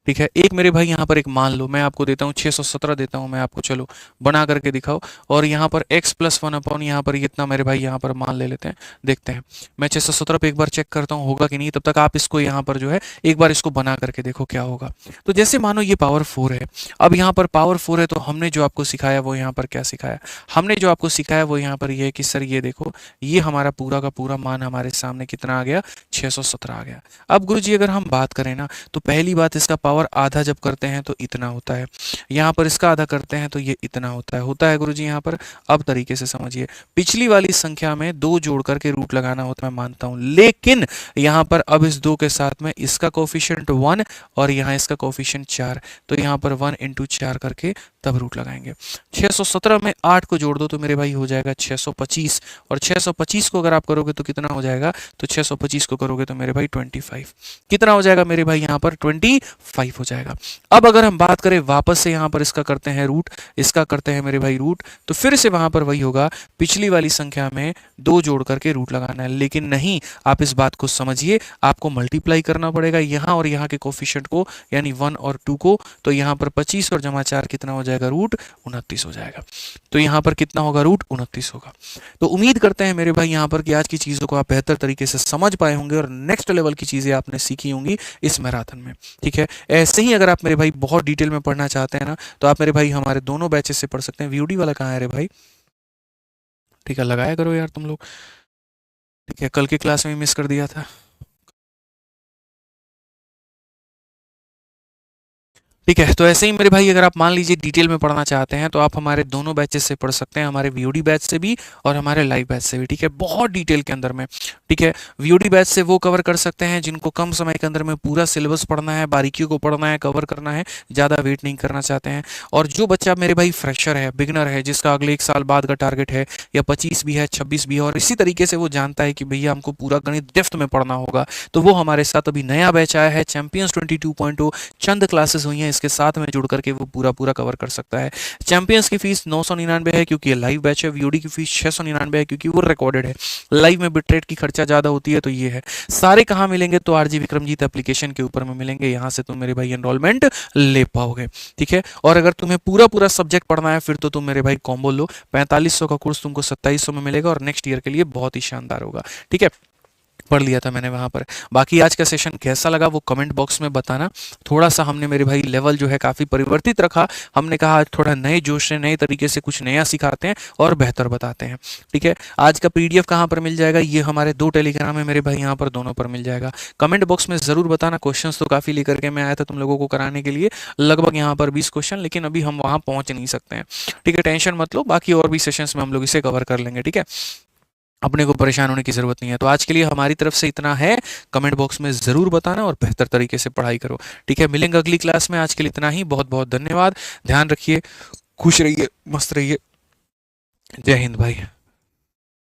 ठीक है, एक मेरे भाई यहाँ पर एक मान लो मैं आपको देता हूँ 617 देता हूँ मैं आपको, चलो बना करके दिखाओ। और यहाँ पर x + 1 अपॉन यहाँ पर इतना मेरे भाई यहाँ पर मान ले लेते हैं, देखते हैं। मैं 617 पे एक बार चेक करता हूँ होगा कि नहीं, तब तक आप इसको यहाँ पर जो है एक बार इसको बना करके देखो क्या होगा। तो जैसे मानो ये पावर 4 है, अब यहाँ पर पावर 4 है, तो हमने जो आपको सिखाया वो यहाँ पर क्या सिखाया, हमने जो आपको सिखाया वो यहाँ पर ये है कि सर ये देखो, ये हमारा पूरा का पूरा मान हमारे सामने कितना आ गया, 617 आ गया। अब गुरुजी अगर हम बात करें ना, तो पहली बात इसका पावर आधा जब करते हैं तो इतना होता है, यहाँ पर इसका आधा करते हैं तो ये इतना होता है गुरुजी यहाँ पर। अब तरीके से समझिए, पिछली वाली संख्या में 2 जोड़ करके रूट लगाना होता है, मैं मानता हूं, लेकिन यहाँ पर अब इस 2 के साथ में इसका कोफिशिएंट 1 और यहाँ इसका कोफिशिएंट 4, तो यहाँ पर 1 × 4 करके तब रूट लगाएंगे। 617 में 8 को जोड़ दो तो मेरे भाई हो जाएगा 625, और 625 को अगर आप करोगे तो कितना हो जाएगा, तो 625 को करोगे तो मेरे भाई 25, कितना हो जाएगा मेरे भाई यहाँ पर 25 5 हो जाएगा। अब अगर हम बात करें वापस से यहाँ पर इसका करते हैं रूट, इसका करते हैं मेरे भाई रूट, तो फिर से वहां पर वही होगा, पिछली वाली संख्या में 2 जोड़ करके रूट लगाना है। लेकिन नहीं, आप इस बात को समझिए, आपको मल्टीप्लाई करना पड़ेगा यहाँ और यहाँ के कोफिशिएंट को, यानी 1 और 2 को। तो यहाँ पर 25 और जमा 4 कितना हो जाएगा, रूट 29 हो जाएगा। तो यहाँ पर कितना होगा, रूट 29 होगा। तो उम्मीद करते हैं मेरे भाई यहाँ पर कि आज की चीज़ों को आप बेहतर तरीके से समझ पाए होंगे और नेक्स्ट लेवल की चीज़ें आपने सीखी होंगी इस मैराथन में। ठीक है, ऐसे ही अगर आप मेरे भाई बहुत डिटेल में पढ़ना चाहते हैं ना, तो आप मेरे भाई हमारे दोनों बैचेस से पढ़ सकते हैं। वीओडी वाला कहाँ है रे भाई? ठीक है, लगाया करो यार तुम लोग। ठीक है, कल की क्लास में मिस कर दिया था। ठीक है, तो ऐसे ही मेरे भाई अगर आप मान लीजिए डिटेल में पढ़ना चाहते हैं तो आप हमारे दोनों बैचेस से पढ़ सकते हैं, हमारे वीओडी बैच से भी और हमारे लाइव बैच से भी। ठीक है, बहुत डिटेल के अंदर में। ठीक है, वीओडी बैच से वो कवर कर सकते हैं जिनको कम समय के अंदर में पूरा सिलेबस पढ़ना है, बारीकियों को पढ़ना है, कवर करना है, ज़्यादा वेट नहीं करना चाहते हैं। और जो बच्चा मेरे भाई फ्रेशर है, बिगनर है, जिसका अगले 1 साल बाद का टारगेट है, या 25 भी है, 26 भी है, और इसी तरीके से वो जानता है कि भैया हमको पूरा गणित डेप्थ में पढ़ना होगा, तो वो हमारे साथ अभी नया बैच आया है, चैंपियंस 22.0। चंद क्लासेस हुई हैं, इसके साथ में जुड़ करके वो पूरा पूरा कवर कर सकता है। चैंपियंस की फीस 999 है क्योंकि ये लाइव बैच है। वीओडी की फीस 699 है क्योंकि वो रिकॉर्डेड है। लाइव में बिटरेट की खर्चा ज़्यादा होती है, तो ये है। सारे कहाँ मिलेंगे, तो आरजी विक्रमजीत एप्लीकेशन के ऊपर में मिलेंगे। यहाँ से तुम मेरे भाई एनरोलमेंट ले पाओगे। ठीक है, और अगर तुम्हें पूरा पूरा सब्जेक्ट पढ़ना है फिर तो तुम मेरे भाई कॉम्बो लो। 4500 का कोर्स तुमको 2700 में मिलेगा और नेक्स्ट ईयर के लिए बहुत ही शानदार होगा। ठीक है, पढ़ लिया था मैंने वहाँ पर। बाकी आज का सेशन कैसा लगा वो कमेंट बॉक्स में बताना। थोड़ा सा हमने मेरे भाई लेवल जो है काफ़ी परिवर्तित रखा। हमने कहा आज थोड़ा नए जोश से, नए तरीके से कुछ नया सिखाते हैं और बेहतर बताते हैं। ठीक है, आज का पीडीएफ कहाँ पर मिल जाएगा, ये हमारे 2 टेलीग्राम है मेरे भाई, यहाँ पर दोनों पर मिल जाएगा। कमेंट बॉक्स में ज़रूर बताना। क्वेश्चन तो काफ़ी लेकर के मैं आया था तुम लोगों को कराने के लिए, लगभग यहाँ पर 20 क्वेश्चन, लेकिन अभी हम वहाँ पहुँच नहीं सकते हैं। ठीक है, टेंशन मत लो, बाकी और भी सेशंस में हम लोग इसे कवर कर लेंगे। ठीक है, अपने को परेशान होने की ज़रूरत नहीं है। तो आज के लिए हमारी तरफ से इतना है। कमेंट बॉक्स में ज़रूर बताना और बेहतर तरीके से पढ़ाई करो। ठीक है, मिलेंगे अगली क्लास में। आज के लिए इतना ही। बहुत बहुत धन्यवाद। ध्यान रखिए, खुश रहिए, मस्त रहिए। जय हिंद भाई।